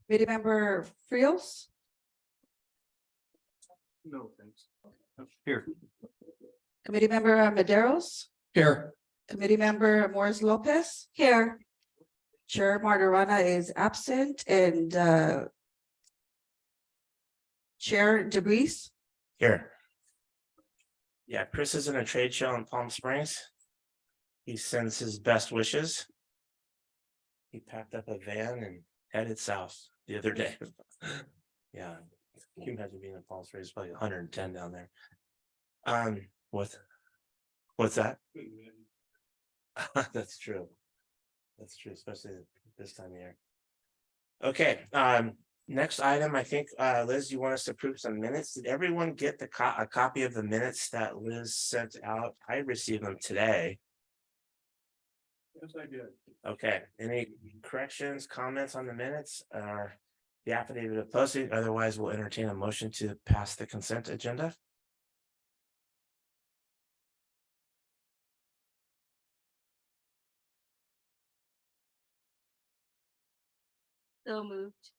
Committee Member Friels, No, thanks. Here. Committee Member Maderos, Here. Committee Member Morris Lopez. Here. Chair Martirana is absent and Chair DeBreeze. Here. Yeah, Chris is in a trade show in Palm Springs. He sends his best wishes. He packed up a van and headed south the other day. Yeah, can you imagine being in Palm Springs? It's probably 110 down there. What's that? That's true. That's true, especially this time of year. Okay, next item, I think, Liz, you want us to approve some minutes? Did everyone get a copy of the minutes that Liz sent out? I received them today. Yes, I did. Okay, any corrections, comments on the minutes or the affidavit of posting? Otherwise, we'll entertain a motion to pass the consent agenda. So moved.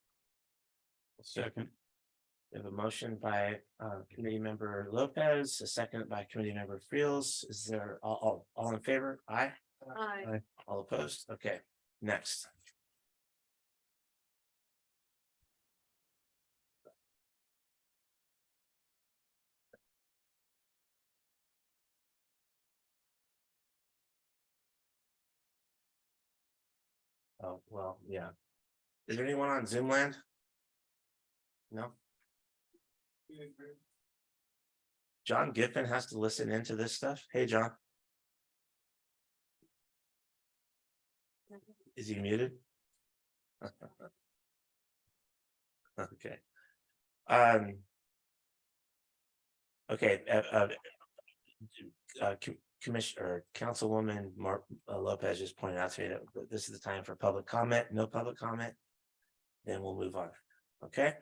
Second. We have a motion by committee member Lopez, a second by committee member Friels. Is there all in favor? Aye. Aye. All opposed? Okay, next. Oh, well, yeah. Is there anyone on Zoom land? No? John Giffen has to listen into this stuff. Hey, John. Is he muted? Okay. Okay, Commissioner, Councilwoman Lopez just pointed out to me that this is the time for public comment. No public comment. Then we'll move on. Okay.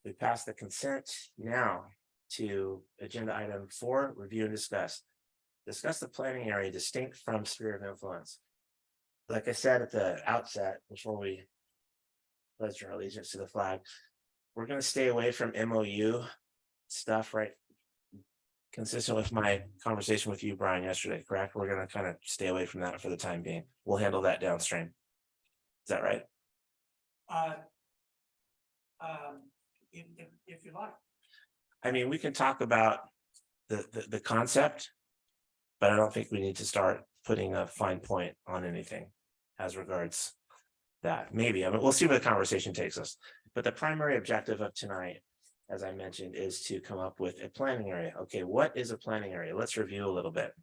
We passed the consent. Now to agenda item 4, review and discuss. Discuss the planning area distinct from sphere of influence. Like I said at the outset, before we pledge our allegiance to the flag, we're going to stay away from MOU stuff, right? Consistent with my conversation with you, Brian, yesterday, correct? We're going to kind of stay away from that for the time being. We'll handle that downstream. Is that right? If you like. I mean, we can talk about the concept, but I don't think we need to start putting a fine point on anything as regards that. Maybe, I mean, we'll see where the conversation takes us. But the primary objective of tonight, as I mentioned, is to come up with a planning area. Okay, what is a planning area? Let's review a little bit.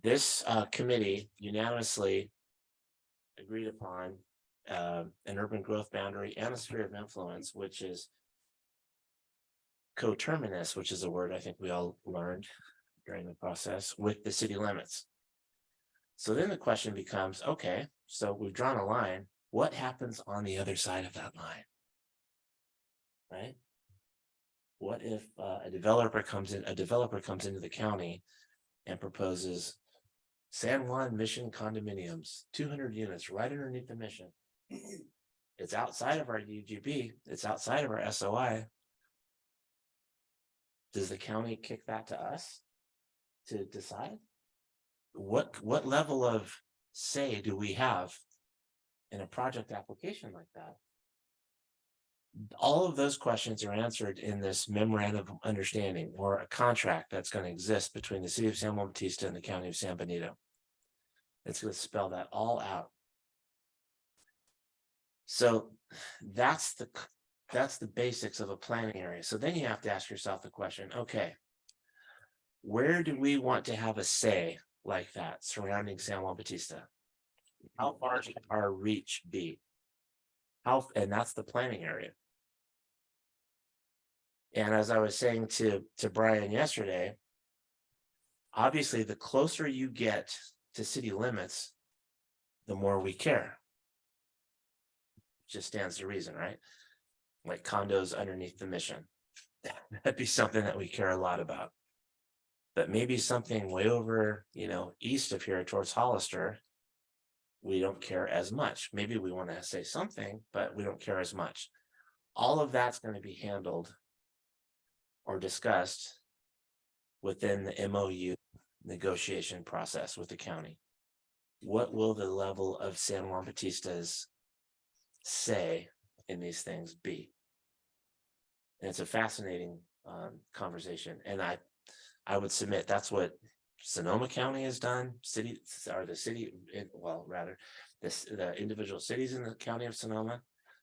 This committee unanimously agreed upon an urban growth boundary and a sphere of influence, which is coterminous, which is a word I think we all learned during the process, with the city limits. So then the question becomes, okay, so we've drawn a line. What happens on the other side of that line? Right? What if a developer comes into the county and proposes San Juan Mission condominiums, 200 units right underneath the mission? It's outside of our UGB, it's outside of our SOI. Does the county kick that to us to decide? What level of say do we have in a project application like that? All of those questions are answered in this memorandum of understanding or a contract that's going to exist between the city of San Juan Bautista and the county of San Benito. It's going to spell that all out. So that's the basics of a planning area. So then you have to ask yourself the question, okay, where do we want to have a say like that surrounding San Juan Bautista? How far should our reach be? And that's the planning area. And as I was saying to Brian yesterday, obviously the closer you get to city limits, the more we care. Just stands to reason, right? Like condos underneath the mission. That'd be something that we care a lot about. But maybe something way over, east of here towards Hollister, we don't care as much. Maybe we want to say something, but we don't care as much. All of that's going to be handled or discussed within the MOU negotiation process with the county. What will the level of San Juan Bautista's say in these things be? And it's a fascinating conversation, and I would submit that's what Sonoma County has done. The individual cities in the county of Sonoma.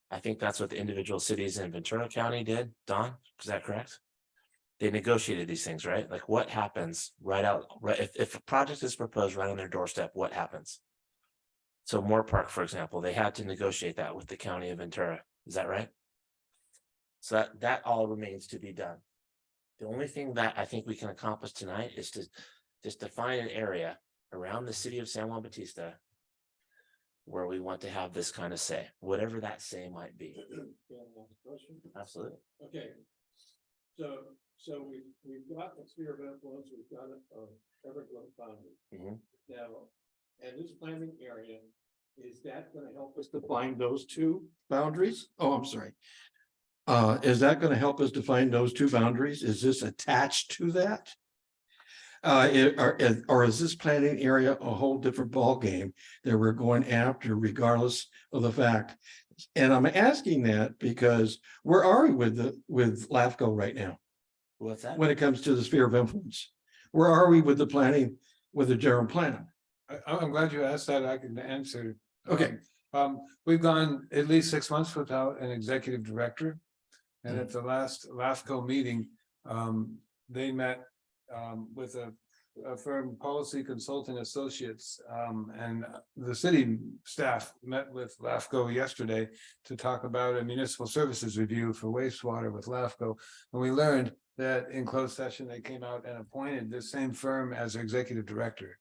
I think that's what the individual cities in Ventura County did. Don, is that correct? They negotiated these things, right? Like what happens if a project is proposed right on their doorstep, what happens? So Moore Park, for example, they had to negotiate that with the county of Ventura. Is that right? So that all remains to be done. The only thing that I think we can accomplish tonight is to just define an area around the city of San Juan Bautista where we want to have this kind of say, whatever that say might be. Absolutely. Okay. So we've got a sphere of influence, we've got a Everglades boundary. Mhm. Now, and this planning area, is that gonna help us define those two boundaries? Oh, I'm sorry. Is that gonna help us define those two boundaries? Is this attached to that? Or is this planning area a whole different ballgame that we're going after regardless of the fact? And I'm asking that because where are we with LAFCO right now? What's that? When it comes to the sphere of influence, where are we with the planning, with the general plan? I'm glad you asked that. I can answer. Okay. We've gone at least 6 months without an executive director. And at the last LAFCO meeting, they met with a firm, Policy Consulting Associates, and the city staff met with LAFCO yesterday to talk about a municipal services review for wastewater with LAFCO. And we learned that in closed session, they came out and appointed this same firm as their executive director.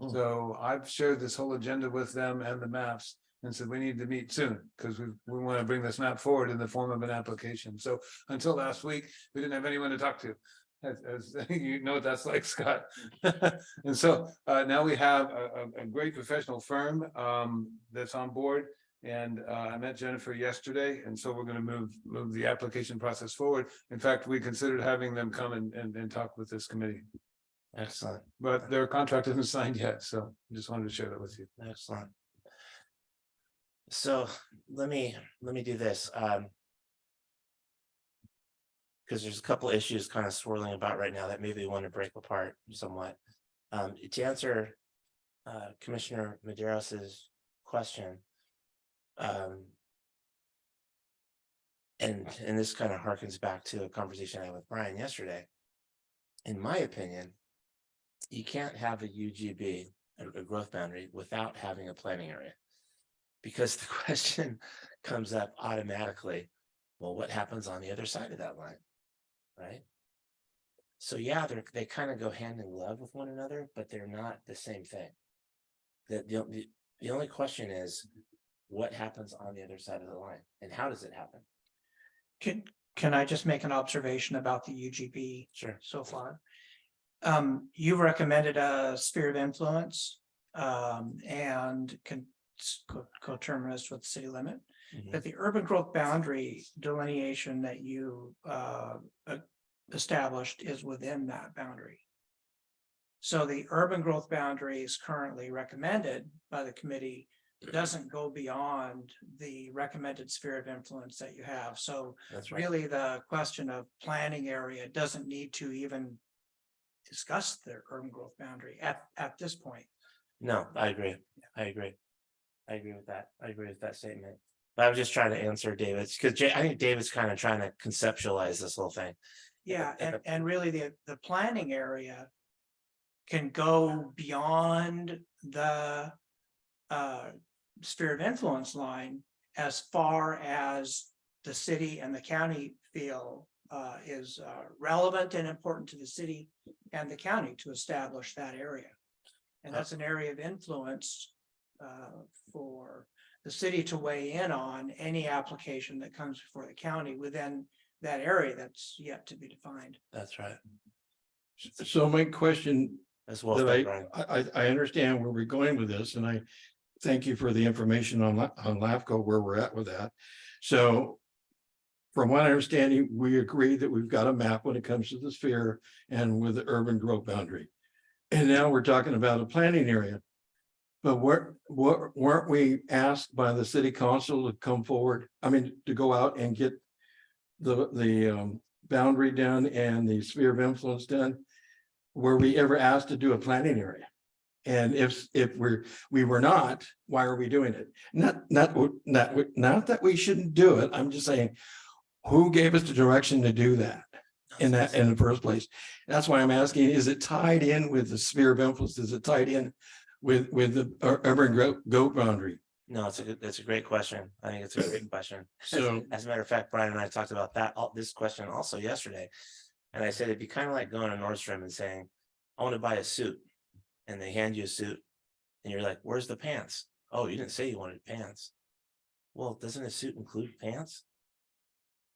So I've shared this whole agenda with them and the maps and said, we need to meet soon because we want to bring this map forward in the form of an application. So until last week, we didn't have anyone to talk to. As you know what that's like, Scott. And so now we have a great professional firm that's on board. And I met Jennifer yesterday, and so we're going to move the application process forward. In fact, we considered having them come and talk with this committee. Excellent. But their contract isn't signed yet, so I just wanted to share that with you. Excellent. So let me do this. Because there's a couple issues kind of swirling about right now that maybe we want to break apart somewhat. To answer Commissioner Madeiros's question, and this kind of harkens back to a conversation I had with Brian yesterday. In my opinion, you can't have a UGB, a growth boundary, without having a planning area. Because the question comes up automatically, well, what happens on the other side of that line? Right? So yeah, they kind of go hand in glove with one another, but they're not the same thing. The only question is, what happens on the other side of the line, and how does it happen? Can I just make an observation about the UGB? Sure. So far? You've recommended a sphere of influence and coterminous with the city limit. Mhm. But the urban growth boundary delineation that you established is within that boundary. So the urban growth boundary is currently recommended by the committee, doesn't go beyond the recommended sphere of influence that you have. So That's right. really the question of planning area doesn't need to even discuss the urban growth boundary at this point. No, I agree. I agree with that. I agree with that statement. But I was just trying to answer David's, because I think David's kind of trying to conceptualize this whole thing. Yeah, and really the planning area can go beyond the sphere of influence line as far as the city and the county feel is relevant and important to the city and the county to establish that area. And that's an area of influence for the city to weigh in on any application that comes before the county within that area that's yet to be defined. That's right. So my question As well, that Brian. I understand where we're going with this, and thank you for the information on LAFCO, where we're at with that. So from what I understand, we agree that we've got a map when it comes to the sphere and with the urban growth boundary. And now we're talking about a planning area. But weren't we asked by the city council to come forward, I mean, to go out and get the boundary done and the sphere of influence done? Were we ever asked to do a planning area? And if we were not, why are we doing it? Not that we shouldn't do it. I'm just saying, who gave us the direction to do that in the first place? That's why I'm asking, is it tied in with the sphere of influence? Is it tied in with the urban growth boundary? No, it's a great question. I think it's a great question. So As a matter of fact, Brian and I talked about this question also yesterday. And I said, it'd be kind of like going to Nordstrom and saying, I want to buy a suit. And they hand you a suit and you're like, where's the pants? Oh, you didn't say you wanted pants. Well, doesn't a suit include pants?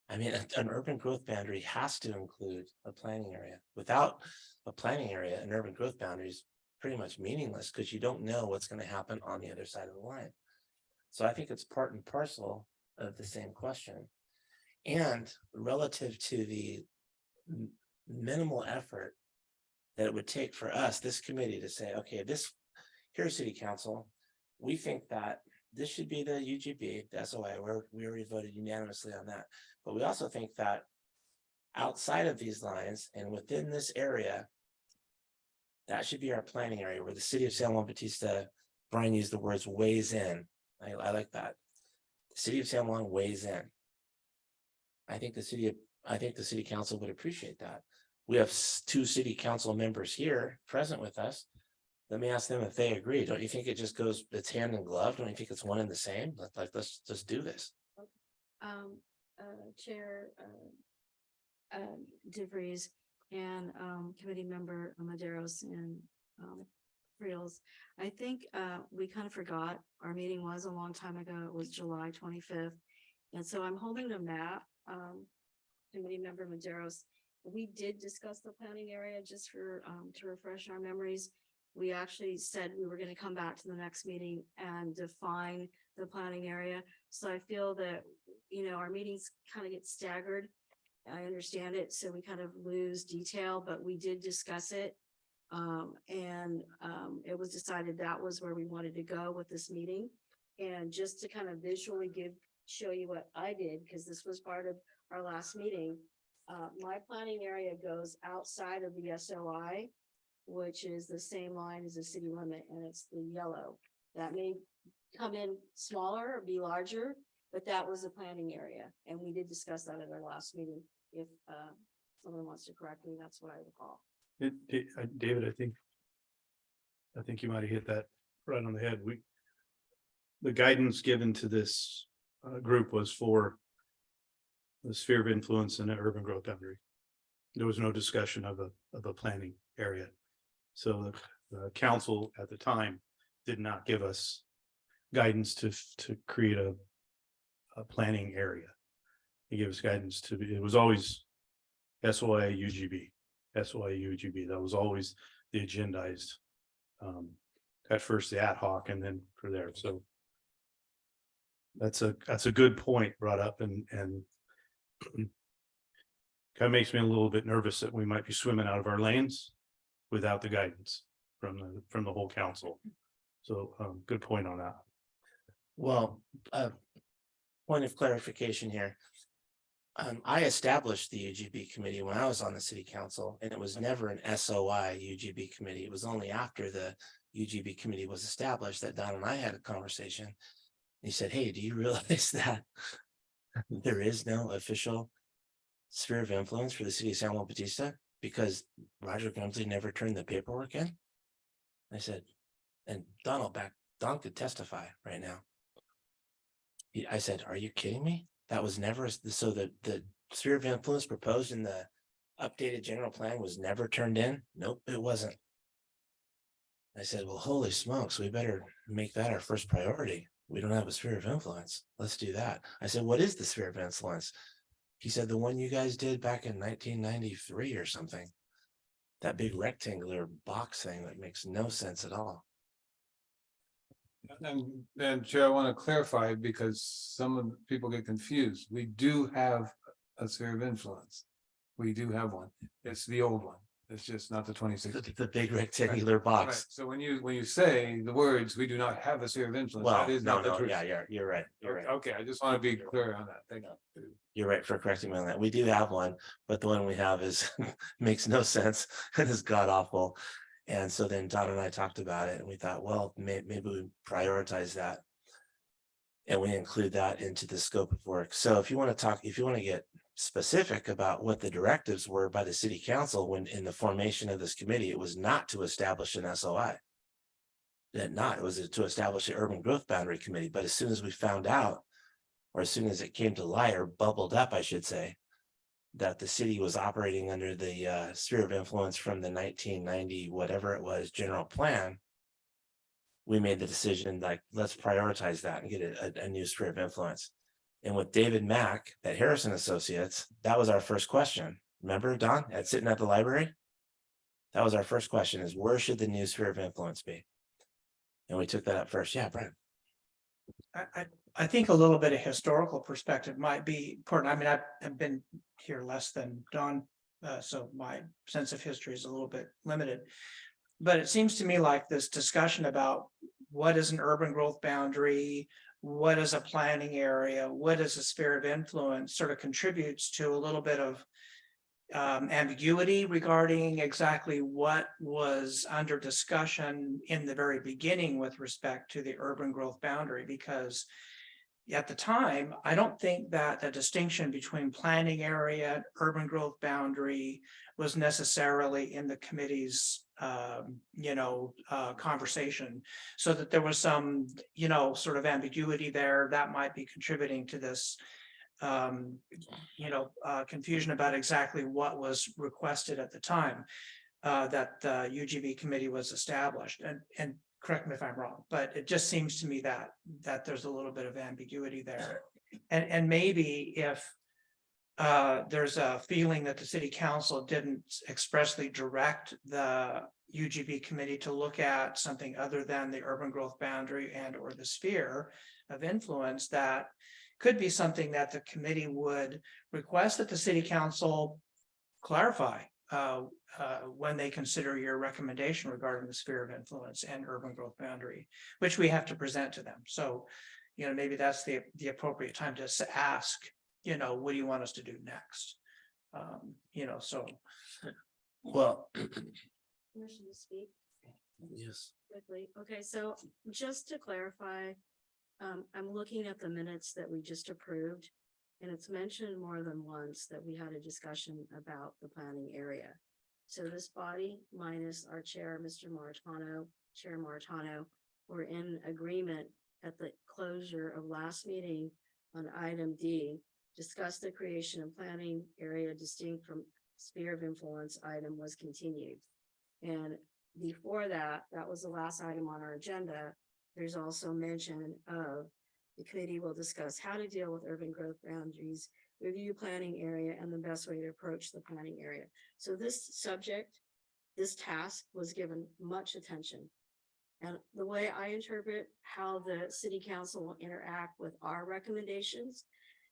I mean, an urban growth boundary has to include a planning area. Without a planning area, an urban growth boundary is pretty much meaningless because you don't know what's going to happen on the other side of the line. So I think it's part and parcel of the same question. And relative to the minimal effort that it would take for us, this committee, to say, okay, here's city council, we think that this should be the UGB, the SOI, we already voted unanimously on that. But we also think that outside of these lines and within this area, that should be our planning area, where the city of San Juan Bautista, Brian used the words weighs in. I like that. The city of San Juan weighs in. I think the city council would appreciate that. We have 2 city council members here present with us. Let me ask them if they agree. Don't you think it's hand in glove? Don't you think it's one and the same? Let's just do this. Chair DeVries and committee member Maderos and Friels. I think we kind of forgot our meeting was a long time ago. It was July 25th. And so I'm holding the map. Committee member Maderos, we did discuss the planning area just for to refresh our memories. We actually said we were going to come back to the next meeting and define the planning area. So I feel that, our meetings kind of get staggered. I understand it. So we kind of lose detail, but we did discuss it. And it was decided that was where we wanted to go with this meeting. And just to kind of visually show you what I did, because this was part of our last meeting. My planning area goes outside of the SOI, which is the same line as the city limit, and it's the yellow. That may come in smaller or be larger, but that was the planning area. And we did discuss that at our last meeting. If someone wants to correct me, that's what I recall. David, I think you might have hit that right on the head. The guidance given to this group was for the sphere of influence and the urban growth boundary. There was no discussion of a planning area. So the council at the time did not give us guidance to create a planning area. He gave us guidance it was always SOI UGB. That was always the agendized, at first the ad hoc and then for there. So that's a good point brought up, and kind of makes me a little bit nervous that we might be swimming out of our lanes without the guidance from the whole council. So good point on that. Well, point of clarification here. I established the UGB committee when I was on the city council, and it was never an SOI UGB committee. It was only after the UGB committee was established that Don and I had a conversation. He said, hey, do you realize that there is no official sphere of influence for the city of San Juan Bautista because Roger Grimsley never turned the paperwork in? I said, and Don could testify right now. I said, are you kidding me? That was never, so the sphere of influence proposed in the updated general plan was never turned in? Nope, it wasn't. I said, well, holy smokes, we better make that our first priority. We don't have a sphere of influence. Let's do that. I said, what is the sphere of influence? He said, the one you guys did back in 1993 or something. That big rectangular box thing that makes no sense at all. And Chair, I want to clarify because some of the people get confused. We do have a sphere of influence. We do have one. It's the old one. It's just not the 2016. The big rectangular box. Right. So when you say the words, we do not have a sphere of influence, Well, that is no, not the no, truth. yeah, you're right. You're right. Okay, I just want to be clear on that. Thank you. You're right for correcting me on that. We do have one, but the one we have is makes no sense and is god awful. And so then Don and I talked about it and we thought, well, maybe we prioritize that. And we include that into the scope of work. So if you want to get specific about what the directives were by the city council when in the formation of this committee, it was not to establish an SOI. It was to establish the urban growth boundary committee. But as soon as we found out, or as soon as it came to light or bubbled up, I should say, that the city was operating under the sphere of influence from the 1990, whatever it was, general plan, we made the decision, like, let's prioritize that and get a new sphere of influence. And with David Mack at Harrison Associates, that was our first question. Remember, Don, sitting at the library? That was our first question, is where should the new sphere of influence be? And we took that up first. Yeah, Brian. I think a little bit of historical perspective might be important. I mean, I've been here less than Don, so my sense of history is a little bit limited. But it seems to me like this discussion about what is an urban growth boundary, what is a planning area, what is a sphere of influence, sort of contributes to a little bit of ambiguity regarding exactly what was under discussion in the very beginning with respect to the urban growth boundary, because at the time, I don't think that the distinction between planning area, urban growth boundary was necessarily in the committee's conversation, so that there was some, sort of ambiguity there that might be contributing to this confusion about exactly what was requested at the time that the UGB committee was established. And correct me if I'm wrong, but it just seems to me that there's a little bit of ambiguity there. And maybe if there's a feeling that the city council didn't expressly direct the UGB committee to look at something other than the urban growth boundary and or the sphere of influence, that could be something that the committee would request that the city council clarify when they consider your recommendation regarding the sphere of influence and urban growth boundary, which we have to present to them. So, maybe that's the appropriate time to ask, what do you want us to do next? So. Well, Permission to speak yes. quickly. Okay, so just to clarify, I'm looking at the minutes that we just approved, and it's mentioned more than once that we had a discussion about the planning area. So this body minus our chair, Chair Maritano, were in agreement at the closure of last meeting on item D, discuss the creation of planning area distinct from sphere of influence item was continued. And before that, that was the last item on our agenda. There's also mention of the committee will discuss how to deal with urban growth boundaries, review planning area, and the best way to approach the planning area. So this subject, this task was given much attention. And the way I interpret how the city council will interact with our recommendations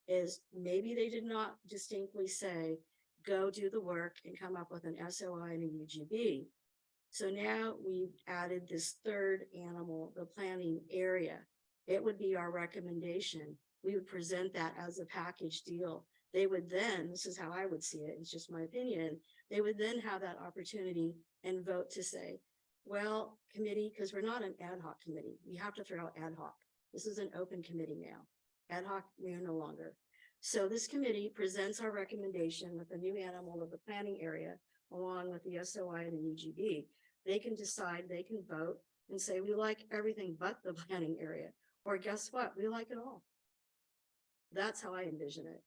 is maybe they did not distinctly say, go do the work and come up with an SOI and a UGB. So now we've added this third animal, the planning area. It would be our recommendation. We would present that as a package deal. They would then, this is how I would see it, it's just my opinion, they would then have that opportunity and vote to say, well, committee, because we're not an ad hoc committee. We have to throw out ad hoc. This is an open committee now. Ad hoc, we are no longer. So this committee presents our recommendation with the new animal of the planning area, along with the SOI and the UGB. They can decide, they can vote and say, we like everything but the planning area. Or guess what? We like it all. That's how I envision it.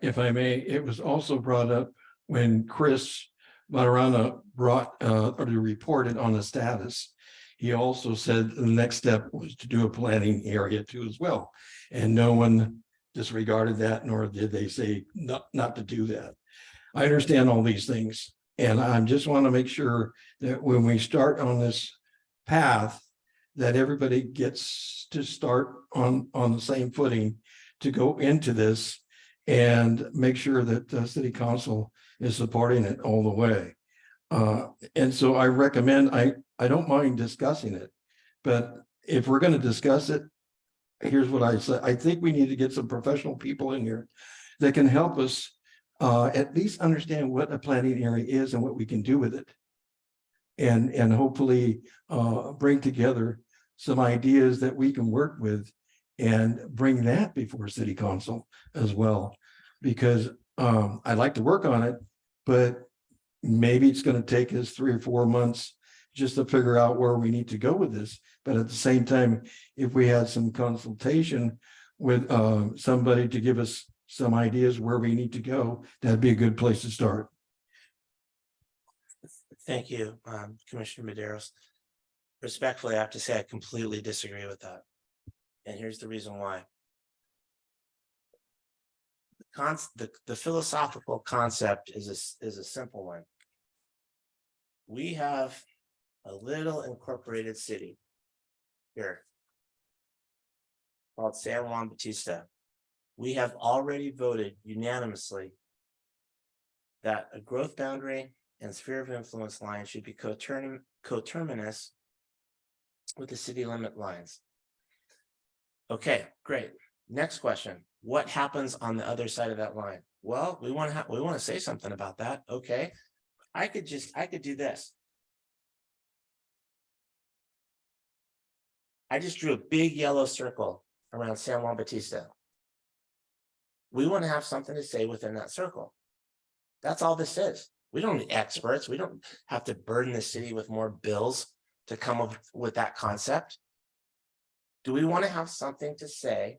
If I may, it was also brought up when Chris Matarana reported on the status. He also said the next step was to do a planning area too as well. And no one disregarded that, nor did they say not to do that. I understand all these things. And I just want to make sure that when we start on this path, that everybody gets to start on the same footing to go into this and make sure that the city council is supporting it all the way. And so I recommend, I don't mind discussing it, but if we're going to discuss it, here's what I said. I think we need to get some professional people in here that can help us at least understand what a planning area is and what we can do with it. And hopefully bring together some ideas that we can work with and bring that before city council as well. Because I'd like to work on it, but maybe it's going to take us 3 or 4 months just to figure out where we need to go with this. But at the same time, if we had some consultation with somebody to give us some ideas where we need to go, that'd be a good place to start. Thank you, Commissioner Maderos. Respectfully, I have to say I completely disagree with that. And here's the reason why. The philosophical concept is a simple one. We have a little incorporated city here called San Juan Bautista. We have already voted unanimously that a growth boundary and sphere of influence line should be coterminous with the city limit lines. Okay, great. Next question. What happens on the other side of that line? Well, we want to say something about that. Okay. I could do this. I just drew a big yellow circle around San Juan Bautista. We want to have something to say within that circle. That's all this is. We don't need experts. We don't have to burden the city with more bills to come up with that concept. Do we want to have something to say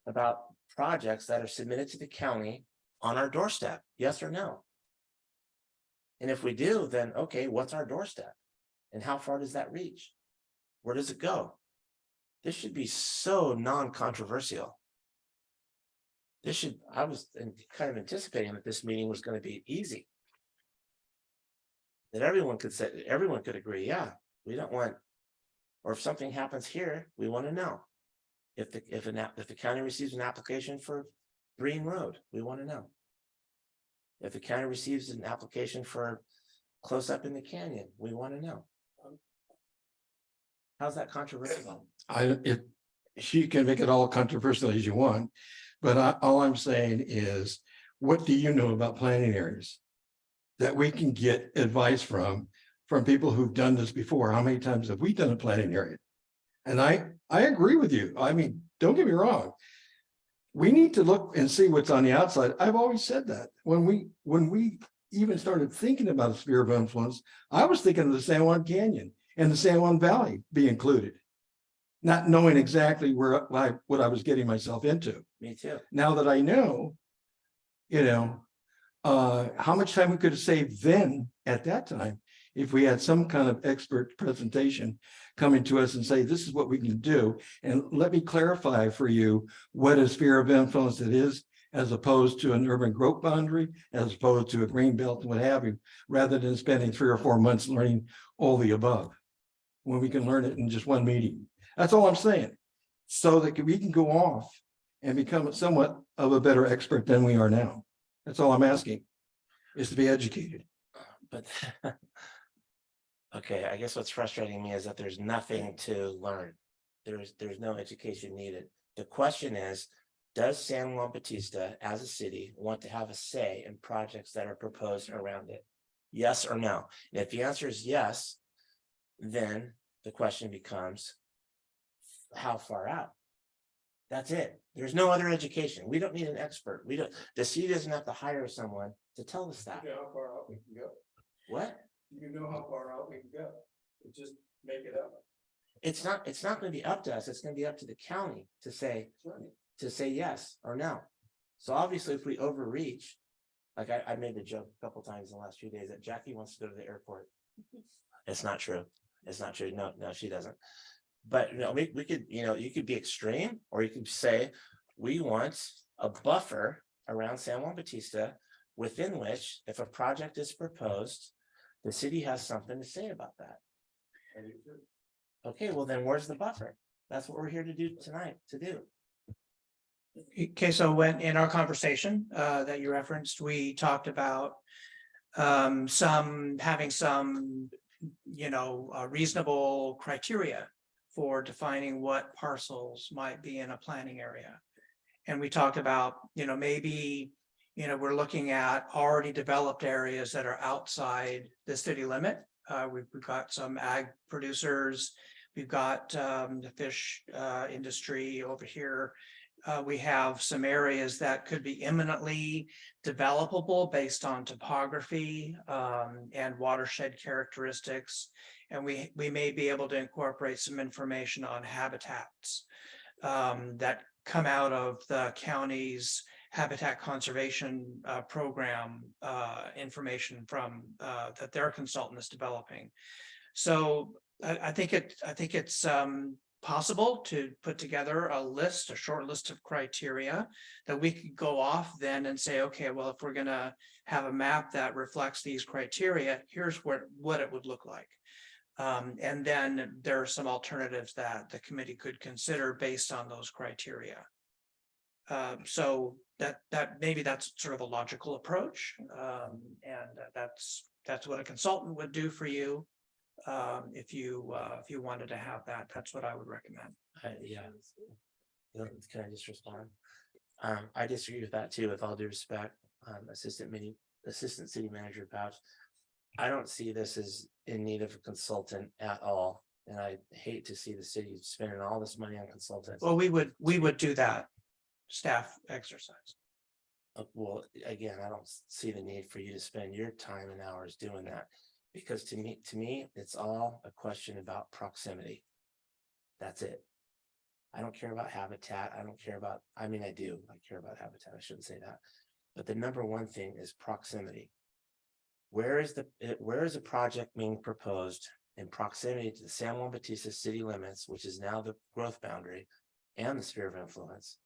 about projects that are submitted to the county on our doorstep? Yes or no? And if we do, then okay, what's our doorstep? And how far does that reach? Where does it go? This should be so non-controversial. I was kind of anticipating that this meeting was going to be easy. That everyone could agree, yeah, we don't want, or if something happens here, we want to know. If the county receives an application for Green Road, we want to know. If the county receives an application for close up in the canyon, we want to know. How's that controversial? You can make it all controversial as you want, but all I'm saying is, what do you know about planning areas that we can get advice from people who've done this before? How many times have we done a planning area? And I agree with you. I mean, don't get me wrong. We need to look and see what's on the outside. I've always said that. When we even started thinking about a sphere of influence, I was thinking of the San Juan Canyon and the San Juan Valley be included, not knowing exactly what I was getting myself into. Me too. Now that I know, how much time we could have saved then at that time if we had some kind of expert presentation coming to us and say, this is what we can do. And let me clarify for you what a sphere of influence it is, as opposed to an urban growth boundary, as opposed to a green belt and what have you, rather than spending 3 or 4 months learning all the above, when we can learn it in just one meeting. That's all I'm saying. So that we can go off and become somewhat of a better expert than we are now. That's all I'm asking, is to be educated. But okay, I guess what's frustrating me is that there's nothing to learn. There's no education needed. The question is, does San Juan Bautista as a city want to have a say in projects that are proposed around it? Yes or no? And if the answer is yes, then the question becomes, how far out? That's it. There's no other education. We don't need an expert. The city doesn't have to hire someone to tell us that. You know how far out we can go. What? You know how far out we can go. Just make it up. It's not going to be up to us. It's going to be up to the county to say yes or no. So obviously if we overreach, like I made the joke a couple times in the last few days that Jackie wants to go to the airport. It's not true. It's not true. No, she doesn't. But we could, you could be extreme, or you could say, we want a buffer around San Juan Bautista within which, if a project is proposed, the city has something to say about that. Okay, well then where's the buffer? That's what we're here to do tonight, to do. Okay, so when in our conversation that you referenced, we talked about having some, reasonable criteria for defining what parcels might be in a planning area. And we talked about, maybe, we're looking at already developed areas that are outside the city limit. We've got some ag producers. We've got the fish industry over here. We have some areas that could be imminently developable based on topography and watershed characteristics. And we may be able to incorporate some information on habitats that come out of the county's habitat conservation program information from that their consultant is developing. So I think it's possible to put together a short list of criteria that we could go off then and say, okay, well, if we're gonna have a map that reflects these criteria, here's what it would look like. And then there are some alternatives that the committee could consider based on those criteria. So that maybe that's sort of a logical approach. And that's what a consultant would do for you. If you wanted to have that, that's what I would recommend. Yeah. Can I just respond? I disagree with that too, with all due respect. Assistant City Manager Pouch. I don't see this as in need of a consultant at all. And I hate to see the city spending all this money on consultants. Well, we would do that staff exercise. Well, again, I don't see the need for you to spend your time and hours doing that. Because to me, it's all a question about proximity. That's it. I don't care about habitat. I don't care about, I mean, I do. I care about habitat. I shouldn't say that. But the number one thing is proximity. Where is a project being proposed in proximity to the San Juan Bautista city limits, which is now the growth boundary and the sphere of influence,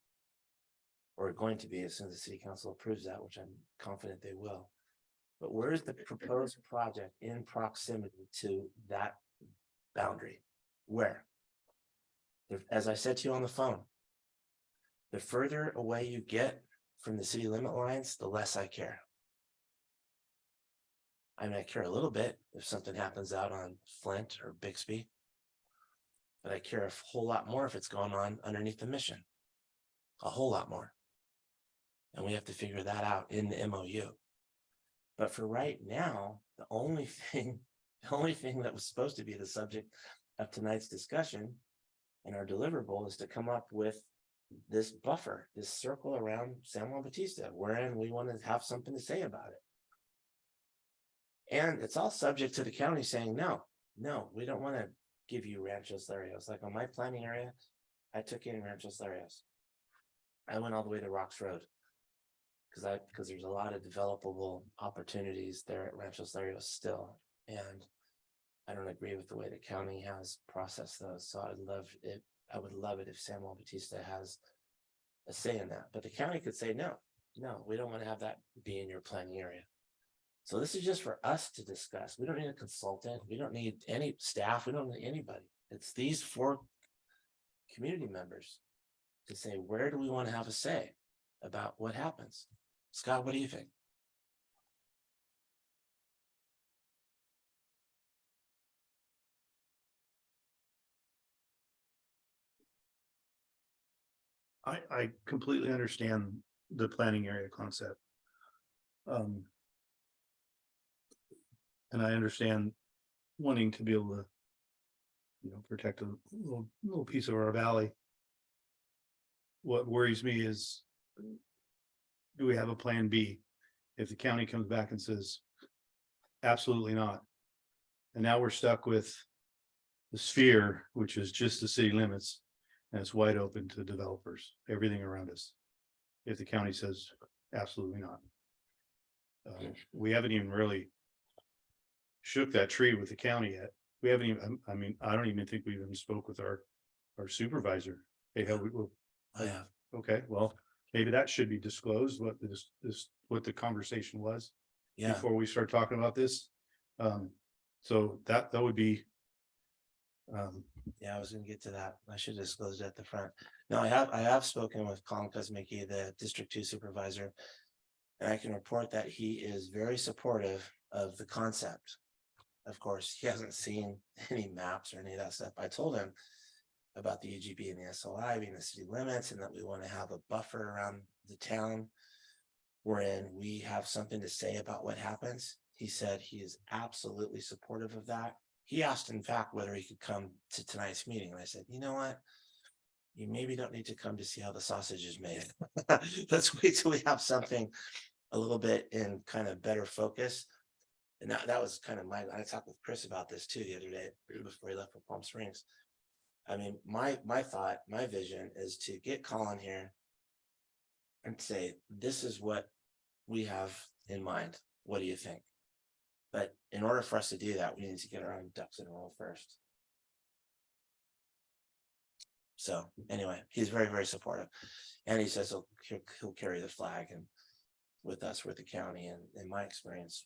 or going to be as soon as the city council approves that, which I'm confident they will. But where is the proposed project in proximity to that boundary? Where? As I said to you on the phone, the further away you get from the city limit lines, the less I care. I mean, I care a little bit if something happens out on Flint or Bixby, but I care a whole lot more if it's going on underneath the Mission. A whole lot more. And we have to figure that out in the MOU. But for right now, the only thing that was supposed to be the subject of tonight's discussion and our deliverable is to come up with this buffer, this circle around San Juan Bautista, wherein we want to have something to say about it. And it's all subject to the county saying, no, we don't want to give you Ranchos Larios. Like on my planning area, I took in Ranchos Larios. I went all the way to Rocks Road because there's a lot of developable opportunities there at Ranchos Larios still. And I don't agree with the way the county has processed those. So I would love it if San Juan Bautista has a say in that. But the county could say, no, we don't want to have that be in your planning area. So this is just for us to discuss. We don't need a consultant. We don't need any staff. We don't need anybody. It's these 4 community members to say, where do we want to have a say about what happens? Scott, what do you think? I completely understand the planning area concept. And I understand wanting to be able to, protect a little piece of our valley. What worries me is, do we have a plan B? If the county comes back and says, absolutely not. And now we're stuck with the sphere, which is just the city limits, and it's wide open to developers, everything around us. If the county says, absolutely not. We haven't even really shook that tree with the county yet. We haven't even, I don't even think we even spoke with our supervisor. Hey, okay, well, maybe that should be disclosed, what the conversation was. Yeah. Before we start talking about this. So that would be Yeah, I was gonna get to that. I should have disclosed it at the front. No, I have spoken with Colin Kuzmicki, the District Two Supervisor. And I can report that he is very supportive of the concept. Of course, he hasn't seen any maps or any of that stuff. I told him about the UGB and the SOI being the city limits, and that we want to have a buffer around the town wherein we have something to say about what happens. He said he is absolutely supportive of that. He asked, in fact, whether he could come to tonight's meeting. And I said, you know what? You maybe don't need to come to see how the sausage is made. Let's wait till we have something a little bit in kind of better focus. And that was kind of I talked with Chris about this too the other day before he left for Palm Springs. I mean, my thought, my vision is to get Colin here and say, this is what we have in mind. What do you think? But in order for us to do that, we need to get our own ducks in a row first. So anyway, he's very, very supportive. And he says he'll carry the flag and with us, with the county. And in my experience,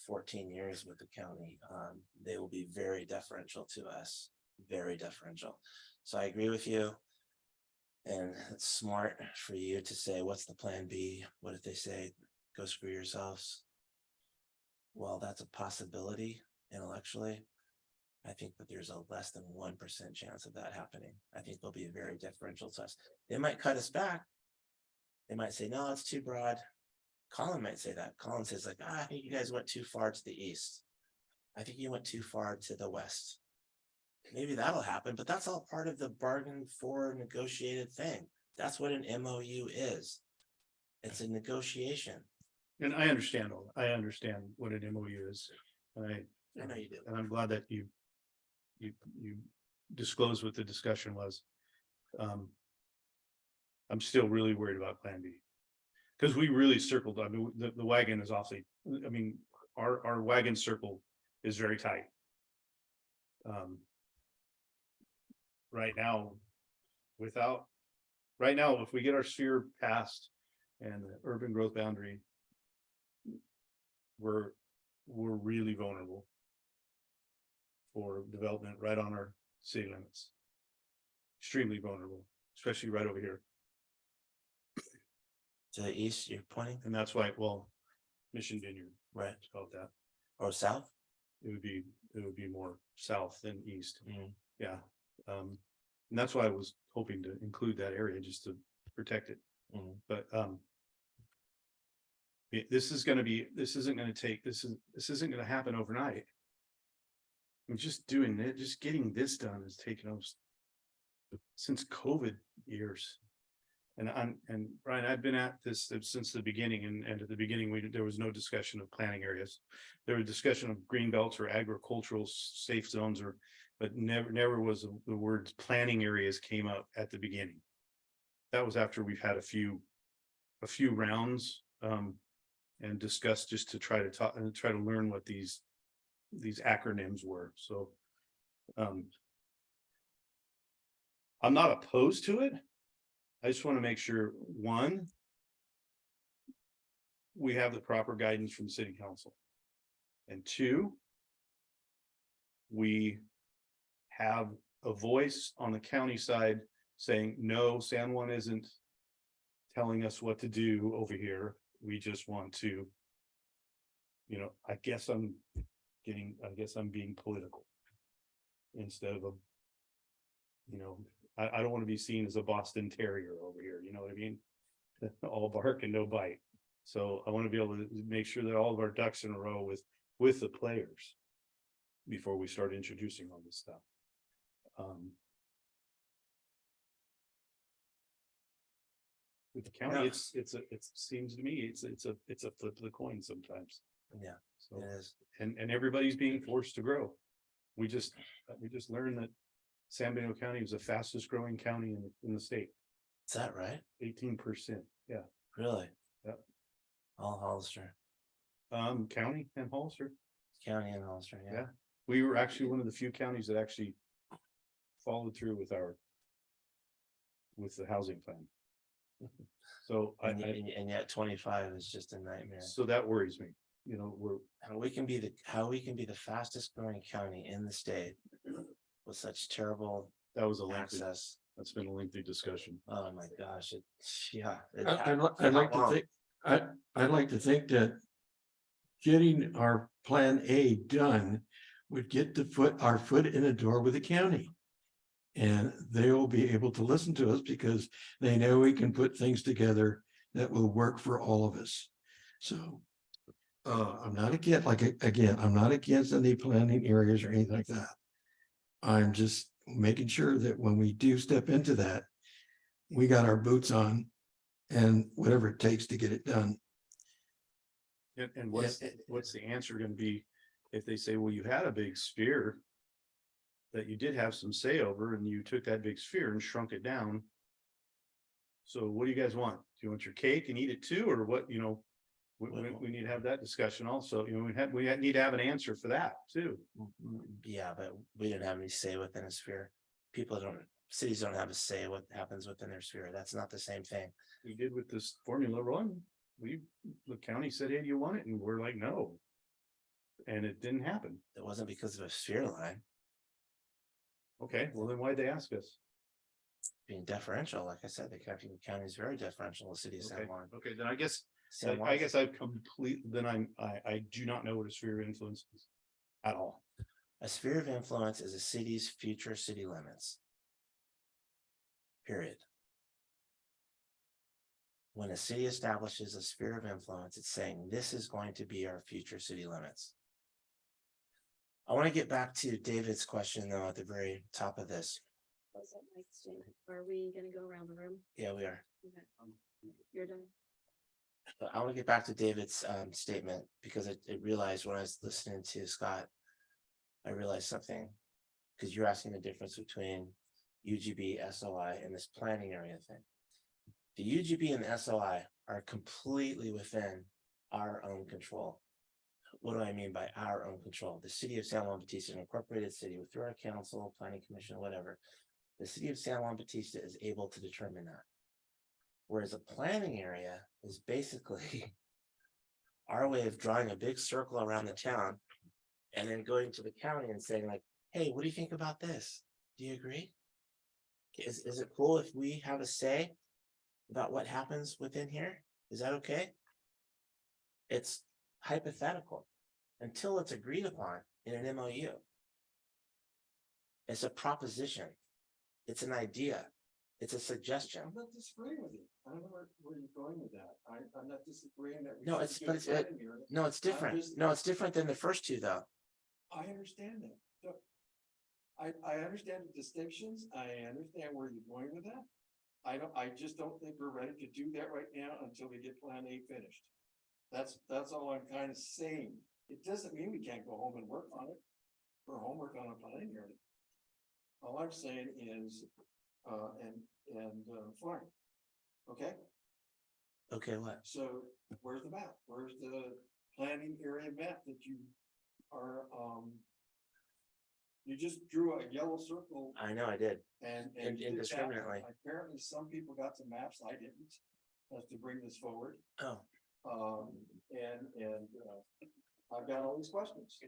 14 years with the county, they will be very deferential to us, very deferential. So I agree with you. And it's smart for you to say, what's the plan B? What if they say, go screw yourselves? Well, that's a possibility intellectually. I think that there's a less than 1% chance of that happening. I think they'll be very deferential to us. They might cut us back. They might say, no, it's too broad. Colin might say that. Colin says like, I think you guys went too far to the east. I think you went too far to the west. Maybe that'll happen, but that's all part of the bargain for negotiated thing. That's what an MOU is. It's a negotiation. And I understand I understand what an MOU is. And I know you do. and I'm glad that you disclosed what the discussion was. I'm still really worried about Plan B. Because we really circled, I mean, the wagon is awfully, I mean, our wagon circle is very tight. Right now, if we get our sphere passed and the urban growth boundary, we're really vulnerable for development right on our city limits. Extremely vulnerable, especially right over here. To the east, you're pointing, And that's why, well, Mission Vineyard, right? let's call it that. Or south? It would be more south than east. Mhm. Yeah. And that's why I was hoping to include that area just to protect it. Mhm. But this isn't going to happen overnight. I'm just doing it, just getting this done has taken us since COVID years. And Brian, I've been at this since the beginning, and at the beginning, there was no discussion of planning areas. There was discussion of green belts or agricultural safe zones, but never was the words planning areas came up at the beginning. That was after we've had a few rounds and discussed just to try to talk and try to learn what these acronyms were. So I'm not opposed to it. I just want to make sure, one, we have the proper guidance from city council. And two, we have a voice on the county side saying, no, San Juan isn't telling us what to do over here. We just want to, I guess I'm being political instead of I don't want to be seen as a Boston Terrier over here. You know what I mean? All bark and no bite. So I want to be able to make sure that all of our ducks in a row with the players before we start introducing all this stuff. With the county, Yeah. it seems to me it's a flip of the coin sometimes. Yeah, So it is. and everybody's being forced to grow. We just learned that San Benito County is the fastest growing county in the state. Is that right? 18%. Yeah. Really? Yep. All Hollister. County and Hollister. County and Hollister, yeah. Yeah. We were actually one of the few counties that actually followed through with the housing plan. So And yet 25 is just a nightmare. so that worries me. We're How we can be the fastest growing county in the state with such terrible That was a lengthy, access. that's been a lengthy discussion. Oh my gosh, yeah. I'd like to think, I'd like to think that getting our Plan A done would get our foot in the door with the county. And they will be able to listen to us because they know we can put things together that will work for all of us. So I'm not against, again, I'm not against any planning areas or anything like that. I'm just making sure that when we do step into that, we got our boots on and whatever it takes to get it done. And what's the answer gonna be if they say, well, you had a big sphere that you did have some say over and you took that big sphere and shrunk it down? So what do you guys want? Do you want your cake and eat it too, or what, you know? We need to have that discussion also, you know, we need to have an answer for that too. Yeah, but we didn't have any say within a sphere. Cities don't have a say what happens within their sphere. That's not the same thing. We did with this Formula One, the county said, hey, do you want it? And we're like, no. And it didn't happen. It wasn't because of a sphere line Okay, well then why'd they ask us? being deferential. Like I said, the county is very deferential to the city of San Okay, Juan. okay, then I guess San I Juan's- guess I've I do not know what a sphere of influence is at all. A sphere of influence is a city's future city limits. Period. When a city establishes a sphere of influence, it's saying this is going to be our future city limits. I want to get back to David's question though at the very top of this. Are we gonna go around the room? Yeah, we are. Okay. You're done. But I want to get back to David's statement because I realized when I was listening to Scott, I realized something. Because you're asking the difference between UGB, SOI, and this planning area thing. The UGB and the SOI are completely within our own control. What do I mean by our own control? The city of San Juan Bautista, an incorporated city with through our council, planning commission, whatever. The city of San Juan Bautista is able to determine that. Whereas a planning area is basically our way of drawing a big circle around the town and then going to the county and saying like, hey, what do you think about this? Do you agree? Is it cool if we have a say about what happens within here? Is that okay? It's hypothetical until it's agreed upon in an MOU. It's a proposition. It's an idea. It's a suggestion. I'm not disagreeing with you. I don't know where you're going with that. I'm not disagreeing that. No, it's different. just- No, it's different than the first two though. I understand that. So, I understand the distinctions. I understand where you're going with that. I just don't think we're ready to do that right now until we get Plan A finished. That's all I'm kind of saying. It doesn't mean we can't go home and work on it. For homework on a planning area. All I'm saying is, fine. Okay, Okay, what? so where's the map? Where's the planning area map that you are, you just drew a yellow circle I know I did. and. In- you did that. indiscriminately. Apparently, some people got some maps, I didn't, to bring this forward. Oh, I've got all these questions.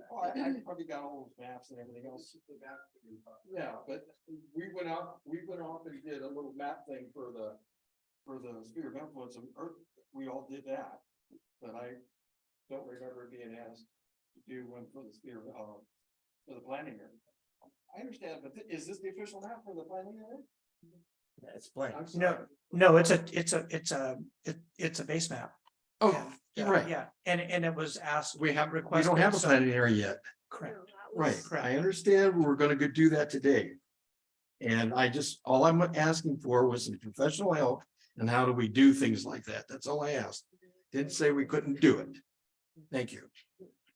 Oh, I probably got all those maps and everything else. Yeah, but we went off and did a little map thing for the sphere of influence of Earth. We all did that, but I don't remember being asked to do one for the sphere, for the planning area. I understand, but is this the official map for the planning area? yeah, it's blank. I'm sorry. No, it's a base map. Oh, And, you're right. Yeah, and it was asked. We don't have requested, a so- planning area yet. Correct. Right, Correct. I understand we're gonna go do that today. And all I'm asking for was some professional help and how do we do things like that? That's all I asked. Didn't say we couldn't do it. Thank you.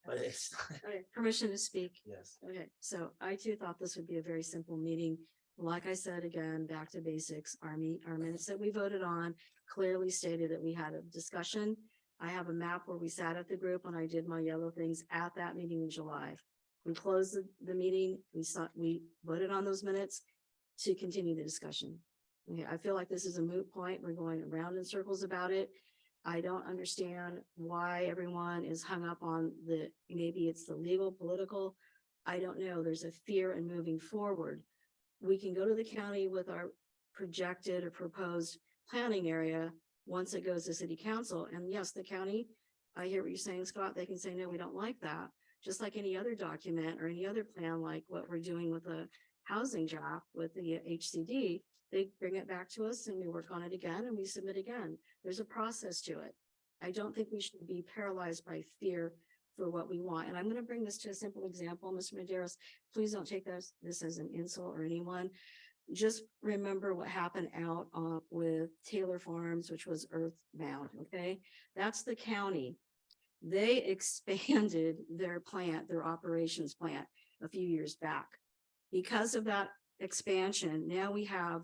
But it's, Okay, permission to speak. yes. Okay, so I too thought this would be a very simple meeting. Like I said, again, back to basics, our minutes that we voted on clearly stated that we had a discussion. I have a map where we sat at the group and I did my yellow things at that meeting in July. We closed the meeting, we voted on those minutes to continue the discussion. Okay, I feel like this is a moot point. We're going around in circles about it. I don't understand why everyone is hung up on maybe it's the legal, political I don't know, there's a fear in moving forward. We can go to the county with our projected or proposed planning area once it goes to city council. And yes, the county, I hear what you're saying, Scott, they can say, no, we don't like that. Just like any other document or any other plan, like what we're doing with the housing draft with the HCD, they bring it back to us and we work on it again and we submit again. There's a process to it. I don't think we should be paralyzed by fear for what we want. And I'm going to bring this to a simple example, Mr. Maderos. Please don't take this as an insult or anyone. Just remember what happened out with Taylor Farms, which was earthbound. Okay. That's the county. They expanded their plant, their operations plant a few years back. Because of that expansion, now we have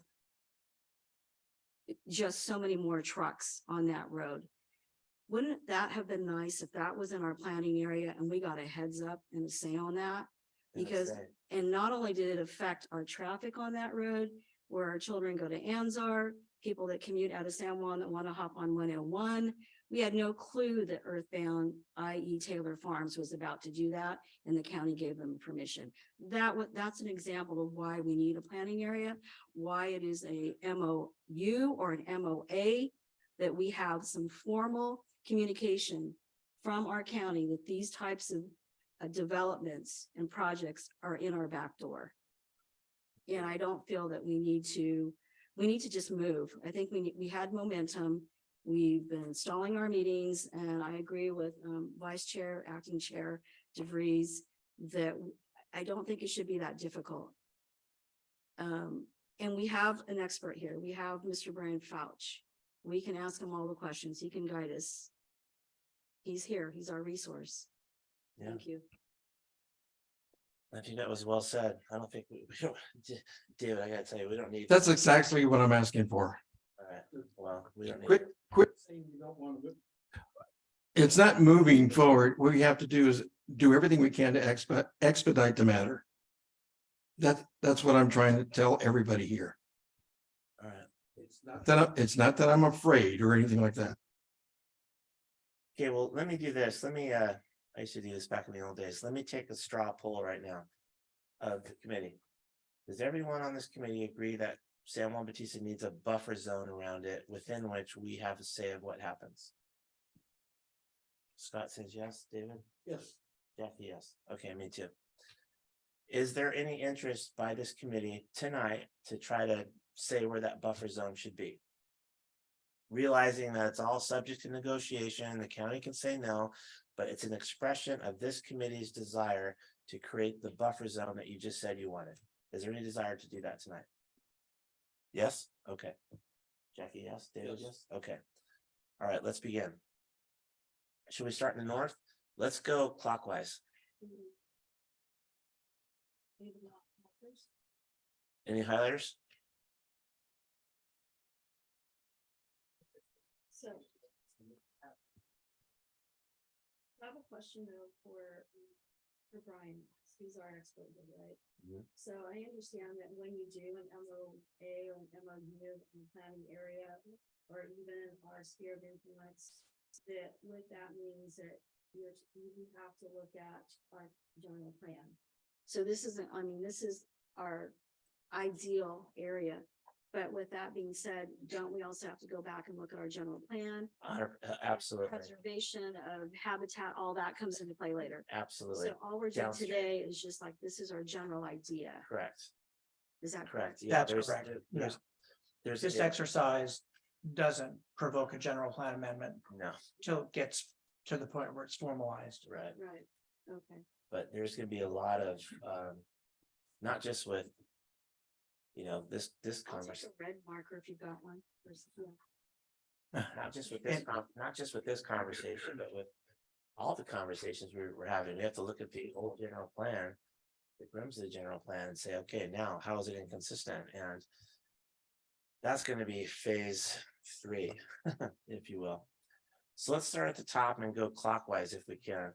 just so many more trucks on that road. Wouldn't that have been nice if that was in our planning area and we got a heads up and a say on that? Because, and not only did it affect our traffic on that road, where our children go to Anzar, people that commute out of San Juan that want to hop on 101, we had no clue that earthbound, i.e. Taylor Farms, was about to do that, and the county gave them permission. That's an example of why we need a planning area, why it is a MOU or an MOA, that we have some formal communication from our county that these types of developments and projects are in our back door. And I don't feel that we need to just move. I think we had momentum. We've been stalling our meetings, and I agree with Vice Chair, Acting Chair DeVries, that I don't think it should be that difficult. And we have an expert here. We have Mr. Brian Fouch. We can ask him all the questions. He can guide us. He's here. He's our resource. Yeah. Thank you. I think that was well said. I don't think we don't, David, I gotta tell you, we don't need. That's exactly what I'm asking for. All right, well, we don't need. Quit. Saying you don't want to. It's not moving forward. What we have to do is do everything we can to expedite the matter. That's what I'm trying to tell everybody here. All right. It's not that I'm afraid or anything like that. Okay, well, let me do this. Let me, I used to do this back in the old days. Let me take a straw poll right now of the committee. Does everyone on this committee agree that San Juan Bautista needs a buffer zone around it within which we have a say of what happens? Scott says yes. David? Yes. Jackie, yes. Okay, me too. Is there any interest by this committee tonight to try to say where that buffer zone should be? Realizing that it's all subject to negotiation, the county can say no, but it's an expression of this committee's desire to create the buffer zone that you just said you wanted. Is there any desire to do that tonight? Yes? Okay. Jackie, yes? David, yes? Okay. All right, let's begin. Should we start in the north? Let's go clockwise. Any highlighters? So. I have a question though for Brian. He's our expert, right? Mhm. So I understand that when you do an MOA or an MOU in the planning area, or even our sphere of influence, that what that means that you have to look at our general plan. So this isn't, I mean, this is our ideal area. But with that being said, don't we also have to go back and look at our general plan? Absolutely. Preservation of habitat, all that comes into play later. Absolutely. So all we're doing Downstream. today is just like, this is our general idea. Correct. Is that Correct. correct? Yeah, That's correct. There's This exercise doesn't provoke a general plan amendment no, till it gets to the point where it's formalized. right. Right, okay. But there's gonna be a lot of, not just with, this I'll take conversation, a red marker if you've got one. Yeah. not just with this, not just with this conversation, but with all the conversations we're having. We have to look at the old general plan, the Grimsley general plan, and say, okay, now how is it inconsistent? And that's gonna be phase 3, if you will. So let's start at the top and go clockwise if we can.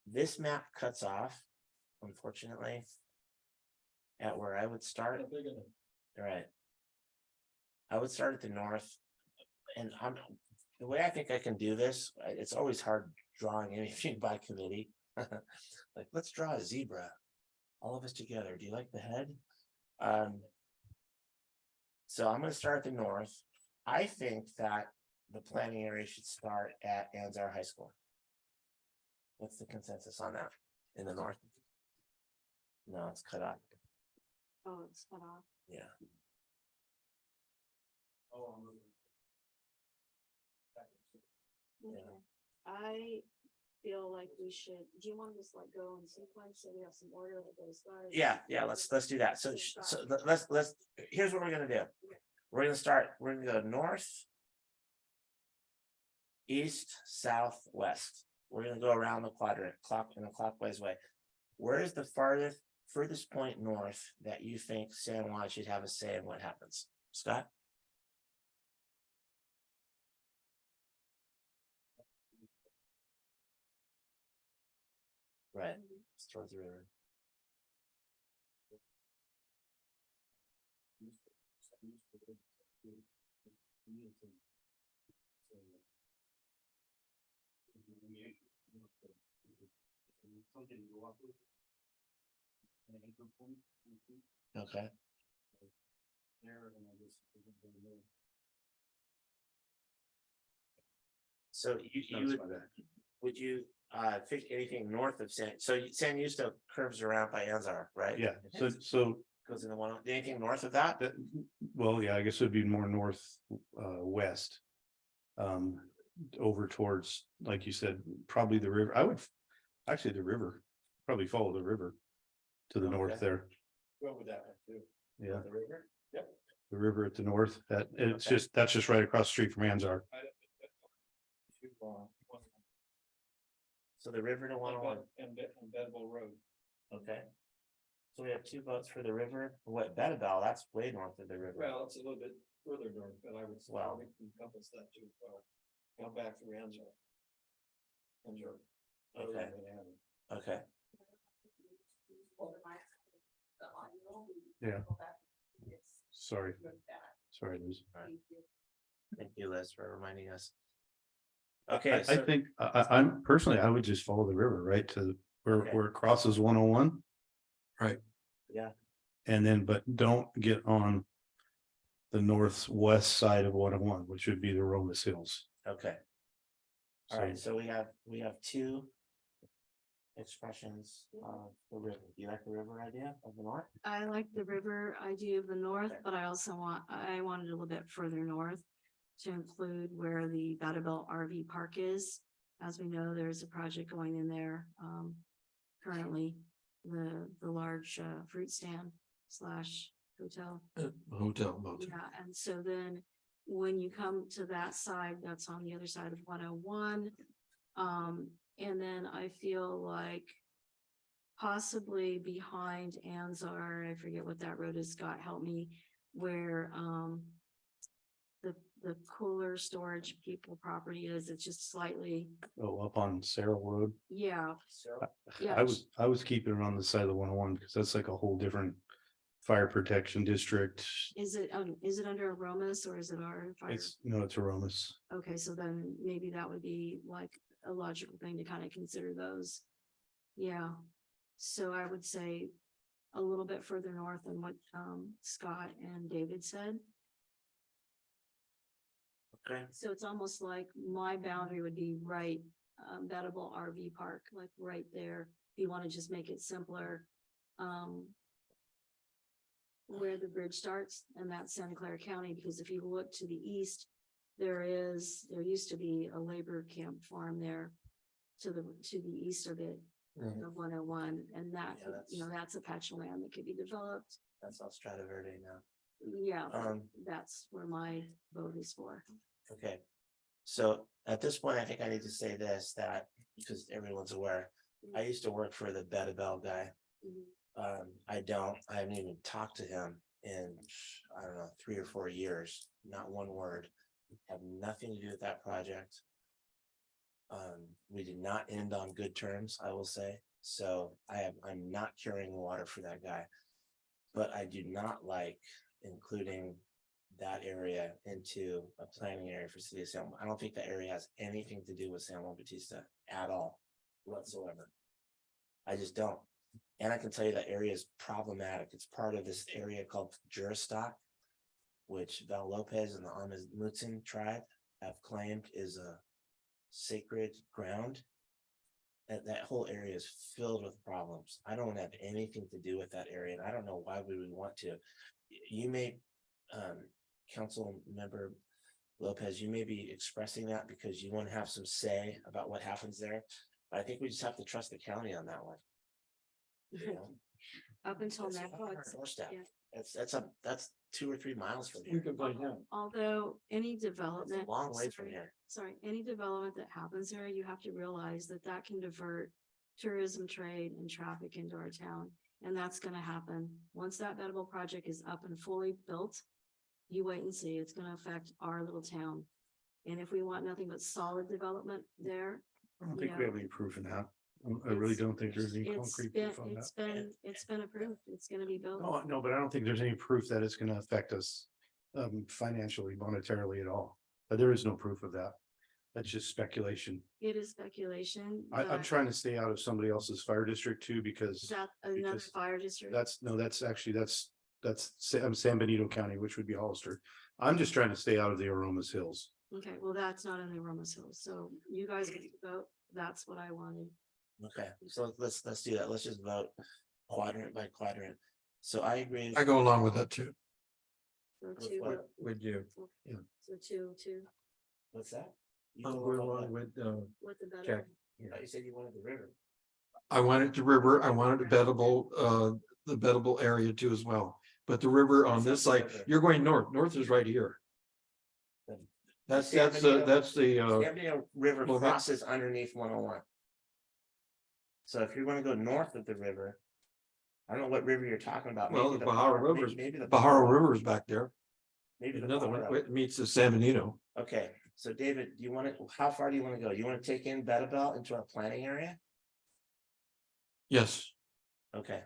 This map cuts off, unfortunately, at where I would start. All right. I would start at the north, and the way I think I can do this, it's always hard drawing anything by committee. Like, let's draw a zebra. All of us together. Do you like the head? So I'm gonna start at the north. I think that the planning area should start at Anzar High School. What's the consensus on that in the north? No, it's cut off. Oh, it's cut off. Yeah. Okay. I feel like we should, do you want to just like go in sequence so we have some order that goes started? Yeah, let's do that. So let's, here's what we're gonna do. We're gonna go north. East, south, west. We're gonna go around the quadrant, in a clockwise way. Where is the furthest point north that you think San Juan should have a say in what happens? Scott? Right, it's towards the river. Okay. So would you think anything north of San Justo curves around by Anzar, right? Yeah, so Goes into one, anything north of that? well, yeah, I guess it would be more north west. Over towards, like you said, probably the river. I would actually the river, probably follow the river to the north Okay. there. Go with that one too. Yeah, The river? Yep. the river at the north. It's Okay. that's just right across the street from Anzar. So the river to 101, Embeddable Road. okay. So we have 2 votes for the river, what, Bettabel, that's way north of the river. Well, it's a little bit further north, but I would. Well. we can encompass that too. Come back through Anzar. Okay. Okay, Yeah. Sorry, Liz. thank you, Liz, for reminding us. I Okay, so, think I'm personally, I would just follow the river right to where Okay. where it crosses 101. yeah, And then, but don't get on the northwest side of 101, which would be the Romas Hills. okay. All right, so we have 2 expressions of the river. Do you like the river idea of the north? I like the river idea of the north, Okay. but I also wanted a little bit further north to include where the Battlebelt RV Park is. As we know, there's a project going in there, currently, the large, fruit stand / hotel. Hotel boat. Yeah, and so then when you come to that side, that's on the other side of 101. And then I feel like possibly behind Anzar, I forget what that road is, Scott, help me, where the cooler storage people property is, it's just slightly, Oh, up on Sarah Road. yeah, So, yeah. I was keeping it on the side of the 101 because that's like a whole different fire protection district. Is it under Aromas or is it our fire? It's Aromas. Okay, so then maybe that would be like a logical thing to kind of consider those. Yeah, so I would say a little bit further north than what Scott and David said. okay, So it's almost like my boundary would be right, Bettable RV Park, like right there. If you want to just make it simpler. Where the bridge starts, and that's Santa Clara County, because if you look to the east, there used to be a labor camp farm there to the east of it, Mhm. of 101, and that, Yeah, that's a patch of land that could be developed. that's all Strata Verde now. Yeah, Um, that's where my vote is for. Okay, so at this point, I think I need to say this, that, because everyone's aware, I used to work for the Bettabel guy. Mhm. I haven't even talked to him in, I don't know, 3 or 4 years, not one word. Have nothing to do with that project. We did not end on good terms, I will say, so I'm not carrying water for that guy. But I do not like including that area into a planning area for city of San Juan. I don't think that area has anything to do with San Juan Bautista at all whatsoever. I just don't. And I can tell you that area is problematic. It's part of this area called Juristock, which Val Lopez and the Amazigh tribe have claimed is a sacred ground. That whole area is filled with problems. I don't have anything to do with that area, and I don't know why we would want to. You may, council member Lopez, you may be expressing that because you want to have some say about what happens there. But I think we just have to trust the county on that one. You know? Up until That's now, not our it's- doorstep. yeah. That's 2 or 3 miles from We here. can find out. Although any It's a development. long way from sorry, here. Sorry, any development that happens there, you have to realize that that can divert tourism, trade and traffic into our town. And that's gonna happen. Once that Edible project is up and fully built, you wait and see. It's gonna affect our little town. And if we want nothing but solid development there, I don't think we Yeah. have any proof in that. I really don't think there's any it's concrete been, proof on that. it's been approved. It's gonna be built. No, but I don't think there's any proof that it's gonna affect us financially, monetarily at all. But there is no proof of that. That's just speculation. It is speculation. I'm but trying to stay out of somebody else's fire district too, Is because that another because fire district? that's actually, San Benito County, which would be Hollister. I'm just trying to stay out of the Aromas Hills. Okay, well, that's not in the Aromas Hills. So you guys get to vote. That's what I wanted. Okay, so let's do that. Let's just vote quadrant by quadrant. So I agree. I go along with that too. So With two, what? Would you? so two, What's that? You I'll go go along along with with, with the better. Jack. what? You said you wanted the river. I wanted the river, I wanted the bettable area too as well. But the river on this side, you're going north is right here. That's the, San uh, Benito River well, that- crosses underneath 101. So if you're gonna go north of the river, I don't know what river you're talking about. well, Maybe the Bahara Bahara- River's, maybe the Bahara River is back there. Maybe the Another one, Bahara. it meets the San Benito. Okay, so David, do you want to, how far do you want to go? You want to take in Bettabel into our planning area? Yes, Okay.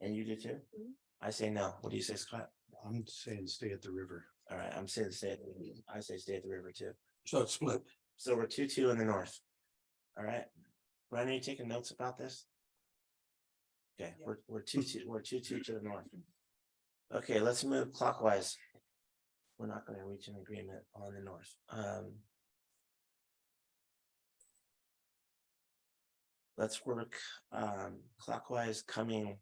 And you do too? Mhm. I say no. What do you say, Scott? I'm saying stay at the river. All right, I'm saying stay at the, I say stay at the river too. so it's split. So we're 2-2 in the north. All right. Brian, are you taking notes about this? Okay, we're 2-2 to the north. Okay, let's move clockwise. We're not gonna reach an agreement on the north. Let's work clockwise coming.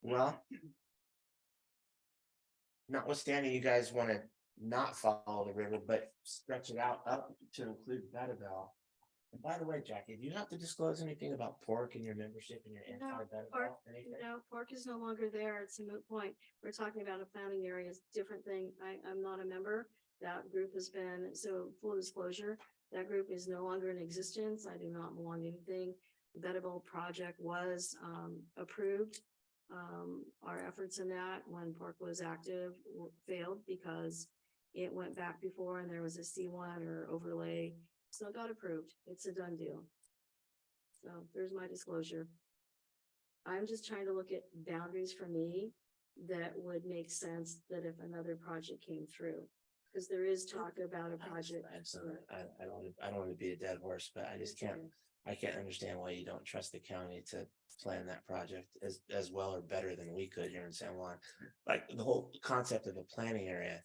Well. Notwithstanding, you guys want to not follow the river, but stretch it out up to include Bettabel. And by the way, Jackie, do you have to disclose anything about pork in your membership and your No, anti-Bettabel? Pork, Anything? no, pork is no longer there. It's a moot point. We're talking about a planning area, it's a different thing. I'm not a member. That group has been, so full disclosure, that group is no longer in existence. I do not belong to anything. The Bettable project was approved. Our efforts in that, when pork was active, failed because it went back before and there was a C1 or overlay. So it got approved. It's a done deal. So there's my disclosure. I'm just trying to look at boundaries for me that would make sense that if another project came through. Because there is talk about a project. I don't want to be a dead horse, but I just can't, I can't understand why you don't trust the county to plan that project as well or better than we could here in San Juan. Like the whole concept of a planning area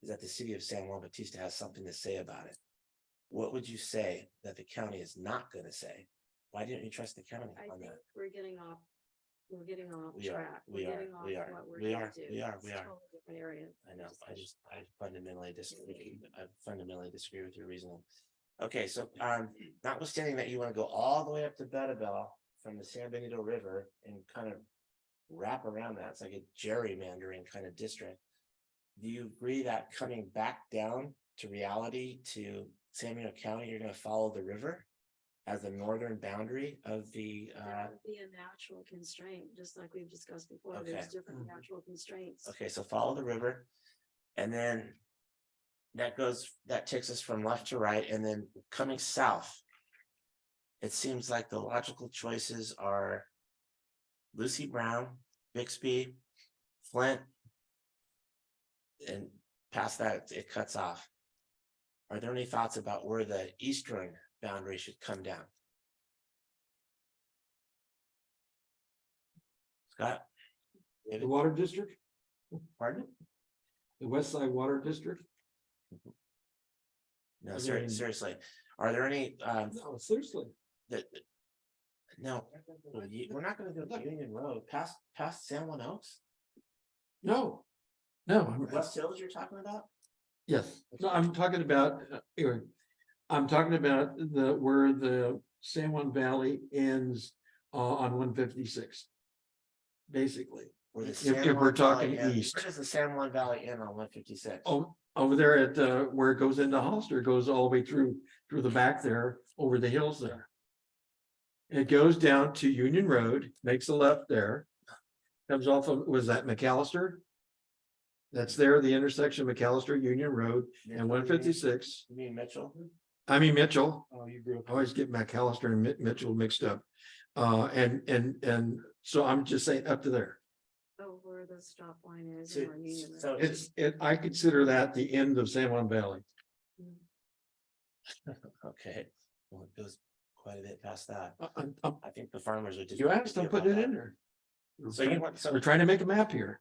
is that the city of San Juan Bautista has something to say about it. What would you say that the county is not going to say? Why didn't you trust the county I on think that? we're getting off We are, track. we We're are, getting off we are, what we're we gonna are, do. we are, It's we a are. totally different area. I know, I fundamentally disagree. I fundamentally disagree with your reasoning. Okay, so notwithstanding that you want to go all the way up to Bettabel from the San Benito River and kind of wrap around that, it's like a gerrymandering kind of district. Do you agree that coming back down to reality to San Benito County, you're gonna follow the river as the northern boundary of the That would be a natural constraint, just like we've discussed before. Okay. There's different natural constraints. okay, so follow the river. And then that takes us from left to right, and then coming south. It seems like the logical choices are Lucy Brown, Bixby, Flint. And past that, it cuts off. Are there any thoughts about where the eastern boundary should come down? Scott? The water district, Pardon? the West Side Water District. No, I mean- seriously, are there any, No, seriously. that? No, we're not gonna go to Union Road, past San Juan Oaks? No. No, West Hills you're talking about? yes, no, I'm talking about, anyway, I'm talking about where the San Juan Valley ends on 156. Basically, Where the If- San if we're Juan Valley talking ends. east. Where does the San Juan Valley end on 156? over there at where it goes into Hollister, it goes all the way through the back there, over the hills there. It goes down to Union Road, makes a left there. Comes off of, was that McAllister? That's there, the intersection of McAllister, Union Road and 156. You mean Mitchell? I mean Mitchell. Oh, you grew up. I always get McAllister and Mitchell mixed up. And so I'm just saying up to there. Oh, where the stop line is. So, and where Union Road so is. I consider that the end of San Juan Valley. okay, well, it goes quite a bit past that. I'm- I think the farmers would just. You asked, I'm putting it in there. So you want, so, We're trying to make a map here.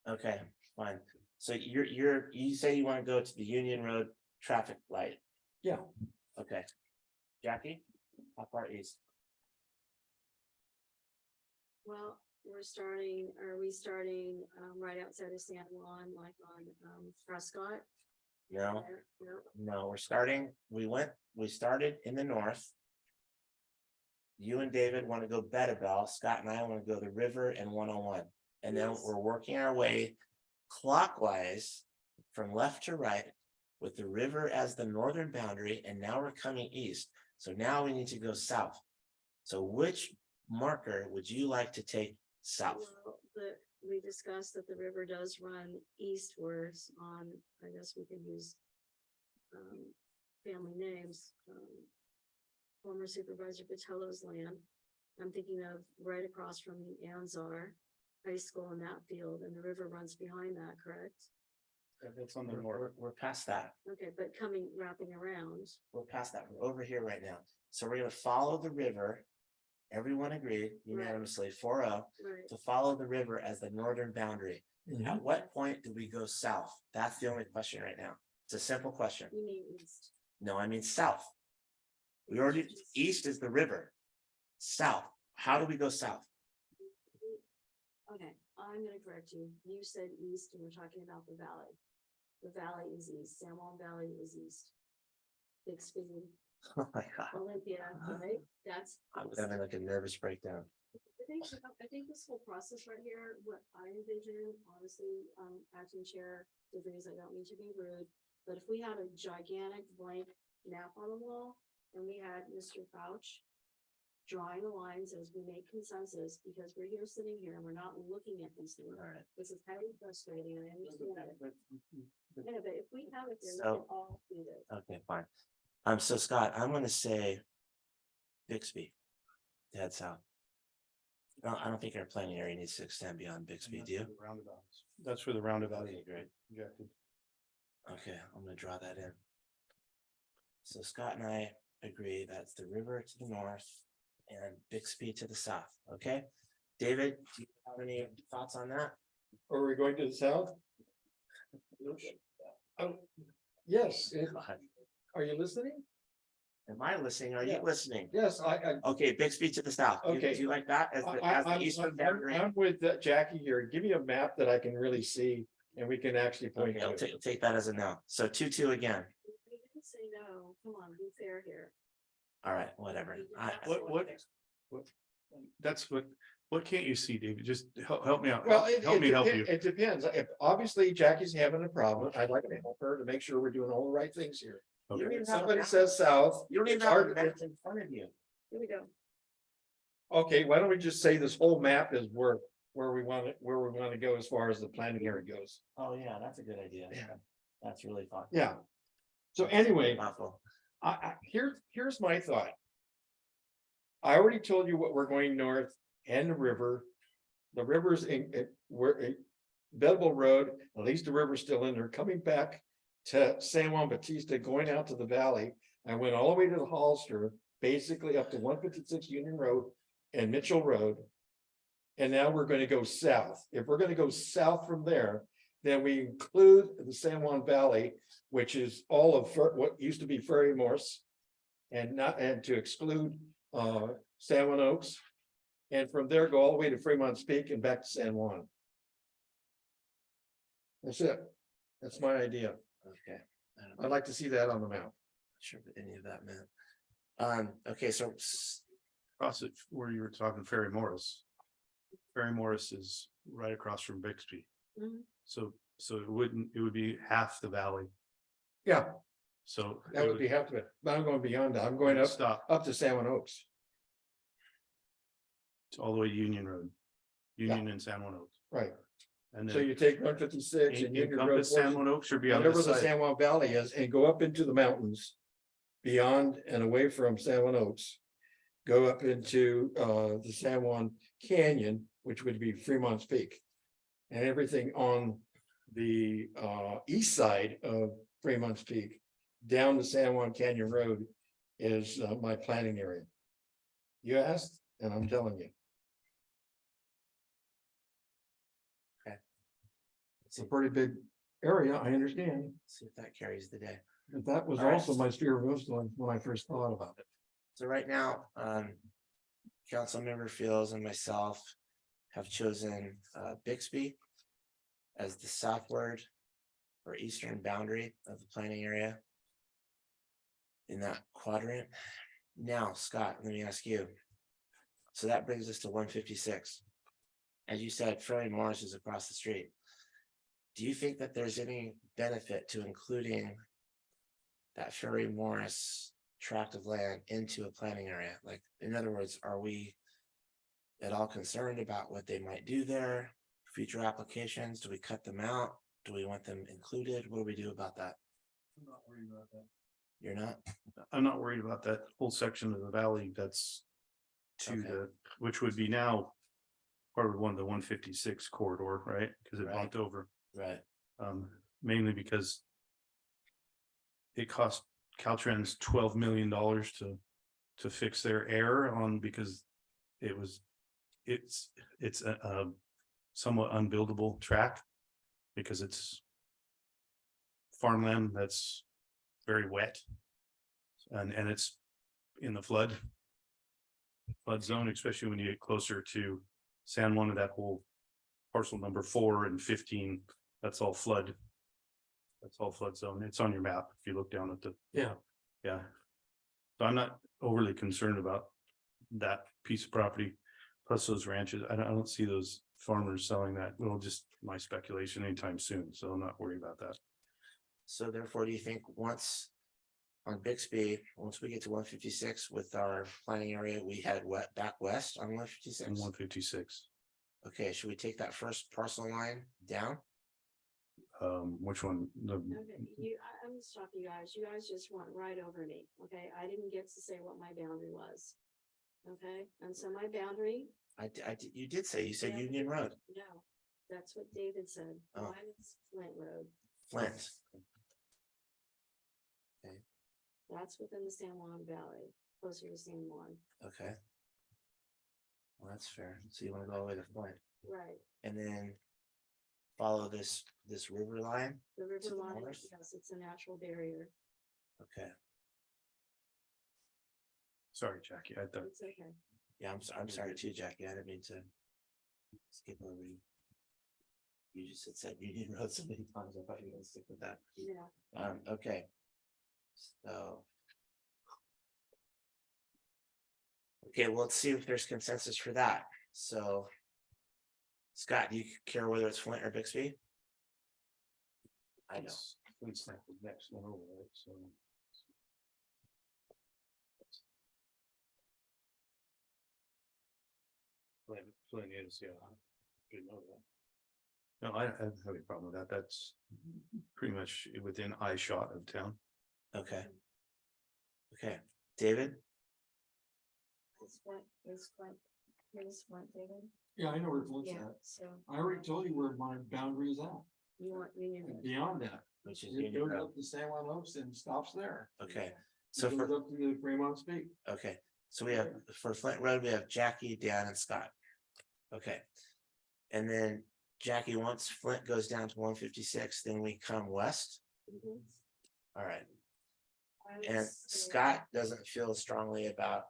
okay, fine. So you say you want to go to the Union Road traffic light, Yeah. okay. Jackie, how far east? Well, are we starting right outside of San Juan, like on Prescott? No, No. no, we started in the north. You and David want to go Bedabel, Scott and I want to go the river and 101. And then Yes. we're working our way clockwise from left to right with the river as the northern boundary, and now we're coming east. So now we need to go south. So which marker would you like to take south? Well, we discussed that the river does run eastwards on, I guess we could use family names. Former Supervisor Patello's land. I'm thinking of right across from the Anzar High School in that field, and the river runs behind that, correct? That's on the We're, north. we're past that. Okay, but wrapping around. We're past that. We're over here right now. So we're gonna follow the river. Everyone agreed unanimously, 4-0, Right. to follow the river as the northern boundary. At what point do we go south? That's the only question right now. It's a simple question. You mean east. No, I mean south. We already, east is the river. South, how do we go south? Okay, I'm gonna correct you. You said east and we're talking about the valley. The valley is east. San Juan Valley is east. Bixby, Oh my God, Olympia, right? That's. I'm having like a nervous breakdown. I think this whole process right here, what I envision, honestly, acting chair, DeVries, I don't mean to be rude, but if we had a gigantic blank map on the wall and we had Mr. Fauch drawing the lines as we make consensus, because we're here sitting here and we're not looking at these things. All right. This is highly frustrating, and I understand it. Yeah, but if we have it there, we So- can all do this. Okay, fine. So Scott, I'm gonna say Bixby, to head south. No, I don't think our planning area needs to extend beyond Bixby, do you? Roundabouts. That's where the roundabout Okay, is great. projected. Okay, I'm gonna draw that in. So Scott and I agree that's the river to the north and Bixby to the south, okay? David, do you have any thoughts on that? Are we going to the south? Oh, yes. Go ahead. Are you listening? Am I listening? Are you Yeah. listening? Yes, Okay, Bixby to the south. Do Okay. you like that as the eastern boundary? I'm with Jackie here. Give me a map that I can really see and we can actually point Okay, I'll to. take that as a no. So 2-2 again. We didn't say no, come on, be fair here. All right, whatever. That's what can't you see, David? Just help me out. Well, Help me help you. it depends. If obviously Jackie's having a problem, I'd like to help her to make sure we're doing all the right things here. You don't even If have a somebody map. says south. You don't even it's have a hard- map in front of you. Here we go. Okay, why don't we just say this whole map is where we want to go as far as the planning area goes? Oh, yeah, that's a good idea. Yeah. That's really fun. Yeah. So anyway, Thoughtful. here's my thought. I already told you what we're going north and the river. The river's where Bedwell Road, at least the river's still in there, coming back to San Juan Bautista, going out to the valley. I went all the way to the Hollister, basically up to 156 Union Road and Mitchell Road. And now we're gonna go south. If we're gonna go south from there, then we include the San Juan Valley, which is all of what used to be Ferry Morse. And to exclude San Juan Oaks. And from there, go all the way to Fremont Peak and back to San Juan. That's it. That's my idea. Okay. I don't I'd like to see that on the map. sure what any of that meant. Okay, so Across it where you were talking Ferry Morris. Ferry Morris is right across from Bixby. Mhm. So it would be half the valley. Yeah, So that would be half of it. But I'm going beyond that. I'm going up stop to San Juan Oaks. all the way to Union Road. Union and San Juan Oaks. Right. And So then you take 156 and Union Road, encompass San Juan Oaks or beyond whatever the the side. San Juan Valley is, and go up into the mountains. Beyond and away from San Juan Oaks. Go up into the San Juan Canyon, which would be Fremont's Peak. And everything on the east side of Fremont's Peak, down the San Juan Canyon Road is my planning area. You asked, and I'm telling you. It's a pretty big area, I understand, see if that carries the day. but that was All right. also my sphere of influence when I first thought about it. So right now, Councilmember Fields and myself have chosen Bixby as the southward or eastern boundary of the planning area in that quadrant. Now, Scott, let me ask you. So that brings us to 156. As you said, Ferry Morris is across the street. Do you think that there's any benefit to including that Ferry Morris tract of land into a planning area? Like, in other words, are we at all concerned about what they might do there? Future applications? Do we cut them out? Do we want them included? What do we do about that? I'm not worried about that. You're not? I'm not worried about that whole section of the valley that's to Okay. the, which would be now part of the 156 corridor, right? Because it Right. bumped over, Right. mainly because it cost Caltrans $12 million to fix their error on, because it's a somewhat unbuildable track because it's farmland that's very wet and it's in the flood zone, especially when you get closer to San Juan, of that whole parcel number 4 and 15. That's all flood zone. It's on your map if you look down at the. Yeah. So I'm not overly concerned about that piece of property, plus those ranches. I don't see those farmers selling that. Well, just my speculation anytime soon, so I'm not worried about that. So therefore, do you think once on Bixby, once we get to 156 with our planning area, we head back west on 156? And 156, Okay, should we take that first parcel line down? which one? Okay, I'm gonna stop you guys. You guys just went right over me, okay? I didn't get to say what my boundary was. Okay, and so my boundary. You did say, you said Yeah. Union Road, No, that's what David said. Oh. Mine is Flint Road. Flint. That's within the San Juan Valley, closer to San Juan. Okay. Well, that's fair. So you wanna go all the way to Flint Right, and then follow this river line? the To river the line, north? yes, it's a natural barrier. Okay, Sorry, Jackie, I thought. It's okay. yeah, I'm sorry too, Jackie. I didn't mean to skip over you. You just had said Union Road so many times. I thought you were gonna stick with that. Yeah, Okay. So. Okay, well, let's see if there's consensus for that. So. Scott, do you care whether it's Flint or Bixby? I know. It's like the next one over, right? So. Flint is, yeah. Didn't know that. No, I don't have any problem with that. That's pretty much within eye shot of town. Okay. Okay, David? it's Flint, here's Flint, David. Yeah, I know where Flint's Yeah, at. so I already told you where my boundary is at. you want Union Road. Beyond that, Which is it Union goes Road. up to San Juan Oaks and stops there. Okay, So so goes for, up to the Fremont Peak. okay, so we have, for Flint Road, we have Jackie, Dan and Scott. Okay. And then Jackie, once Flint goes down to 156, then we come west. Mhm. All right. I would And say- Scott doesn't feel strongly about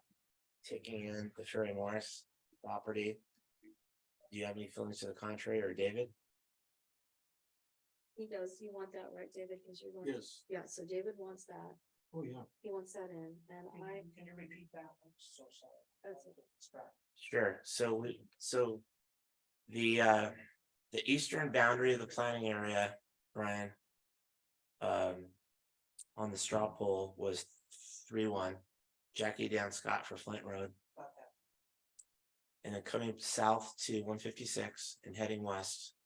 taking in the Ferry Morris property. Do you have any feelings to the contrary, or David? He does, you want that, right, David, because you're going. Yes. Yeah, so David wants that, Oh, yeah. he wants that in, and I. Can you repeat that? I'm so sorry. That's okay. Sure, so the eastern boundary of the planning area, Brian. On the straw poll was 3-1, Jackie down Scott for Flint Road. And then coming south to 156 and heading west.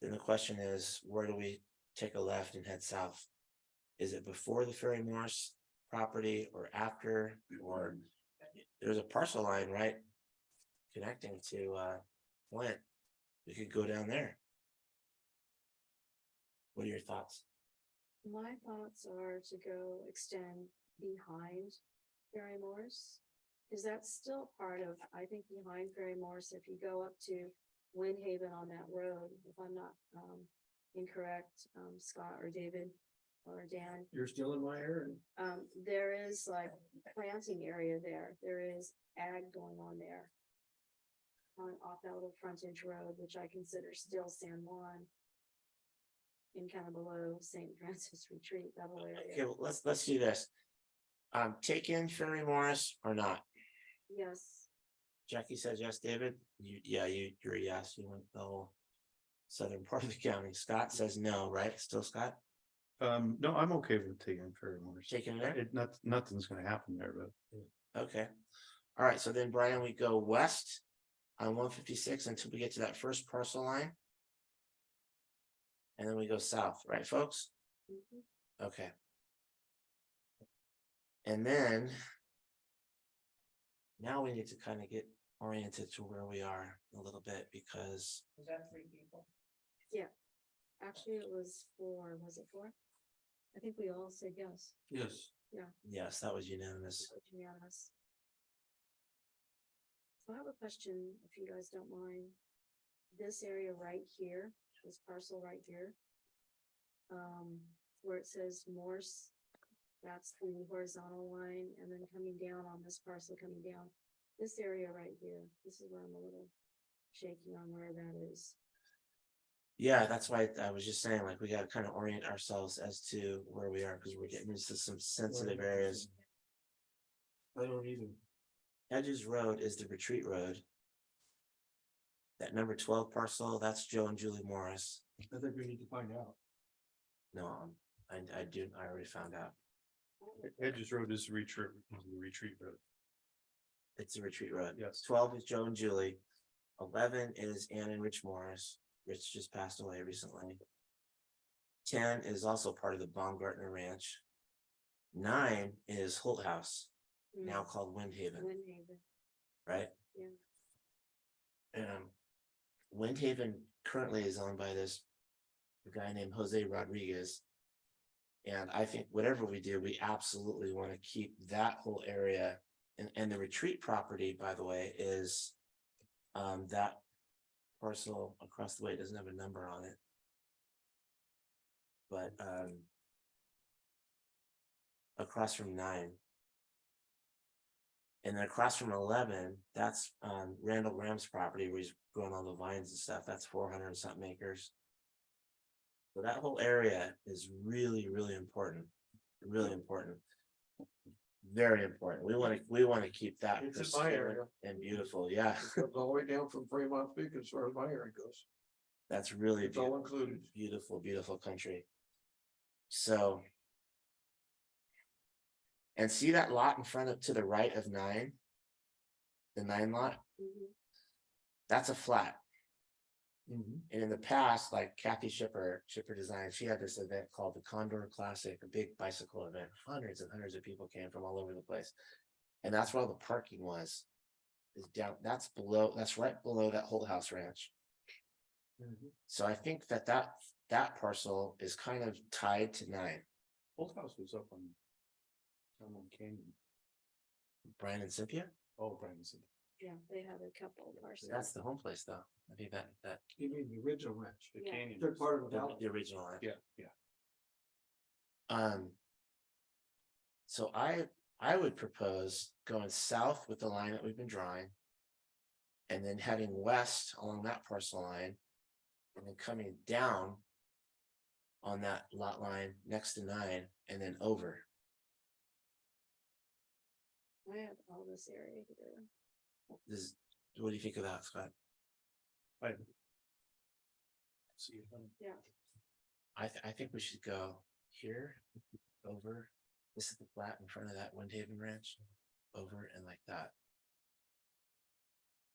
Then the question is, where do we take a left and head south? Is it before the Ferry Morris property or after, or there's a parcel line, right? Connecting to Flint. We could go down there. What are your thoughts? My thoughts are to go extend behind Ferry Morris. Cause that's still part of, I think behind Ferry Morris, if you go up to Windhaven on that road, if I'm not incorrect, Scott or David or Dan. You're still in my area. There is like planting area there. There is ag going on there. On off that little frontage road, which I consider still San Juan. And kind of below St. Francis Retreat, that whole Okay, area. well, let's do this. Take in Ferry Morris or not? Yes, Jackie says yes, David. You're a yes, you want the whole southern part of the county. Scott says no, right? Still Scott? No, I'm okay with taking Ferry Morris. Taking it there? Nothing's gonna happen there, but Okay. All right, so then Brian, we go west on 156 until we get to that first parcel line. And then we go south, right, folks? mhm. Okay. And then now we need to kind of get oriented to where we are a little bit, because Was that 3 people? Actually, it was 4, was it 4? I think we all said yes. Yes. yes, that was unanimous. That was unanimous. So I have a question, if you guys don't mind. This area right here, this parcel right here. Where it says Morse, that's the horizontal line, and then coming down on this parcel coming down. This area right here, this is where I'm a little shaky on where that is. Yeah, that's why I was just saying, like, we gotta kind of orient ourselves as to where we are, because we're getting into some sensitive areas. I don't either. Hedges Road is the retreat road. That number 12 parcel, that's Joe and Julie Morris. I think we need to find out. No, I already found out. Hedges Road is the retreat road. It's a retreat road. Yes. 12 is Joe and Julie. 11 is Ann and Rich Morris. Rich just passed away recently. 10 is also part of the Baumgartner Ranch. 9 is Holt House, now called Windhaven, Windhaven, right? yeah. Windhaven currently is owned by this guy named Jose Rodriguez. And I think whatever we do, we absolutely want to keep that whole area. And the retreat property, by the way, is that parcel across the way. It doesn't have a number on it. But across from 9. And then across from 11, that's Randall Graham's property where he's growing all the vines and stuff. That's 400 and something acres. So that whole area is really, really important. Really important. Very important. We want to keep that It's in my pristine area. and beautiful. Yeah, It goes all the way down from Fremont Peak as far as my area goes. that's really It's all included. beautiful, beautiful country. So. And see that lot in front of, to the right of 9? The 9 lot? Mhm. That's a flat. Mhm. And in the past, like Kathy Shipper Design, she had this event called the Condor Classic, a big bicycle event. Hundreds and hundreds of people came from all over the place. And that's where all the parking was. Is down, that's right below that Holt House Ranch. So I think that parcel is kind of tied to 9. Old house was up on Canyon. Brian and Cynthia? Oh, Brian said. Yeah, they had a couple of parcels. That's the home place though. I think that, You mean the original ranch? The Yeah. canyon. They're part of the valley. the original one. Yeah. So I would propose going south with the line that we've been drawing. And then heading west along that parcel line. And then coming down. On that lot line next to 9 and then over. I have all this area here. What do you think of that, Scott? See, Yeah, I think we should go here, over. This is the flat in front of that Windhaven Ranch, over and like that.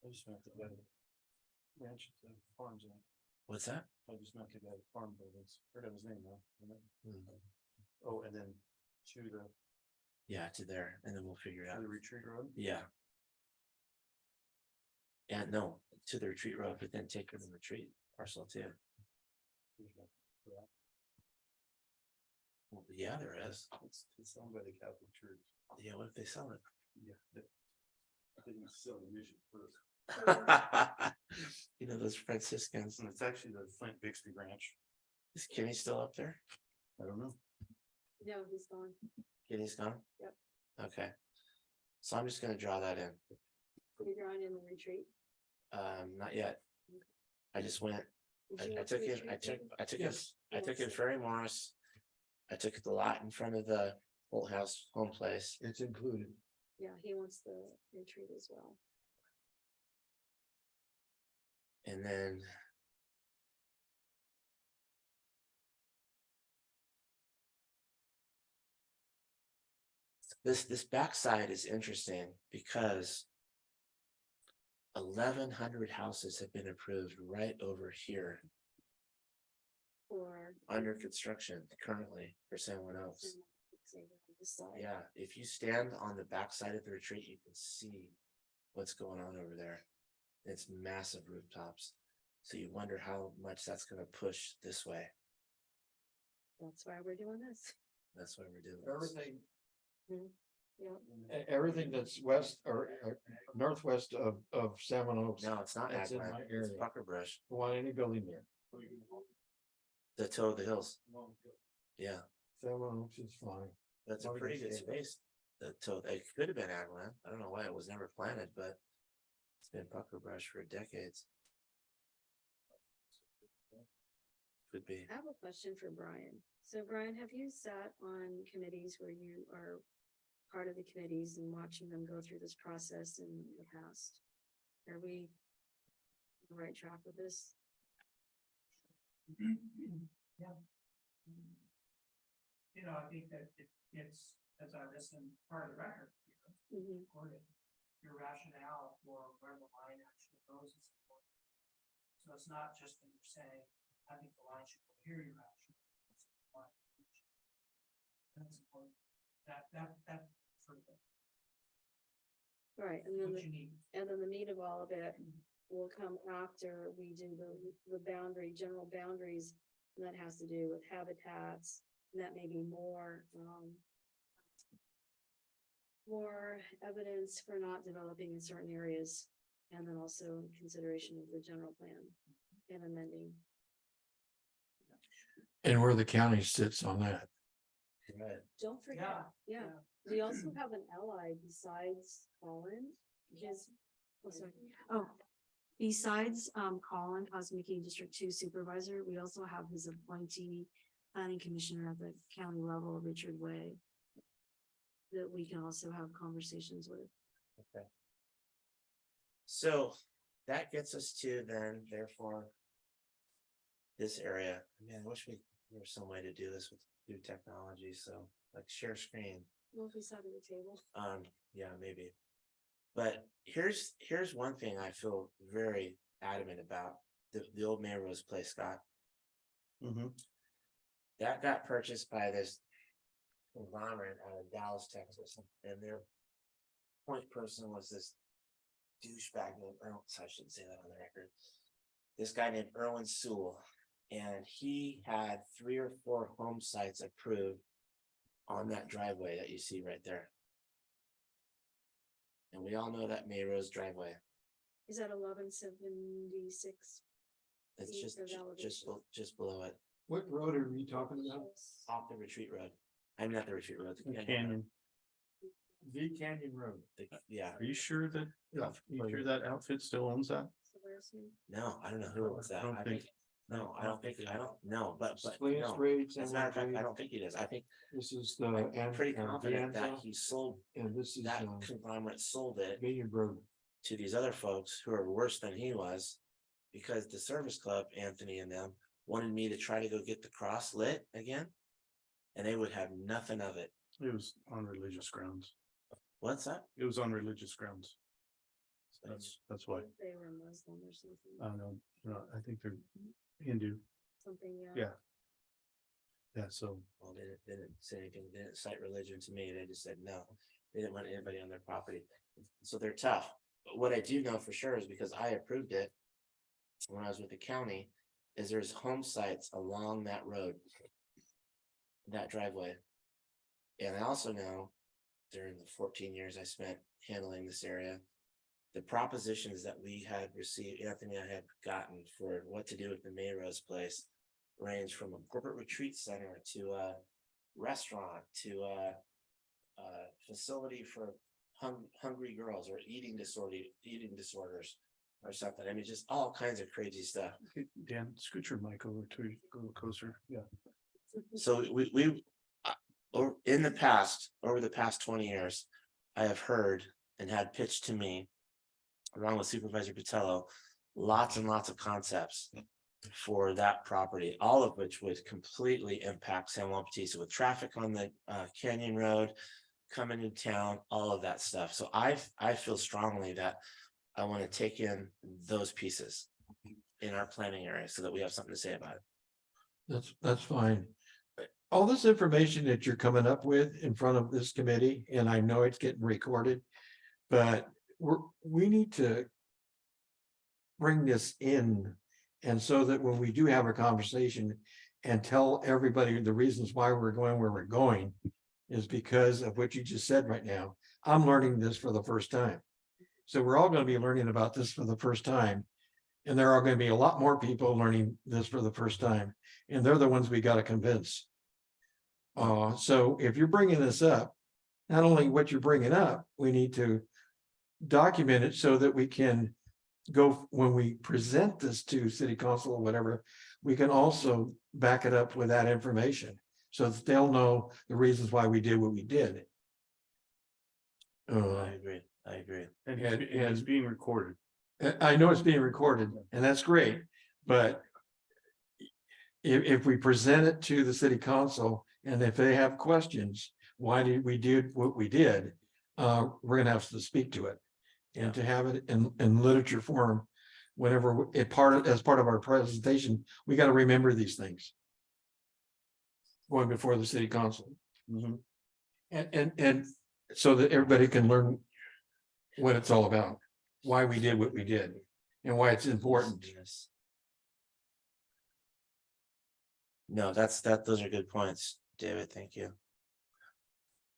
I just meant to go to ranches and farms. What's that? I just meant to go to farm buildings. Heard of his name though. Hmm. Oh, and then to the Yeah, to there, and then we'll figure it out. retreat road. Yeah. Yeah, no, to the retreat road, but then take her to the retreat parcel too. Well, yeah, there is. It's owned by the Catholic Church. Yeah, what if they sell it? Yeah. I think it's still the mission first. You know, those Franciscans. And it's actually the Flint Bixby Ranch. Is Kenny still up there? I don't know. no, he's gone. Kenny's gone? Yep. Okay. So I'm just gonna draw that in. You're drawing in the retreat. Not yet. I just went, Did you I want took the it, retreat taken? I took it, Yes. I took it Ferry Morris. I took it the lot in front of the Holt House home place. It's included. Yeah, he wants the retreat as well. And then. This backside is interesting because. 1,100 houses have been approved right over here Or. under construction currently for San Juan Oaks. Say, this side. Yeah, if you stand on the backside of the retreat, you can see what's going on over there. It's massive rooftops. So you wonder how much that's gonna push this way. That's why we're doing this. That's why we're doing this. Everything, Yeah, everything that's west or northwest of Salmon Oaks. No, it's not That's in Agland, my it's area. Pucker Brush, Don't want any building there. the toe of the hills. Yeah, Salmon Oaks is fine. that's a Long as pretty you good stay there. space. The toe, it could have been Agland. I don't know why it was never planted, but it's been Pucker Brush for decades. Could be. I have a question for Brian. So Brian, have you sat on committees where you are part of the committees and watching them go through this process in the past? Are we on the right track with this? Yeah. You know, I think that it's, as I listen, part of the record, Mhm. recorded, your rationale for where the line actually goes is important. So it's not just that you're saying, I think the line should go here, your rationale. That's important. That for Right, and then, what you need. and then the meat of all of it will come after we do the boundary, general boundaries. And that has to do with habitats, and that may be more evidence for not developing in certain areas. And then also consideration of the general plan and amending. And where the county sits on that. Right. Don't forget, yeah, we also have an ally besides Colin, besides Colin, Cosmic District 2 Supervisor, we also have his appointee planning commissioner at the county level, Richard Way. That we can also have conversations with. Okay. So that gets us to then, therefore. This area, man, I wish there was some way to do this with new technology, so like share screen. Well, if we sat at the table. Yeah, maybe. But here's one thing I feel very adamant about, the old Mayor Rose Place, Scott. Mm-hmm. That got purchased by this conglomerate out of Dallas, Texas, and their point person was this douchebag named Erwin, so I shouldn't say that on the record. This guy named Erwin Sewell, and he had 3 or 4 home sites approved on that driveway that you see right there. And we all know that Mayrose driveway. Is that 1176? It's Feet just, of just below it, What road are we talking about? off the retreat road. I'm not the retreat road. the The road. Canyon. V Canyon Road. Yeah, Are you sure that, Yeah. you sure that outfit still owns that? So where's he? no, I don't know who owns that. I don't I think- think, no, I don't think, I don't know, but Slade's no. Grade, As a matter of fact, I don't think it is. I think, This is the. I'm pretty confident that Anza, he sold, And this is that conglomerate sold it Canyon Road. to these other folks who are worse than he was. Because the service club, Anthony and them, wanted me to try to go get the cross lit again. And they would have nothing of it. It was on religious grounds. What's that? It was on religious grounds. That's why. They were Muslim or something. No, I think they're Hindu. Something, Yeah. Yeah, so Well, they didn't say anything, they didn't cite religion to me, they just said no, they didn't want anybody on their property. So they're tough, but what I do know for sure is because I approved it. When I was with the county, is there's home sites along that road. That driveway. And I also know during the 14 years I spent handling this area. The propositions that we had received, Anthony and I had gotten for what to do with the Mayrose place. Range from a corporate retreat center to a restaurant to a facility for hungry girls or eating disorders or something. I mean, just all kinds of crazy stuff. okay, Dan, scoot your mic over to you, a little closer. Yeah. So we or in the past, over the past 20 years, I have heard and had pitched to me, along with Supervisor Patello, lots and lots of concepts for that property, all of which would completely impact San Juan Bautista with traffic on the Canyon Road, coming into town, all of that stuff. So I feel strongly that I want to take in those pieces in our planning area so that we have something to say about it. That's fine. All this information that you're coming up with in front of this committee, and I know it's getting recorded, but we need to bring this in. And so that when we do have a conversation and tell everybody the reasons why we're going where we're going is because of what you just said right now. I'm learning this for the first time. So we're all going to be learning about this for the first time. And there are going to be a lot more people learning this for the first time. And they're the ones we got to convince. So if you're bringing this up, not only what you're bringing up, we need to document it so that we can go, when we present this to city council or whatever, we can also back it up with that information. So that they'll know the reasons why we did what we did. I agree. And And- it's and- being recorded. I know it's being recorded and that's great, but if we present it to the city council and if they have questions, why did we do what we did? We're gonna have to speak to it. And to have it in literature form, whenever as part of our presentation, we got to remember these things. Going before the city council. And so that everybody can learn what it's all about, why we did what we did, and why it's important. Yes. No, those are good points, David. Thank you.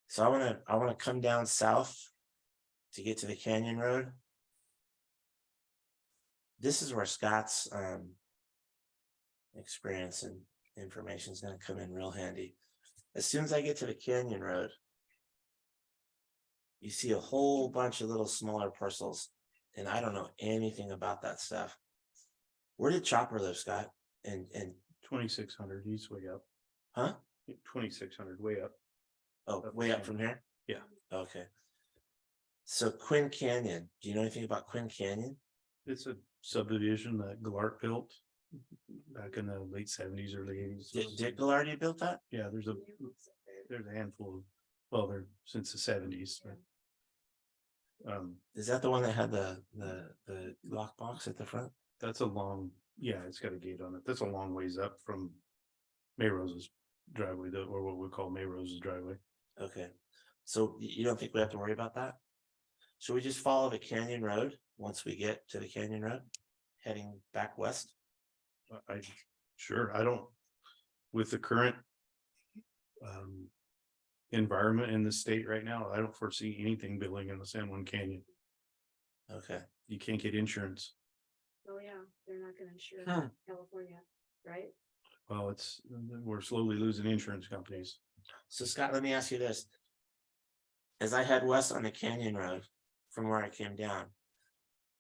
So I wanna come down south to get to the Canyon Road. This is where Scott's experience and information is gonna come in real handy. As soon as I get to the Canyon Road, you see a whole bunch of little smaller parcels, and I don't know anything about that stuff. Where did Chopper live, Scott? And 2,600, he's way up. huh? 2,600, way up. Oh, way up from here? Yeah. Okay. So Quinn Canyon, do you know anything about Quinn Canyon? It's a subdivision that Glart built back in the late 70s, early 80s. Did Gallardi build that? Yeah, there's a handful of, well, they're since the 70s. But, Is that the one that had the lockbox at the front? that's a long, yeah, it's got a gate on it. That's a long ways up from Mayrose's driveway, or what we call Mayrose's driveway. Okay, so you don't think we have to worry about that? Should we just follow the Canyon Road once we get to the Canyon Road, heading back west? Sure, I don't, with the current environment in the state right now, I don't foresee anything building in the San Juan Canyon. Okay, You can't get insurance. Oh, yeah, they're not gonna insure Huh. California, right? Well, we're slowly losing insurance companies. so Scott, let me ask you this. As I head west on the Canyon Road from where I came down,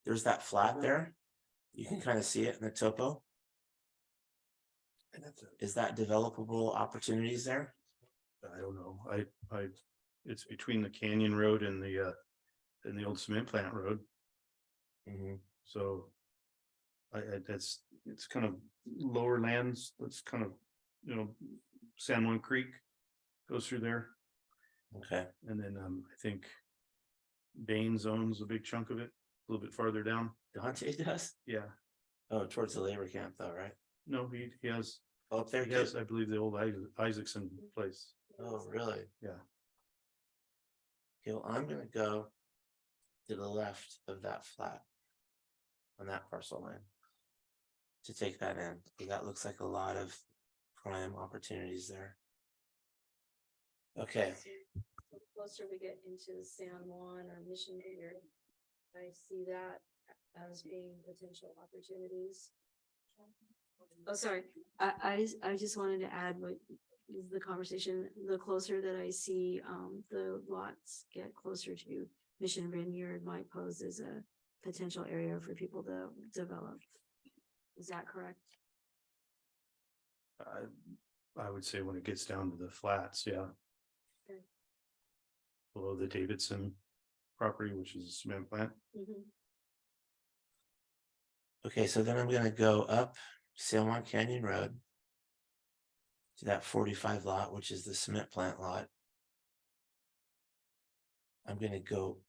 there's that flat there. You can kind of see it in the topo. Is that developable opportunities there? I don't know. It's between the Canyon Road and the old cement plant road. Mhm. So it's kind of lower lands. That's kind of, San Juan Creek goes through there. Okay, And then, I think Baines owns a big chunk of it, a little bit farther down. Dante does? Yeah, Oh, towards the labor camp though, right? no, he has, Oh, up there he too? has, I believe, the old Isaacson place. Oh, really? Yeah. Okay, well, I'm gonna go to the left of that flat on that parcel line to take that in, because that looks like a lot of prime opportunities there. Okay, The closer we get into San Juan or Mission View, I see that as being potential opportunities. Oh, sorry, I just wanted to add what is the conversation, the closer that I see, the lots get closer to Mission Vineyard might pose as a potential area for people to develop. Is that correct? I would say when it gets down to the flats, yeah. Okay. Below the Davidson property, which is a cement plant. Mhm. okay, so then I'm gonna go up San Juan Canyon Road to that 45 lot, which is the cement plant lot. I'm gonna go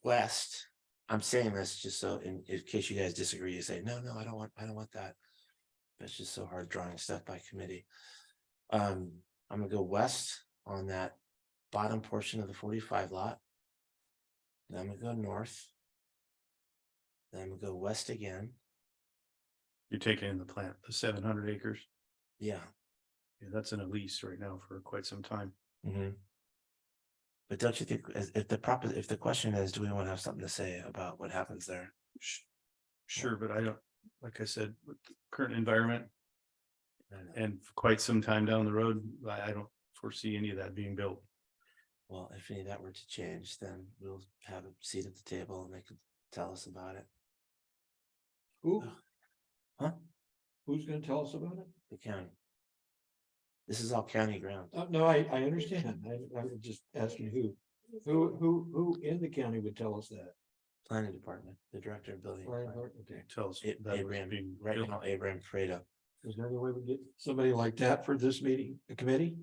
west. I'm saying this just so in case you guys disagree, you say, no, I don't want that. That's just so hard drawing stuff by committee. I'm gonna go west on that bottom portion of the 45 lot. Then I'm gonna go north. Then I'm gonna go west again. You're taking in the plant, the 700 acres. Yeah. Yeah, that's in a lease right now for quite some time. Mhm. But don't you think if the question is, do we want to have something to say about what happens there? Sure, but I don't, like I said, with the current environment I don't know. and for quite some time down the road, I don't foresee any of that being built. Well, if any of that were to change, then we'll have a seat at the table and they could tell us about it. Who, Huh? who's gonna tell us about it? The county. This is all county ground. No, I understand. I was just asking who in the county would tell us that? Planning department, the director of building. Okay. Tell us that was Abraham, being right built. now, Abraham Fredo. Is there any way we get somebody like that for this meeting, a committee?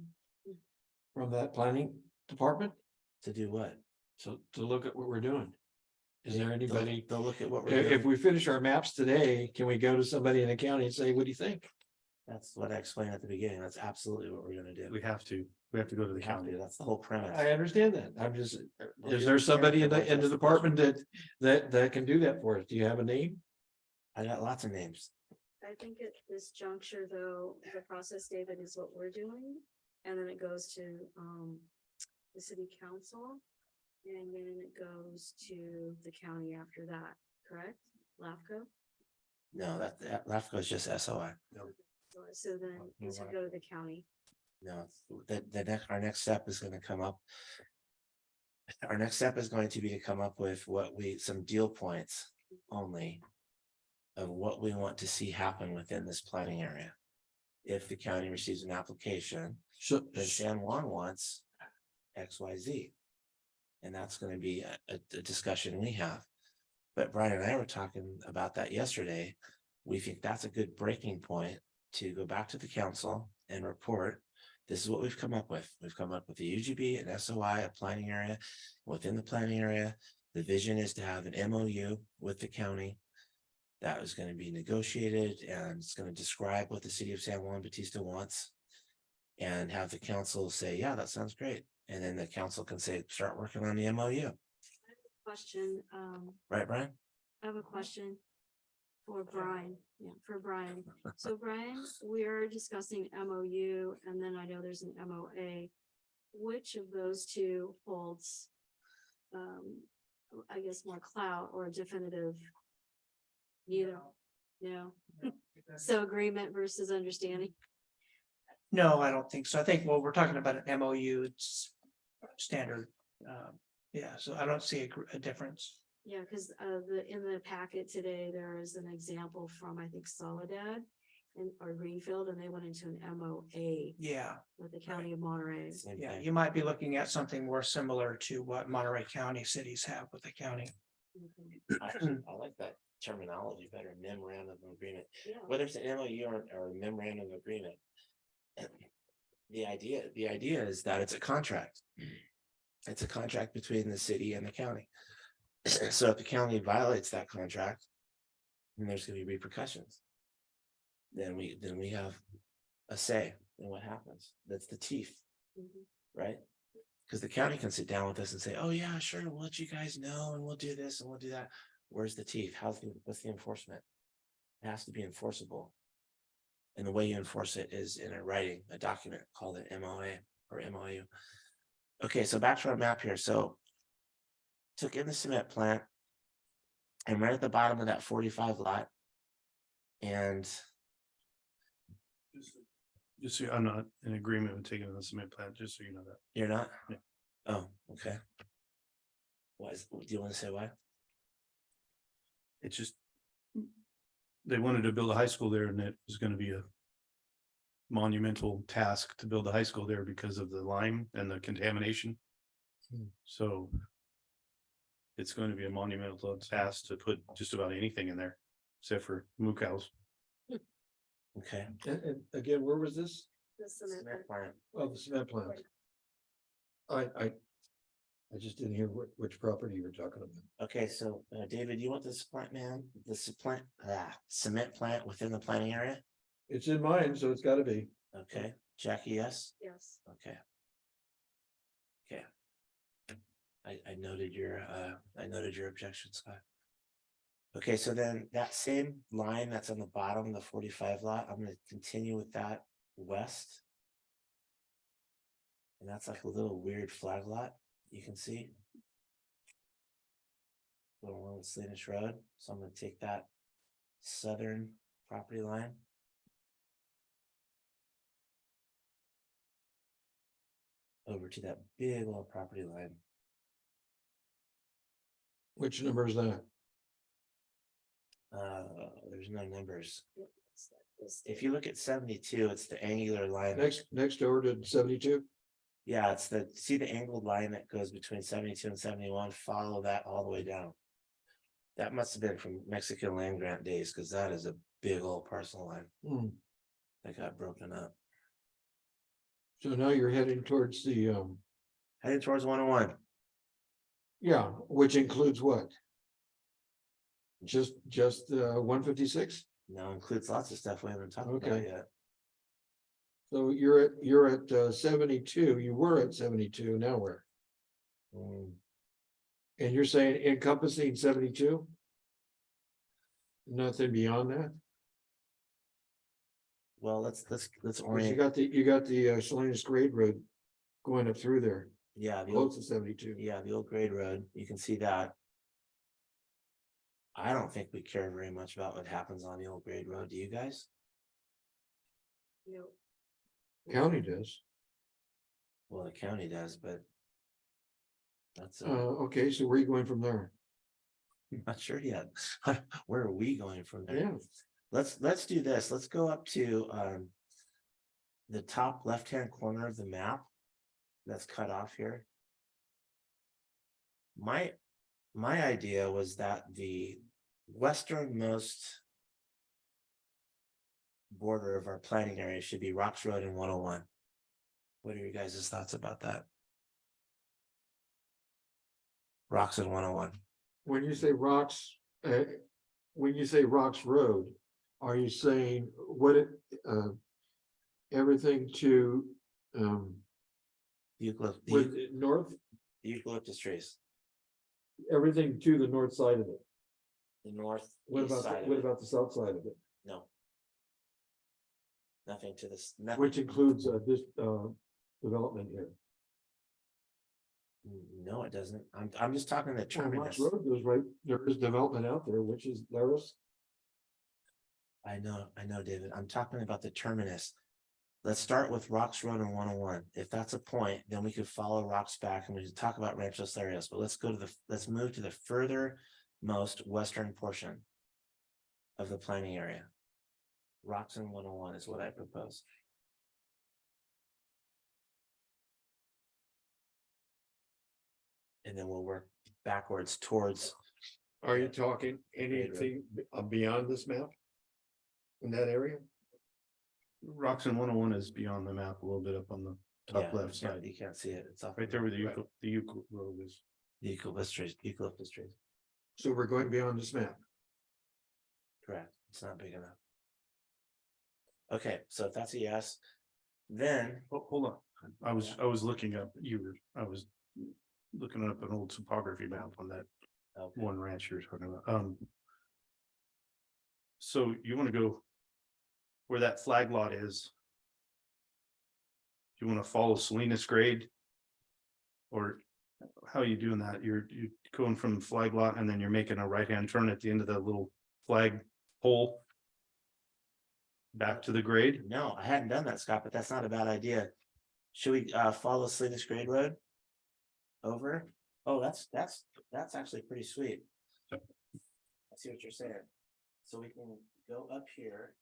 From that planning department? To do what? So to look at what we're doing. Is there anybody, They'll look at what we're if doing. we finish our maps today, can we go to somebody in the county and say, what do you think? That's what I explained at the beginning. That's absolutely what we're gonna do. We have to go to the We have county. to, that's the whole premise. I understand that. I'm just, Well, is you're there somebody in prepared to the voice department that can do that for us? Do you have a name? I got lots of names. I think at this juncture, though, the process, David, is what we're doing, and then it goes to, the city council. And then it goes to the county after that, correct? LAFCO? No, that LAFCO is just SOI. So then it should go to the county. No, our next step is gonna come up. Our next step is going to be to come up with some deal points only. Of what we want to see happen within this planning area. If the county receives an application, So, then San Juan wants XYZ. And that's gonna be a discussion we have. But Brian and I were talking about that yesterday. We think that's a good breaking point to go back to the council and report. This is what we've come up with. We've come up with the UGB and SOI, a planning area. Within the planning area, the vision is to have an MOU with the county. That is going to be negotiated and it's going to describe what the city of San Juan Bautista wants. And have the council say, yeah, that sounds great. And then the council can say, start working on the MOU. Question, Right, Brian? I have a question for Brian. Yeah, for Brian. So Brian, we're discussing MOU and then I know there's an MOA. Which of those two holds I guess, more clout or definitive. You know, so agreement versus understanding. No, I don't think so. I think, well, we're talking about an MOU, it's standard. Yeah, so I don't see a difference. Yeah, because in the packet today, there is an example from, I think, Soledad or Greenfield, and they went into an MOA Yeah, with the county of Monterey. Same yeah, thing. you might be looking at something more similar to what Monterey County cities have with the county. Actually, I like that terminology better, memorandum of agreement, Yeah. whether it's an MOU or a memorandum of agreement. The idea is that it's a contract. It's a contract between the city and the county. So if the county violates that contract, then there's gonna be repercussions. Then we have a say in what happens. That's the teeth, Mhm. right? Because the county can sit down with us and say, oh yeah, sure, we'll let you guys know and we'll do this and we'll do that. Where's the teeth? What's the enforcement? It has to be enforceable. And the way you enforce it is in a writing, a document called an MOA or MOU. Okay, so back to our map here. So took in the cement plant and right at the bottom of that 45 lot. And Just so I'm not in agreement with taking the cement plant, just so you know that. you're not? Yeah. Oh, okay. Do you want to say why? It's just. They wanted to build a high school there and it was gonna be a. Monumental task to build a high school there because of the lime and the contamination. So. It's going to be a monumental task to put just about anything in there, except for moo cows. Okay. And again, where was this? The cement Cement plant. Oh, the cement plant. I just didn't hear which property you were talking about. Okay, so David, you want this plant, man? This cement plant within the planning area? It's in mine, so it's gotta be. Okay, Jackie, yes? Yes. Okay. Okay. I noted your objection, Scott. Okay, so then that same line that's on the bottom, the 45 lot, I'm gonna continue with that west. And that's like a little weird flag lot, you can see. Going along with Slanish Road, so I'm gonna take that southern property line. Over to that big old property line. Which number is that? There's no numbers. If you look at 72, it's the angular line. Next over to 72? Yeah, it's see the angled line that goes between 72 and 71, follow that all the way down. That must have been from Mexican land grant days, because that is a big old parcel line Hmm. that got broken up. So now you're heading towards the, Heading towards 101. yeah, which includes what? Just 156? Now includes lots of stuff we haven't talked about Okay. yet. So you're at 72, you were at 72, now where? Mm, And you're saying encompassing 72? Nothing beyond that? Well, let's 'Cause orient. you got the Salinas Grade Road going up through there, Yeah, the close old, to 72. yeah, the old grade road. You can see that. I don't think we care very much about what happens on the old grade road. Do you guys? No. County does. Well, the county does, but that's Okay, so where are you going from there? I'm not sure yet. Where are we going from there? Yeah, Let's do this. Let's go up to the top left-hand corner of the map that's cut off here. My idea was that the westernmost border of our planning area should be Rocks Road and 101. What are your guys' thoughts about that? Rocks and 101. when you say Rocks Road, are you saying everything to, The north, eucalyptus trees, everything to the north side of it? the north. What about the south side of it? No. Nothing to this, nothing. Which includes this development here. No, it doesn't. I'm just talking the Well, terminus. Rock Road goes right, there is development out there, which is Laris. I know, David. I'm talking about the terminus. Let's start with Rocks Road and 101. If that's a point, then we could follow Rocks back and we could talk about Rancho Larios, but let's move to the furthermost western portion of the planning area. Rocks and 101 is what I propose. And then we'll work backwards towards, Are you talking anything beyond this map? In that area? Roxon 101 is beyond the map a little bit up on the yeah, top left side, you can't see it. It's off right there where the Euclid Road is. the eucalyptus trees. So we're going beyond this map. Correct. It's not big enough. Okay, so if that's a yes, then Oh, hold on, I was looking up, I was looking up an old topography map on that okay. one ranch you're talking about, so you wanna go where that flag lot is? You wanna follow Salinas grade? Or how are you doing that? You're going from the flag lot and then you're making a right-hand turn at the end of the little flag pole? Back to the grade? No, I hadn't done that, Scott, but that's not a bad idea. Should we follow Salinas Grade Road? Over? Oh, that's actually pretty sweet. I see what you're saying. So we can go up here.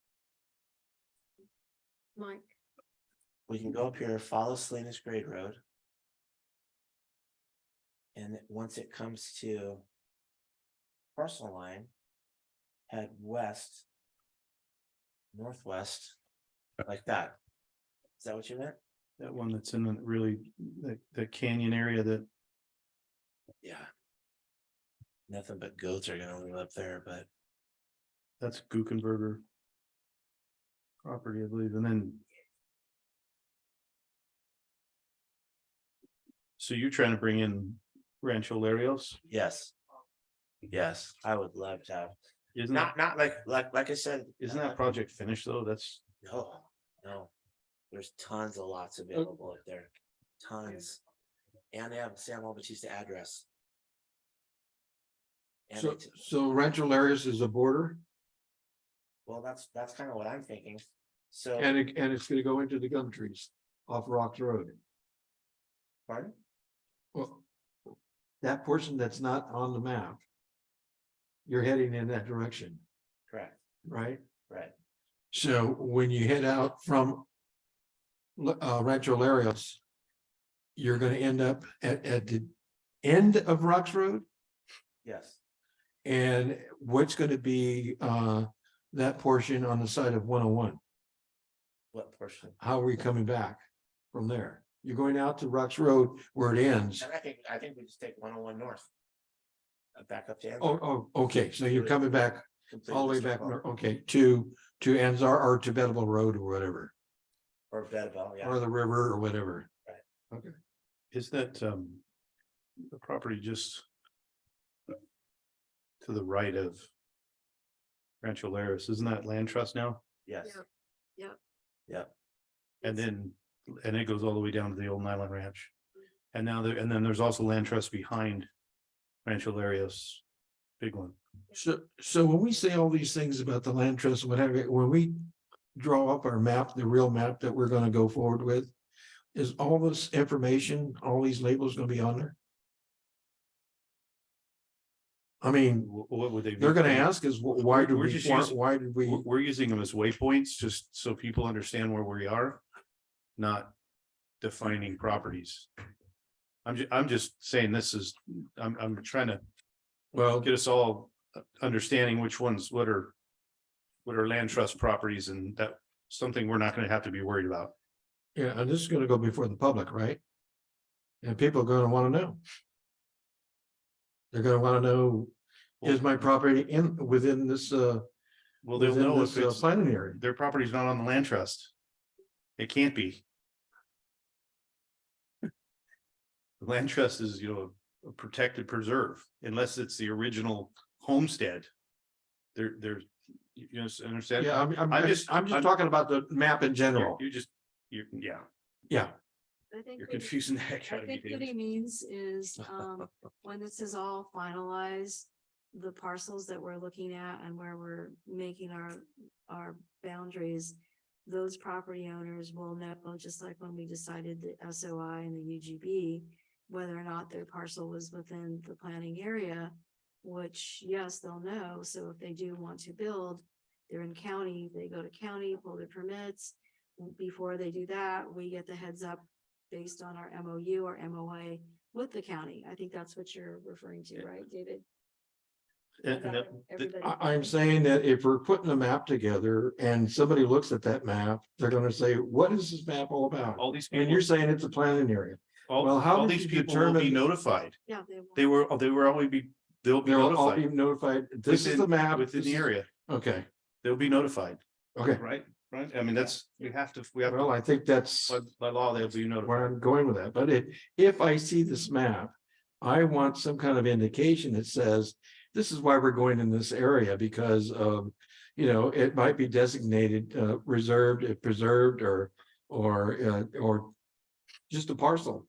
Mike, We can go up here, follow Salinas Grade Road. And once it comes to parcel line, head west, northwest, like that. Is that what you meant? That one that's in the really, the canyon area that, Yeah. Nothing but goats are gonna live up there, but that's Guckenberger property, I believe, and then. So you're trying to bring in Rancho Larios? yes. Yes, I would love to have, Isn't that, not like I said. isn't that project finished though? That's, No, no. There's tons of lots available up there, tons. And they have San Juan Bautista address. And So, they so Rancho Larios is a border well, that's kind of what I'm thinking. So, and it's gonna go into the gum trees off Rocks Road. pardon? Well, that portion that's not on the map. You're heading in that direction, Correct, right? right. So when you head out from Rancho Larios, you're gonna end up at the end of Rocks Road? Yes, And what's gonna be that portion on the side of 101? what portion? How are we coming back from there? You're going out to Rocks Road where it ends. And I think we just take 101 north. Back up to Anzar. Oh, okay, so you're coming back Completely all the way straight back, forward. okay, to Anzar or to Bedable Road or whatever, Or Bedabel, yeah. or the river or whatever. is that, the property just to the right of Rancho Laris, isn't that land trust now? Yes. Yep. Yep. And then, and it goes all the way down to the old Nyland Ranch. And now and then there's also land trust behind Rancho Larios, big one. So when we say all these things about the land trust, whatever, when we draw up our map, the real map that we're gonna go forward with, is all this information, all these labels gonna be on there? I mean, What would they be? they're gonna ask us, why did We're we, just using- why did we? We're using them as waypoints, just so people understand where we are, not defining properties. I'm just saying this is, I'm trying to Well, get us all understanding which ones, what are land trust properties, and that something we're not gonna have to be worried about. yeah, and this is gonna go before the public, right? And people are gonna wanna know. They're gonna wanna know, is my property within this, Well, they'll within know if this it's, planning area? their property's not on the land trust. It can't be. The land trust is, a protected preserve, unless it's the original homestead. They're, you understand? Yeah, I'm I'm just just- I'm- talking about the map in general. You just, yeah. Yeah, I think You're what he- confusing the heck I out of me, think what he David. means is, when this is all finalized, the parcels that we're looking at and where we're making our boundaries, those property owners will know, just like when we decided the SOI and the UGB, whether or not their parcel was within the planning area, which, yes, they'll know. So if they do want to build, they're in county, they go to county, pull their permits. Before they do that, we get the heads up based on our MOU or MOA with the county. I think that's what you're referring to, right, David? And that- Everybody. I'm saying that if we're putting a map together and somebody looks at that map, they're gonna say, what is this map all about? all these And people, you're saying it's a planning area. well, how all did these you people will be determine- notified. Yeah, They were always they'll be They'll all be notified notified. This is the map. within this the is- area. Okay, They'll be notified, okay. right? Right? I mean, that's, we have to, Well, I think that's by law, they'll be where notified. I'm going with that. But if I see this map, I want some kind of indication that says, this is why we're going in this area because of, it might be designated, reserved, preserved, or just a parcel,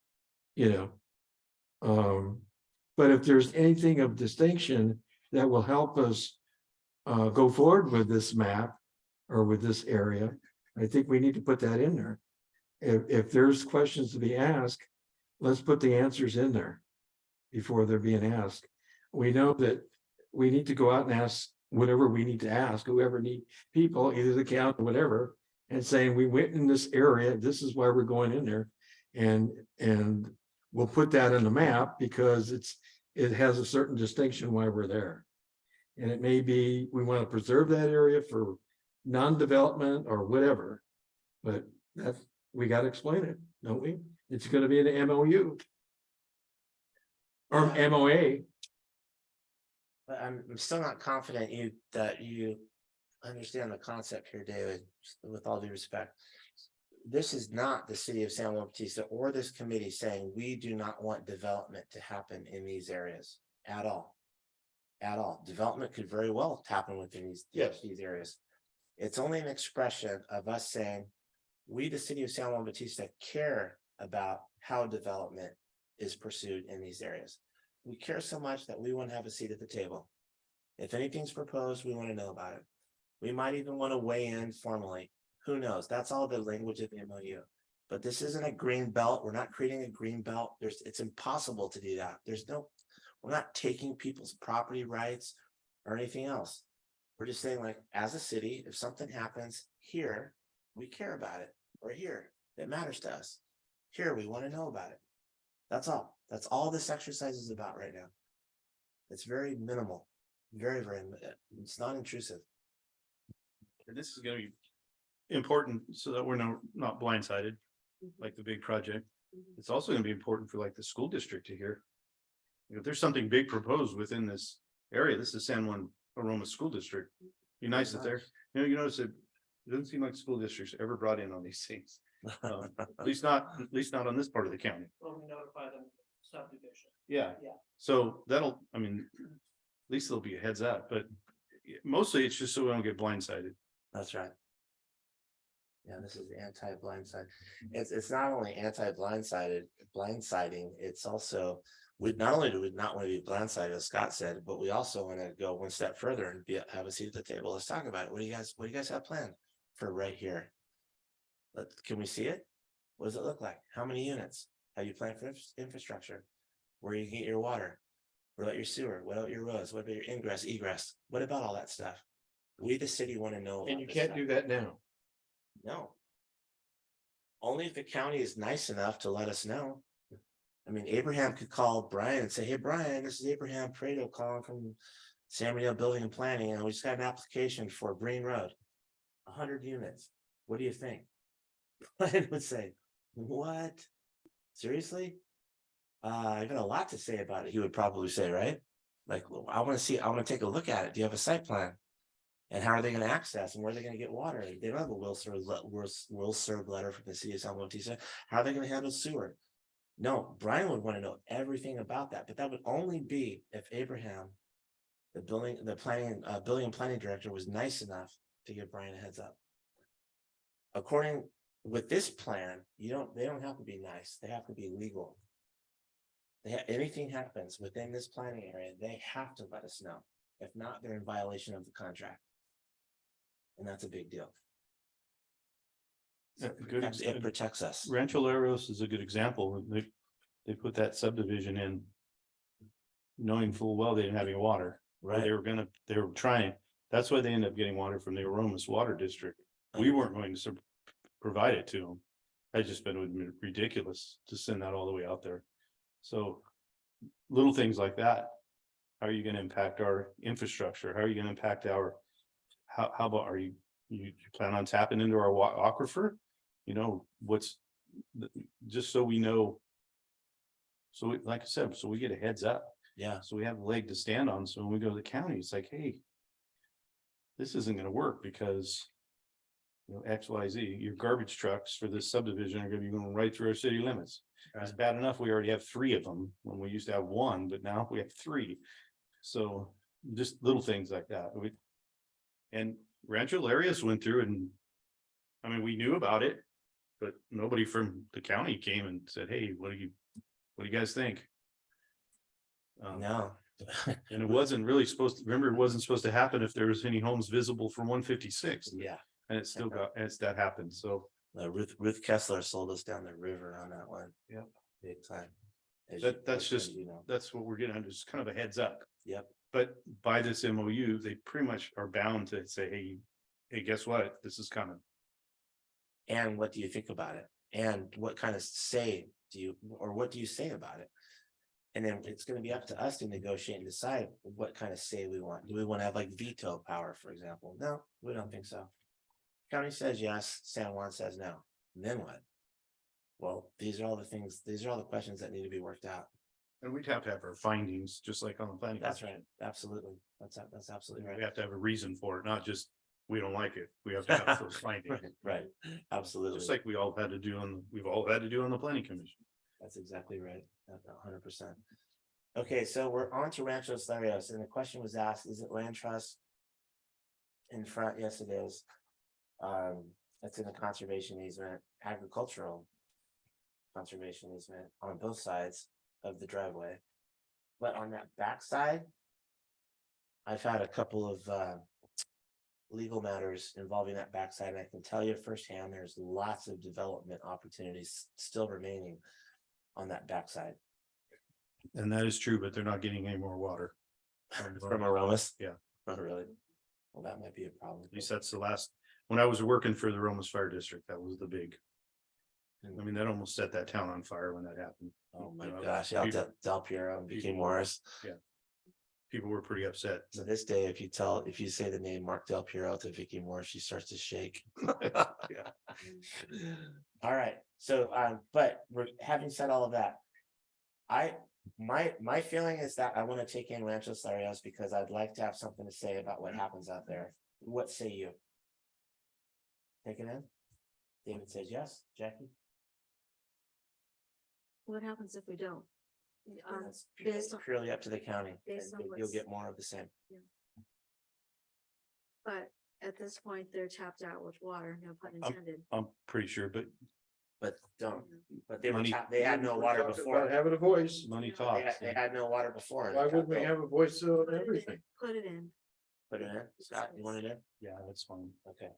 But if there's anything of distinction that will help us go forward with this map or with this area, I think we need to put that in there. If there's questions to be asked, let's put the answers in there before they're being asked. We know that we need to go out and ask whatever we need to ask, whoever need people, either the county or whatever, and saying, we went in this area, this is why we're going in there. And we'll put that in the map because it has a certain distinction why we're there. And it may be, we want to preserve that area for non-development or whatever. But we got to explain it, don't we? It's going to be an MOU. Or MOA. But I'm still not confident that you understand the concept here, David, with all due respect. This is not the city of San Juan Bautista or this committee saying we do not want development to happen in these areas at all. At all. Development could very well happen within these areas. It's only an expression of us saying we, the city of San Juan Bautista, care about how development is pursued in these areas. We care so much that we want to have a seat at the table. If anything's proposed, we want to know about it. We might even want to weigh in formally. Who knows? That's all the language of the MOU. But this isn't a green belt. We're not creating a green belt. It's impossible to do that. We're not taking people's property rights or anything else. We're just saying, like, as a city, if something happens here, we care about it. Or here, it matters to us. Here, we want to know about it. That's all. That's all this exercise is about right now. It's very minimal. Very, very, it's not intrusive. And this is gonna be important so that we're not blindsided, like the big project. It's also gonna be important for like the school district to hear. If there's something big proposed within this area, this is San Juan Aroma School District. Be nice if they're, you notice it doesn't seem like school districts ever brought in on these things. At least not on this part of the county. Well, we notify them subdivision. Yeah. Yeah. So at least there'll be a heads up, but mostly it's just so we don't get blindsided. That's right. Yeah, this is anti-blindside. It's not only anti-blindsiding, it's also, not only do we not want to be blindsided, as Scott said, but we also want to go one step further and have a seat at the table. Let's talk about it. What do you guys have planned for right here? Can we see it? What does it look like? How many units? Have you planned for infrastructure? Where you get your water? What about your sewer? What about your roads? What about your ingress, egress? What about all that stuff? We, the city, want to know. And you can't do that now. No. Only if the county is nice enough to let us know. I mean, Abraham could call Brian and say, hey, Brian, this is Abraham Prado calling from San Mateo Building and Planning, and we just got an application for Green Road. 100 units. What do you think? Brian would say, what? Seriously? I got a lot to say about it, he would probably say, right? Like, well, I want to take a look at it. Do you have a site plan? And how are they going to access and where are they going to get water? They don't have a will serve letter from the city of San Bautista. How are they going to handle sewer? No, Brian would want to know everything about that, but that would only be if Abraham, the building and planning director, was nice enough to give Brian a heads up. According with this plan, they don't have to be nice, they have to be legal. Anything happens within this planning area, they have to let us know. If not, they're in violation of the contract. And that's a big deal. Yeah, good It protects us. Rancho Laros is a good example. They put that subdivision in. Knowing full well they didn't have any water. Or Right. they were trying. That's why they ended up getting water from the Aromas Water District. We weren't going to provide it to them. I just been ridiculous to send that all the way out there. So little things like that. How are you going to impact our infrastructure? How are you going to impact our, how about, you plan on tapping into our aquifer? You know, just so we know. So like I said, so we get a heads up. Yeah. So we have a leg to stand on. So when we go to the county, it's like, hey, this isn't going to work because, you know, XYZ, your garbage trucks for this subdivision are going to be going right through our city limits. It's bad enough. We already have 3 of them when we used to have 1, but now we have 3. So just little things like that. And Rancho Larios went through and, I mean, we knew about it, but nobody from the county came and said, hey, what do you guys think? No. And it wasn't really supposed to, remember, it wasn't supposed to happen if there was any homes visible from 156. Yeah. And it still that happened. So Ruth Kessler sold us down the river on that one. Yep. Big time. that's just, you know. that's what we're getting, just kind of a heads up. Yep. But by this MOU, they pretty much are bound to say, hey, guess what? This is coming. And what do you think about it? And what kind of say what do you say about it? And then it's gonna be up to us to negotiate and decide what kind of say we want. Do we want to have like veto power, for example? No, we don't think so. County says yes, San Juan says no. And then what? Well, these are all the questions that need to be worked out. And we'd have to have our findings, just like on the planning. That's right. Absolutely. That's absolutely right. We have to have a reason for it, not just, we don't like it. We have to have those findings. Right. Absolutely. Just like we've all had to do on the planning commission. That's exactly right. 100%. Okay, so we're on to Rancho Larios, and the question was asked, is it land trust? In front, yes, it is. It's in a conservation easement, agricultural conservation easement on both sides of the driveway. But on that backside, I've had a couple of legal matters involving that backside, and I can tell you firsthand, there's lots of development opportunities still remaining on that backside. And that is true, but they're not getting any more water. From Aromas? Yeah. Oh, really? Well, that might be a problem. At least that's the last, when I was working for the Romas Fire District, that was the big. I mean, that almost set that town on fire when that happened. Oh my You know, gosh, yeah, people- Del Piero and Vicky people- Morris. People were pretty upset. To this day, if you say the name Mark Del Piero to Vicky Morris, she starts to shake. Yeah. All right, so but having said all of that, my feeling is that I want to take in Rancho Larios because I'd like to have something to say about what happens out there. What say you? Take it in? David says yes. Jackie? What happens if we don't? That's Based on, purely up to the county. based on You'll what's- get more of the same. but at this point, they're tapped out with water, no pun Um, intended. I'm pretty sure, but But they were Money- they had no water before. Having a voice. money They talks. had no water before. and Why it got wouldn't we built. have a voice on Put it in, everything? Put it in. Put it in? Scott, you want it in? Yeah, that's fine. Okay.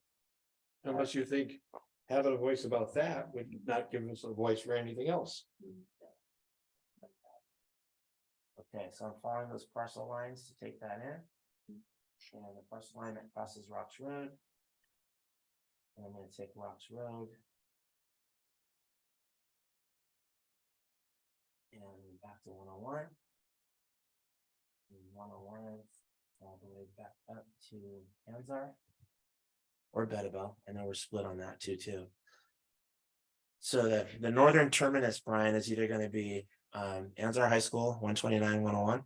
Unless you think having a voice about that would not give us a voice for anything else. Okay, so I'm following those parcel lines to take that in. And the parcel line that crosses Rocks Road. And I'm gonna take Rocks Road. And back to 101. And 101, all the way back up to Anzar. Or Bedabel, I know we're split on that too. So the northern terminus, Brian, is either gonna be Anzar High School, 129, 101,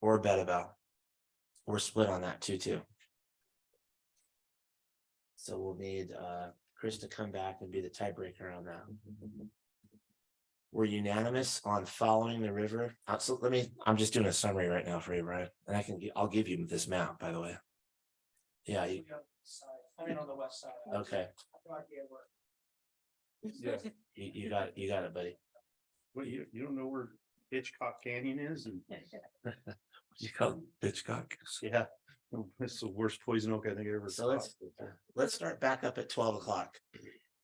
or Bedabel. We're split on that too. So we'll need Chris to come back and be the tiebreaker on that. We're unanimous on following the river. So I'm just doing a summary right now for you, Brian, and I'll give you this map, by the way. Yeah, I mean, on the west side. okay. Yes. You got it, buddy. Well, you don't know where Hitchcock Canyon is and. You call Hitchcock. Yeah. It's the worst poison oak I think I ever So saw. let's start back up at 12 o'clock.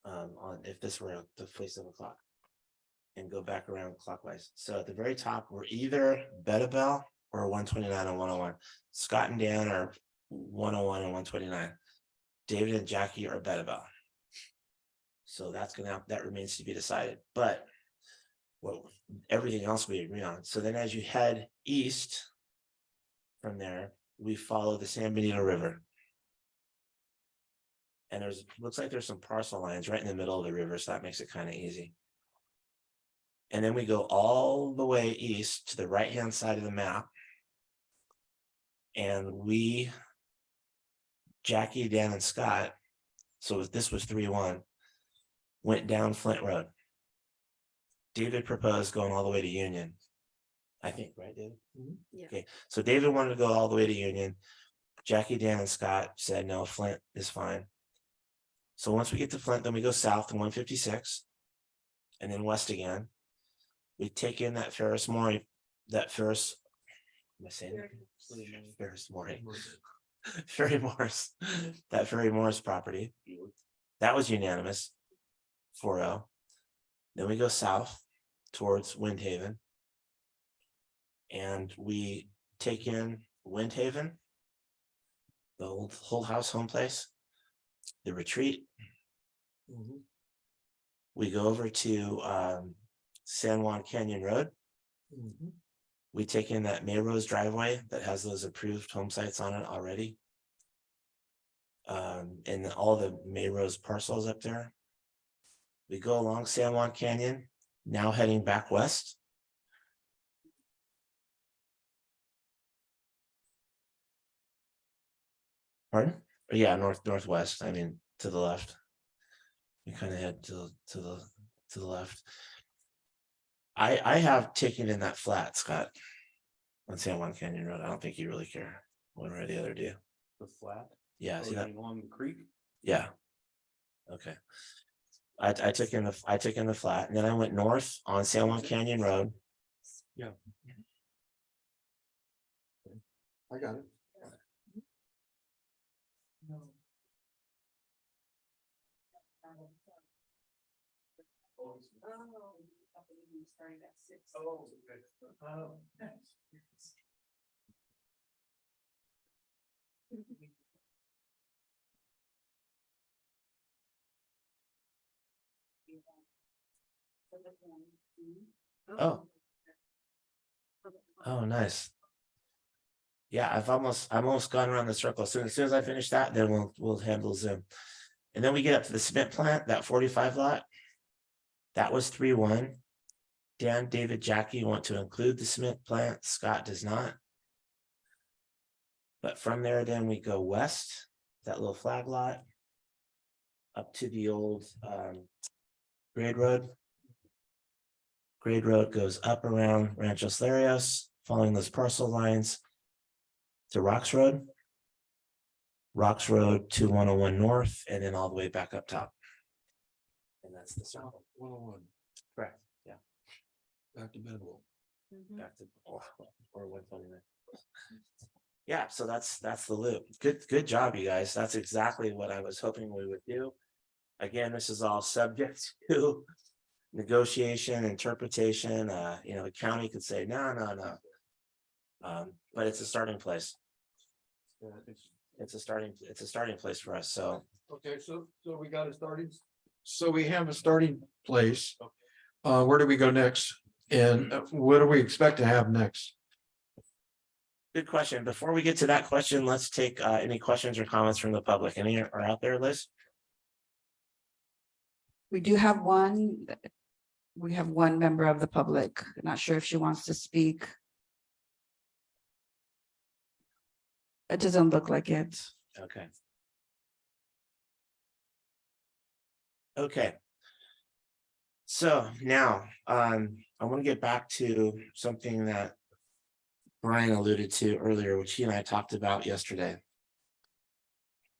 On if this were the place of o'clock. And go back around clockwise. So at the very top, we're either Bedabel or 129 and 101. Scott and Dan are 101 and 129. David and Jackie are Bedabel. So that remains to be decided. But well, everything else we agree on. So then as you head east from there, we follow the San Benito River. And looks like there's some parcel lines right in the middle of the river, so that makes it kind of easy. And then we go all the way east to the right-hand side of the map. And Jackie, Dan, and Scott, so this was 3-1, went down Flint Road. David proposed going all the way to Union. I think, right, David? Yeah. Okay, so David wanted to go all the way to Union. Jackie, Dan, and Scott said, no, Flint is fine. So once we get to Flint, then we go south to 156 and then west again. We take in that Ferris Morris, am I saying that? Ferris Morris, Ferry Morris, that Ferry Morris property. That was unanimous, 4-0. Then we go south towards Windhaven. And we take in Windhaven, the old Whole House home place, the retreat. We go over to San Juan Canyon Road. We take in that Mayrose driveway that has those approved home sites on it already. And all the Mayrose parcels up there. We go along San Juan Canyon, now heading back west. Pardon? Yeah, northwest. I mean, to the left. We kind of head to the left. I have taken in that flat, Scott, on San Juan Canyon Road. I don't think you really care one way or the other, do you? The flat. Yeah, see that? Along the creek. Yeah. Okay. I took in the flat, and then I went north on San Juan Canyon Road. Yeah. I got it. Oh, nice. Yeah, I'm almost gone around the circle. So as soon as I finish that, then we'll handle Zoom. And then we get up to the cement plant, that 45 lot. That was 3-1. Dan, David, Jackie want to include the cement plant. Scott does not. But from there, then we go west, that little flag lot, up to the old grade road. Grade road goes up around Ranchos Larios, following those parcel lines to Rocks Road. Rocks Road to 101 North, and then all the way back up top. And that's the circle. 101, Correct. Yeah. back to Bedwell. Back to or 129. Yeah, so that's the loop. Good job, you guys. That's exactly what I was hoping we would do. Again, this is all subject to negotiation, interpretation. The county could say no. But it's a starting place. It's a starting place for us. So Okay, so we got a starting. So we have a starting place. Where do we go next? And what do we expect to have next? good question. Before we get to that question, let's take any questions or comments from the public. Any are out there, Liz? We do have one. We have one member of the public. Not sure if she wants to speak. It doesn't look like it. Okay. Okay. So now, I want to get back to something that Brian alluded to earlier, which he and I talked about yesterday,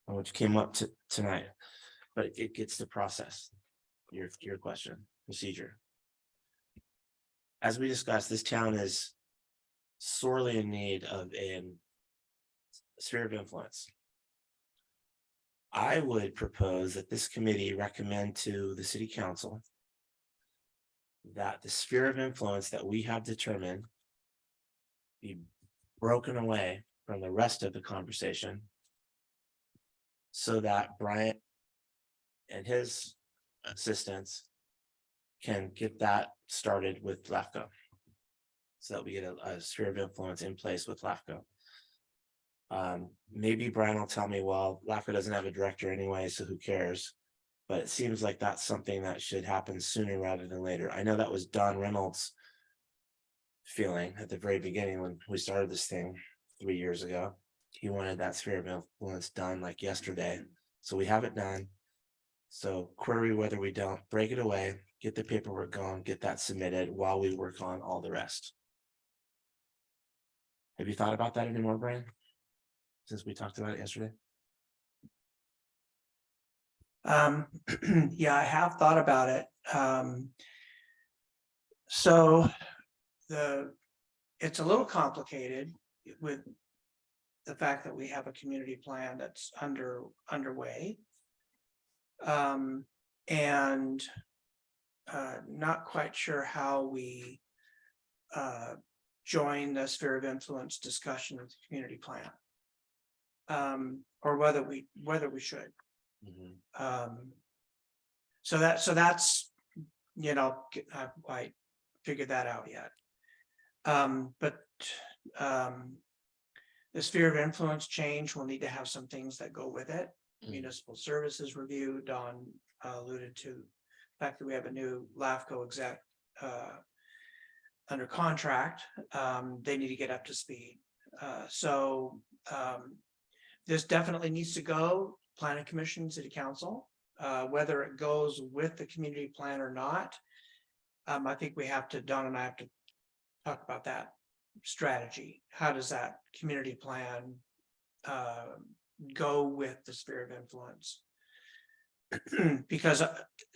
which came up tonight, but it gets to process. your question, procedure. As we discussed, this town is sorely in need of a sphere of influence. I would propose that this committee recommend to the city council that the sphere of influence that we have determined be broken away from the rest of the conversation so that Bryant and his assistants can get that started with LAFCO. So that we get a sphere of influence in place with LAFCO. Maybe Brian will tell me, well, LAFCO doesn't have a director anyway, so who cares? But it seems like that's something that should happen sooner rather than later. I know that was Don Reynolds' feeling at the very beginning when we started this thing 3 years ago. He wanted that sphere of influence done like yesterday. So we have it done. So query whether we don't break it away, get the paperwork going, get that submitted while we work on all the rest. Have you thought about that anymore, Brian? Since we talked about it yesterday? Yeah, I have thought about it. So it's a little complicated with the fact that we have a community plan that's underway. And not quite sure how we join the sphere of influence discussion with the community plan. Or whether we should. So that's, you know, I haven't quite figured that out yet. But the sphere of influence change will need to have some things that go with it. Municipal services review, Don alluded to the fact that we have a new LAFCO exec under contract. They need to get up to speed. So this definitely needs to go planning commission, city council, whether it goes with the community plan or not. I think Don and I have to talk about that strategy. How does that community plan go with the sphere of influence? Because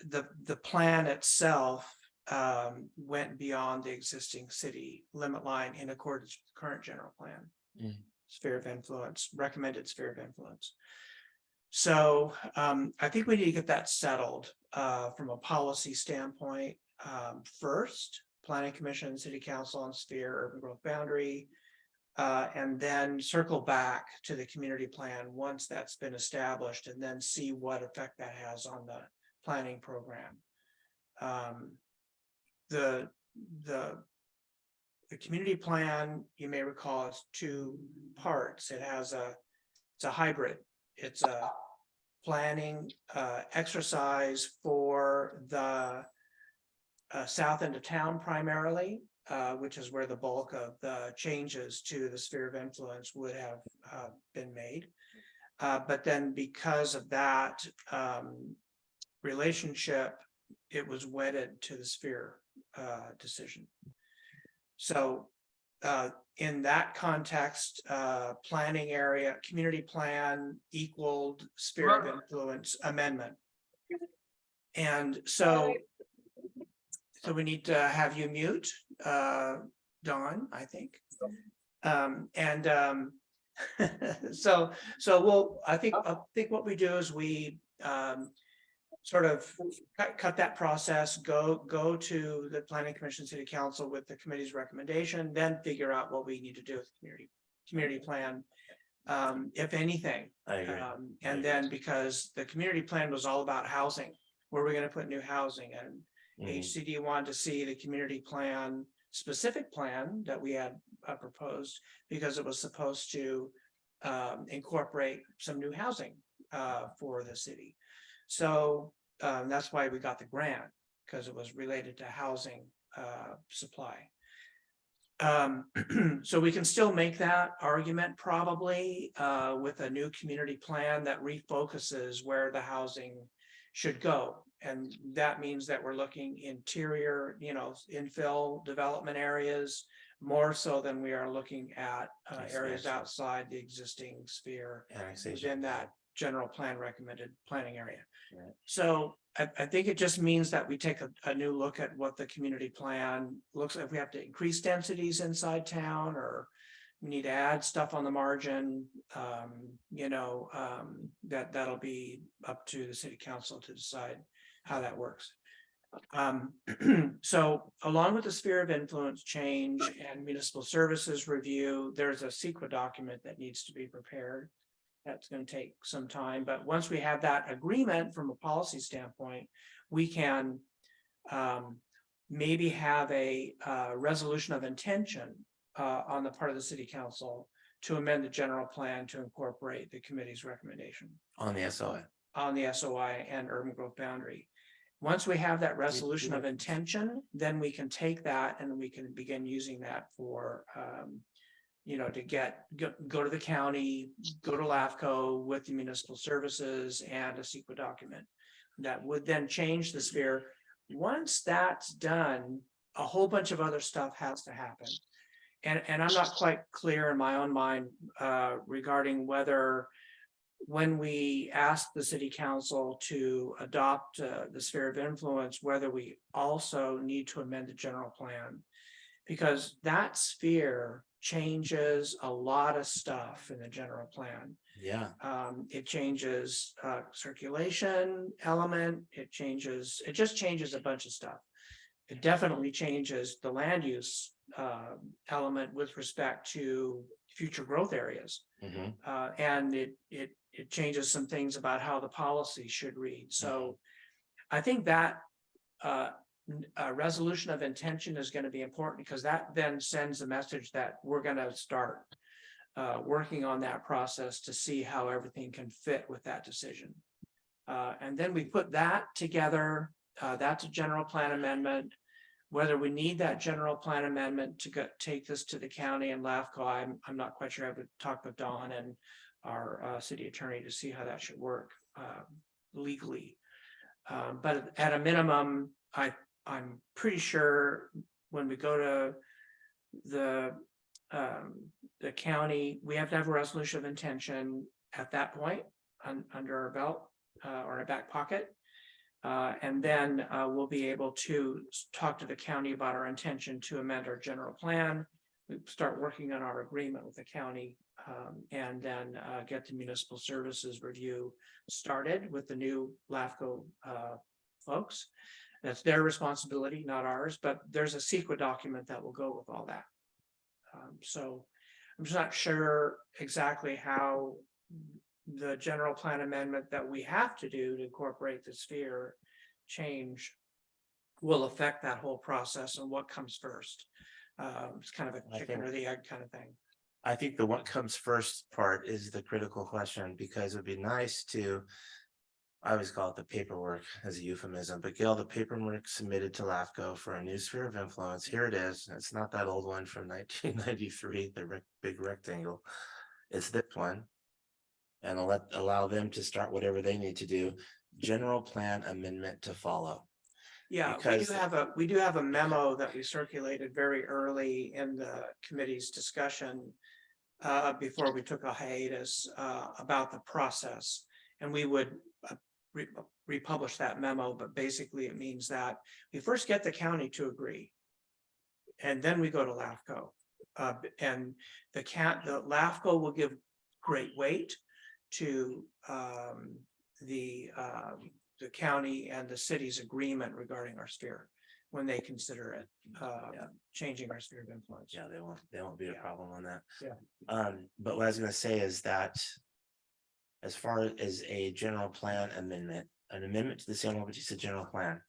the plan itself went beyond the existing city limit line in accordance with the current general plan. Sphere of influence, recommended sphere of influence. So I think we need to get that settled from a policy standpoint. First, planning commission, city council on sphere, urban growth boundary, and then circle back to the community plan once that's been established, and then see what effect that has on the planning program. The community plan, you may recall, is 2 parts. It's a hybrid. It's a planning exercise for the south end of town primarily, which is where the bulk of the changes to the sphere of influence would have been made. But then because of that relationship, it was wedded to the sphere decision. So in that context, planning area, community plan equaled sphere of influence amendment. And so we need to have you mute, Dawn, I think. So I think what we do is we sort of cut that process, go to the planning commission, city council with the committee's recommendation, then figure out what we need to do with the community plan, if anything. I agree. And then because the community plan was all about housing, where we're going to put new housing, and HCD wanted to see the community plan, specific plan that we had proposed, because it was supposed to incorporate some new housing for the city. So that's why we got the grant, because it was related to housing supply. So we can still make that argument probably with a new community plan that refocuses where the housing should go. And that means that we're looking interior, infill development areas more so than we are looking at areas outside the existing sphere within that general plan recommended planning area. Right. So I think it just means that we take a new look at what the community plan looks like. If we have to increase densities inside town, or we need to add stuff on the margin, that'll be up to the city council to decide how that works. So along with the sphere of influence change and municipal services review, there's a CEQA document that needs to be prepared. That's going to take some time, but once we have that agreement from a policy standpoint, we can maybe have a resolution of intention on the part of the city council to amend the general plan to incorporate the committee's recommendation On the SOI. on the SOI and urban growth boundary. Once we have that resolution of intention, then we can take that and we can begin using that for to go to the county, go to LAFCO with the municipal services and a CEQA document that would then change the sphere. Once that's done, a whole bunch of other stuff has to happen. And I'm not quite clear in my own mind regarding whether, when we ask the city council to adopt the sphere of influence, whether we also need to amend the general plan, because that sphere changes a lot of stuff in the general plan. Yeah, It changes circulation element, it just changes a bunch of stuff. It definitely changes the land use element with respect to future growth areas. mhm. And it changes some things about how the policy should read. So I think that a resolution of intention is going to be important, because that then sends a message that we're going to start working on that process to see how everything can fit with that decision. And then we put that together. That's a general plan amendment. Whether we need that general plan amendment to take this to the county and LAFCO, I'm not quite sure. I would talk with Dawn and our city attorney to see how that should work legally. But at a minimum, I'm pretty sure when we go to the county, we have to have a resolution of intention at that point under our belt or in our back pocket. And then we'll be able to talk to the county about our intention to amend our general plan. We start working on our agreement with the county, and then get the municipal services review started with the new LAFCO folks. That's their responsibility, not ours, but there's a CEQA document that will go with all that. So I'm just not sure exactly how the general plan amendment that we have to do to incorporate the sphere change will affect that whole process and what comes first. It's kind of a chicken or the egg kind of thing. I think the what comes first part is the critical question, because it'd be nice to, I always call it the paperwork as a euphemism, but Gail, the paperwork submitted to LAFCO for a new sphere of influence, here it is. It's not that old one from 1993, the big rectangle. It's this one. And allow them to start whatever they need to do. General plan amendment to follow. Yeah, Because- we do have a memo that we circulated very early in the committee's discussion before we took a hiatus about the process, and we would republish that memo. But basically, it means that we first get the county to agree, and then we go to LAFCO, and the LAFCO will give great weight to the county and the city's agreement regarding our sphere when they consider it changing our sphere of influence. Yeah, they won't be a problem on that. Yeah. But what I was gonna say is that as far as a general plan amendment, an amendment to the San Juan Bautista general plan,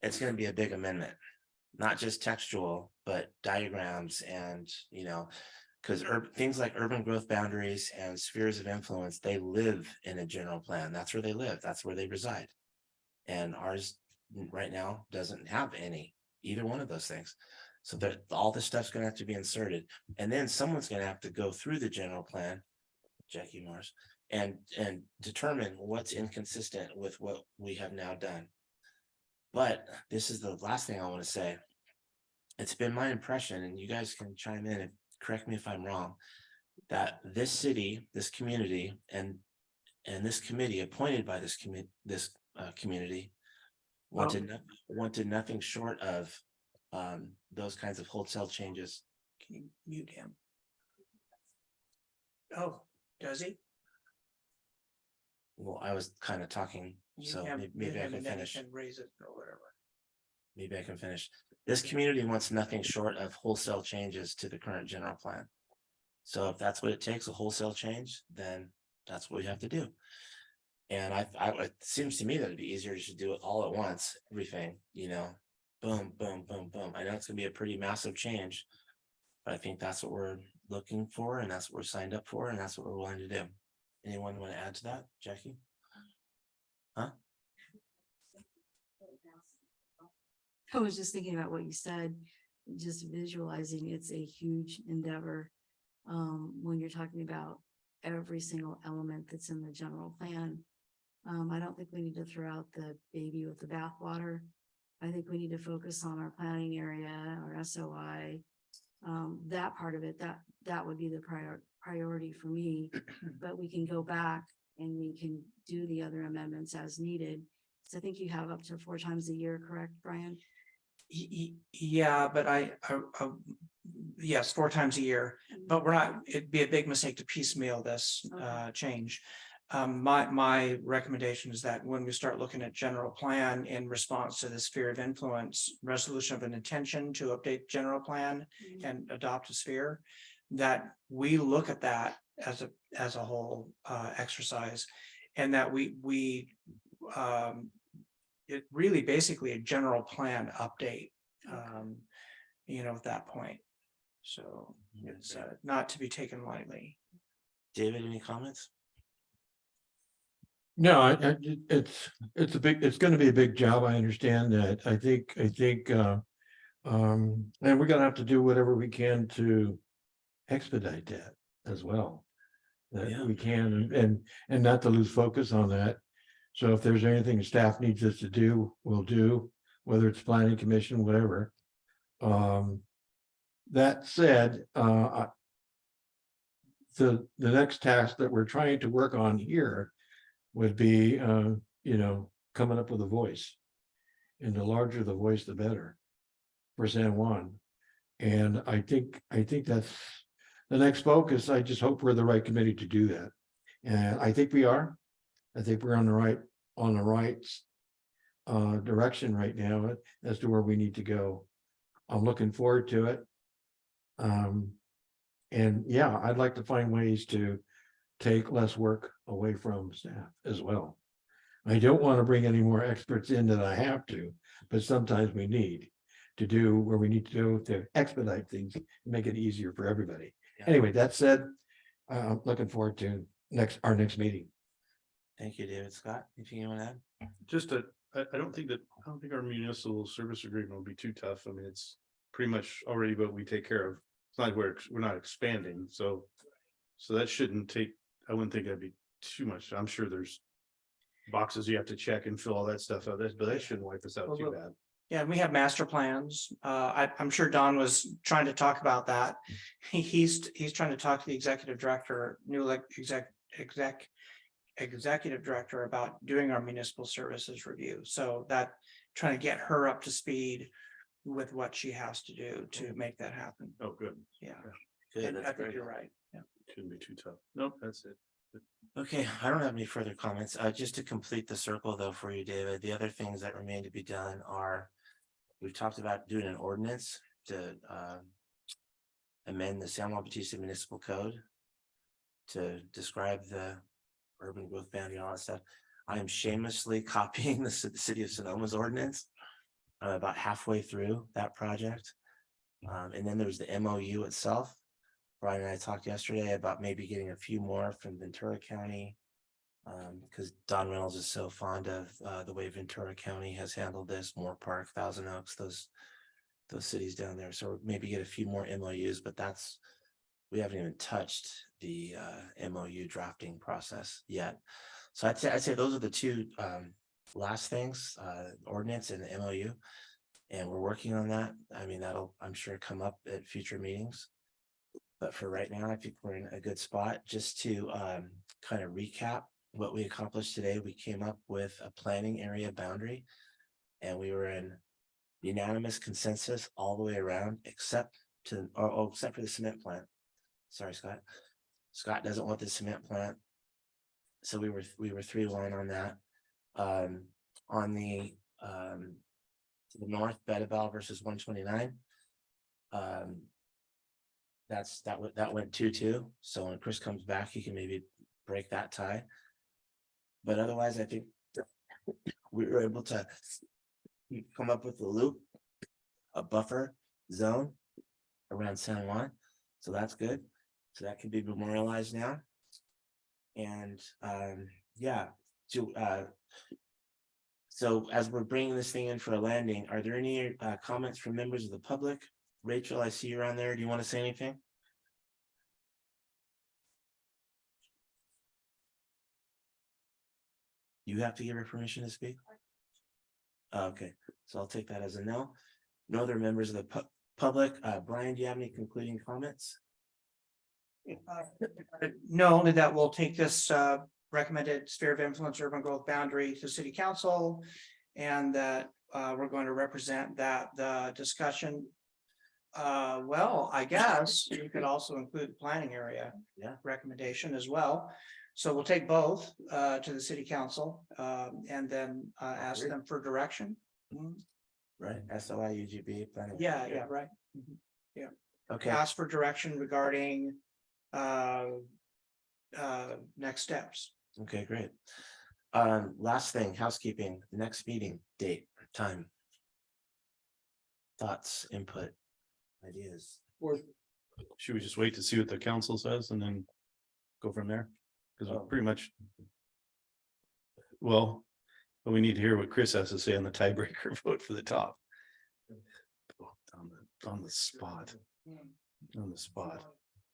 it's gonna be a big amendment, not just textual, but diagrams and, because things like urban growth boundaries and spheres of influence, they live in a general plan. That's where they live. That's where they reside. And ours right now doesn't have either one of those things. So that all this stuff's gonna have to be inserted. And then someone's gonna have to go through the general plan, Jackie Morris, and determine what's inconsistent with what we have now done. But this is the last thing I want to say. It's been my impression, and you guys can chime in and correct me if I'm wrong, that this city, this community, and this committee appointed by this community. Wanted nothing short of those kinds of wholesale changes. Can you mute him? Oh, does he? Well, I was kind of talking, Mute so him, maybe mute I him, can and then he finish. can raise it or whatever. Maybe I can finish. This community wants nothing short of wholesale changes to the current general plan. So if that's what it takes, a wholesale change, then that's what we have to do. And it seems to me that it'd be easier just to do it all at once, everything, boom, boom, boom, boom. I know it's gonna be a pretty massive change. But I think that's what we're looking for, and that's what we're signed up for, and that's what we're willing to do. Anyone want to add to that, Jackie? Huh? I was just thinking about what you said, just visualizing it's a huge endeavor. When you're talking about every single element that's in the general plan. I don't think we need to throw out the baby with the bathwater. I think we need to focus on our planning area, our SOI. That part of it, that would be the priority for me, but we can go back and we can do the other amendments as needed. So I think you have up to 4 times a year, correct, Brian? Yeah, but yes, 4 times a year, but it'd be a big mistake to piecemeal this change. My recommendation is that when we start looking at general plan in response to the sphere of influence, resolution of an intention to update general plan and adopt a sphere, that we look at that as a whole exercise, and that we it really basically a general plan update, at that point. So it's not to be taken lightly. David, any comments? No, it's gonna be a big job. I understand that. I think, and we're gonna have to do whatever we can to expedite that as well. That Yeah. we can, and not to lose focus on that. So if there's anything staff needs us to do, we'll do, whether it's planning commission, whatever. That said, the next task that we're trying to work on here would be, coming up with a voice. And the larger the voice, the better for San Juan. And I think that's the next focus. I just hope we're the right committee to do that. And I think we are. I think we're on the right direction right now as to where we need to go. I'm looking forward to it. And yeah, I'd like to find ways to take less work away from staff as well. I don't want to bring any more experts in than I have to, but sometimes we need to do where we need to do to expedite things, and make it easier for everybody. Yeah. Anyway, that said, I'm looking forward to our next meeting. Thank you, David. Scott, anything you want to add? I don't think our municipal service agreement will be too tough. I mean, it's pretty much already what we take care of. It's not we're not expanding, so that shouldn't take. I wouldn't think that'd be too much. I'm sure there's boxes you have to check and fill all that stuff out, but that shouldn't wipe us out too bad. Yeah, we have master plans. I'm sure Don was trying to talk about that. He's trying to talk to the executive director, executive director about doing our municipal services review. So that trying to get her up to speed with what she has to do to make that happen. Oh, good. Yeah, Good. and That's I think great. you're right. Yeah. Shouldn't be too tough. Nope, that's it. Okay, I don't have any further comments. Just to complete the circle though for you, David, the other things that remain to be done are, we've talked about doing an ordinance to amend the San Juan Bautista Municipal Code to describe the urban growth boundary and all that stuff. I am shamelessly copying the city of Sonoma's ordinance. I'm about halfway through that project. And then there's the MOU itself. Brian and I talked yesterday about maybe getting a few more from Ventura County. Because Don Reynolds is so fond of the way Ventura County has handled this, Moore Park, Thousand Oaks, those cities down there. So maybe get a few more MOUs, but we haven't even touched the MOU drafting process yet. So I'd say those are the two last things, ordinance and the MOU. And we're working on that. I mean, that'll, I'm sure, come up at future meetings. But for right now, I think we're in a good spot. Just to kind of recap what we accomplished today, we came up with a planning area boundary. And we were in unanimous consensus all the way around, except except for the cement plant. Sorry, Scott. Scott doesn't want the cement plant. So we were 3-1 on that. On the to the north, Bedabel versus 129. That went 2-2. So when Chris comes back, he can maybe break that tie. But otherwise, I think we were able to come up with a loop, a buffer zone around San Juan. So that's good. So that can be memorialized now. And yeah, so as we're bringing this thing in for a landing, are there any comments from members of the public? Rachel, I see you around there. Do you want to say anything? You have to give her permission to speak? Okay, so I'll take that as a no. No other members of the public. Brian, do you have any concluding comments? No, only that we'll take this recommended sphere of influence urban growth boundary to city council. And that we're going to represent that the discussion. Well, I guess you could also include the planning area. Yeah. Recommendation as well. So we'll take both to the city council and then ask them for direction. Right, SOI, UGB, planning. Yeah, right. Okay, Ask for direction regarding next steps. okay, great. Last thing, housekeeping, next meeting, date, time. Thoughts, input, ideas. Should we just wait to see what the council says and then go from there? Because we're pretty much. Well, but we need to hear what Chris has to say on the tiebreaker vote for the top. On the spot. On the spot.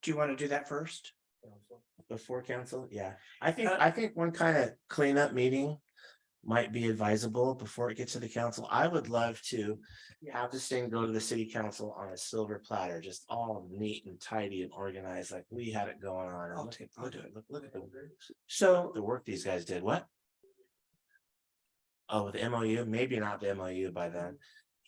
Do you want to do that first? Before council, yeah. I think one kind of cleanup meeting might be advisable before it gets to the council. I would love to have this thing go to the city council on a silver platter, just all neat and tidy and organized, like we had it going on. And I'll look at So the work these guys did. What? Oh, with the MOU, maybe not the MOU by then,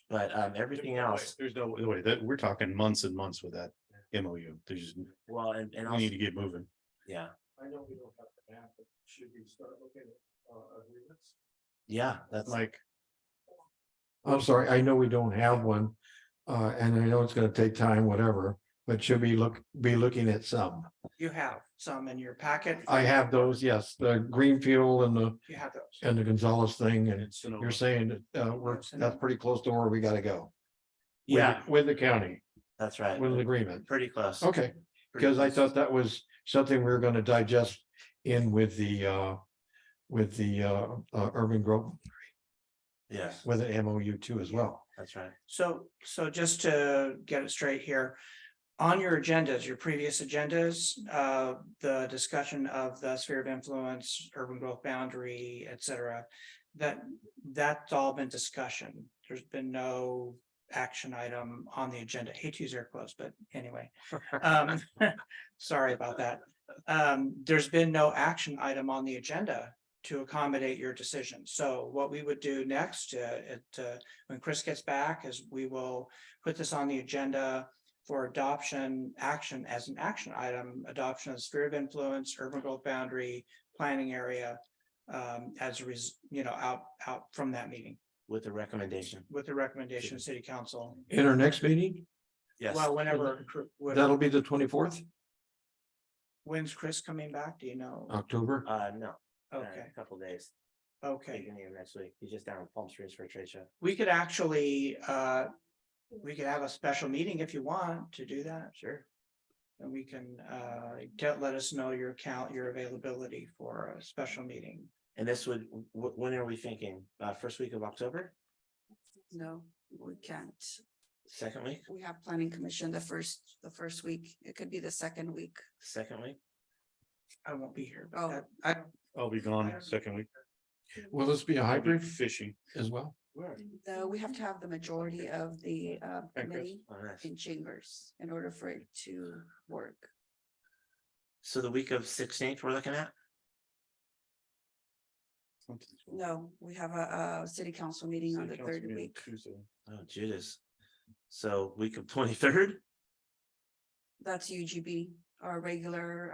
but everything else. There's no way that we're talking months and months with that MOU. There's just, Well, and we also, need to get moving. yeah, I know we don't have the map, but should we start looking at agreements? yeah, that's Like, I'm sorry, I know we don't have one, and I know it's gonna take time, whatever, but should we be looking at some? you have some in your packet. I have those, yes, the Greenfield You have those. and the Gonzalez thing, and it's, you know, you're saying that that's pretty close to where we gotta go. With yeah, With the county, that's right. with an agreement. Pretty close. Okay, Pretty because I close. thought that was something we were gonna digest in with the urban growth, Yes, with an MOU too as well. that's right. So just to get it straight here. On your agendas, your previous agendas, the discussion of the sphere of influence, urban growth boundary, et cetera. That's all been discussion. There's been no action item on the agenda. Hate to use air quotes, but anyway. Sorry about that. There's been no action item on the agenda to accommodate your decision. So what we would do next, when Chris gets back, is we will put this on the agenda for adoption action as an action item, adoption of sphere of influence, urban growth boundary, planning area, as a out from that meeting With the recommendation. with the recommendation of city council. In our next meeting, Yes. Well, whenever, that'll be the 24th, when's Chris coming back? Do you know? October. No. Okay, A couple days. okay. Beginning of next week. He's just down in Palm Springs for a trade show. We could actually, we could have a special meeting if you want to do that. Sure. And we can, let us know your availability for a special meeting. And this would, when are we thinking? First week of October? No, we can't. Second week? We have planning commission the first week. It could be the second week. Second week? I won't be here. Oh. But I, I'll be gone second week. Will this be a I'll be hybrid fishing. as well? We have to have the majority of the committee Oh, nice. in chambers in order for it to work. So the week of 16th we're looking at? No, we have a city council meeting on the third week. Oh, Judas. So week of 23rd? That's UGB, our regular,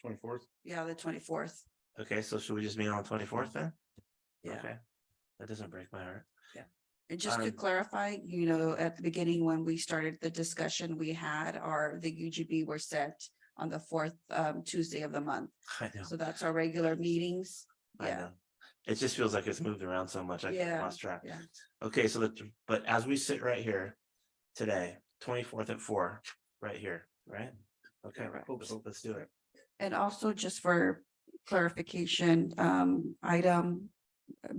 24th. yeah, the 24th. Okay, so should we just meet on 24th then? Yeah. Okay. That doesn't break my heart. And just to Um, clarify, at the beginning, when we started the discussion, we had the UGB were set on the fourth Tuesday of the month. I know, So that's our regular meetings. I Yeah, know. It just feels like it's moved around so much, I Yeah, lost track. yeah. Okay, so but as we sit right here today, 24th at 4, right here, right? Okay, Correct. let's do it. And also just for clarification, item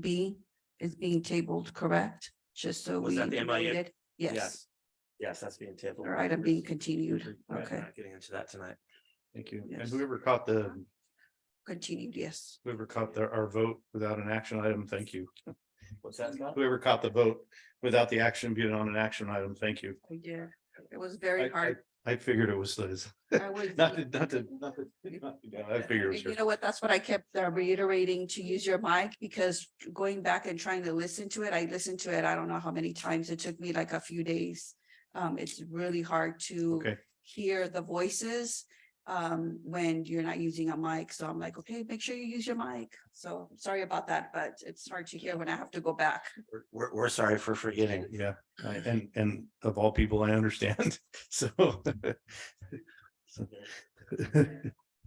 B is being tabled, correct? Just so Was we that the MIA? noted. Yes, Yes, that's being tabled. or item being continued. We're Okay, not getting into that tonight. Thank you. And Yes. whoever caught continued, yes. our vote without an action item, thank you. What's that, Scott? Whoever caught the vote without the action being on an action item, thank you. We did. It was very hard. I figured it was Liz. I was- I figured it was And you her. know what? That's what I kept reiterating, to use your mic, because going back and trying to listen to it, I listened to it, I don't know how many times. It took me like a few days. It's really hard to Okay. hear the voices when you're not using a mic. So I'm like, okay, make sure you use your mic. So sorry about that, but it's hard to hear when I have to go back. We're sorry for forgetting. Yeah, and of all people, I understand, so.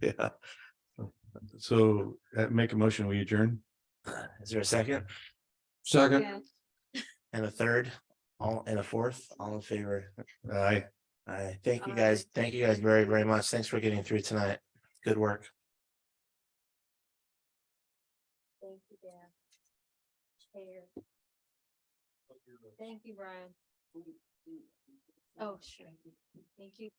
Yeah. So make a motion, we adjourn. Is there a second Second. and a third? All and a fourth? All in favor? Aye. Aye. Thank you guys. Thank you guys very, very much. Thanks for getting through tonight. Good work. Thank you, Dan. Chair. Thank you, Brian. Oh, sure. Thank you.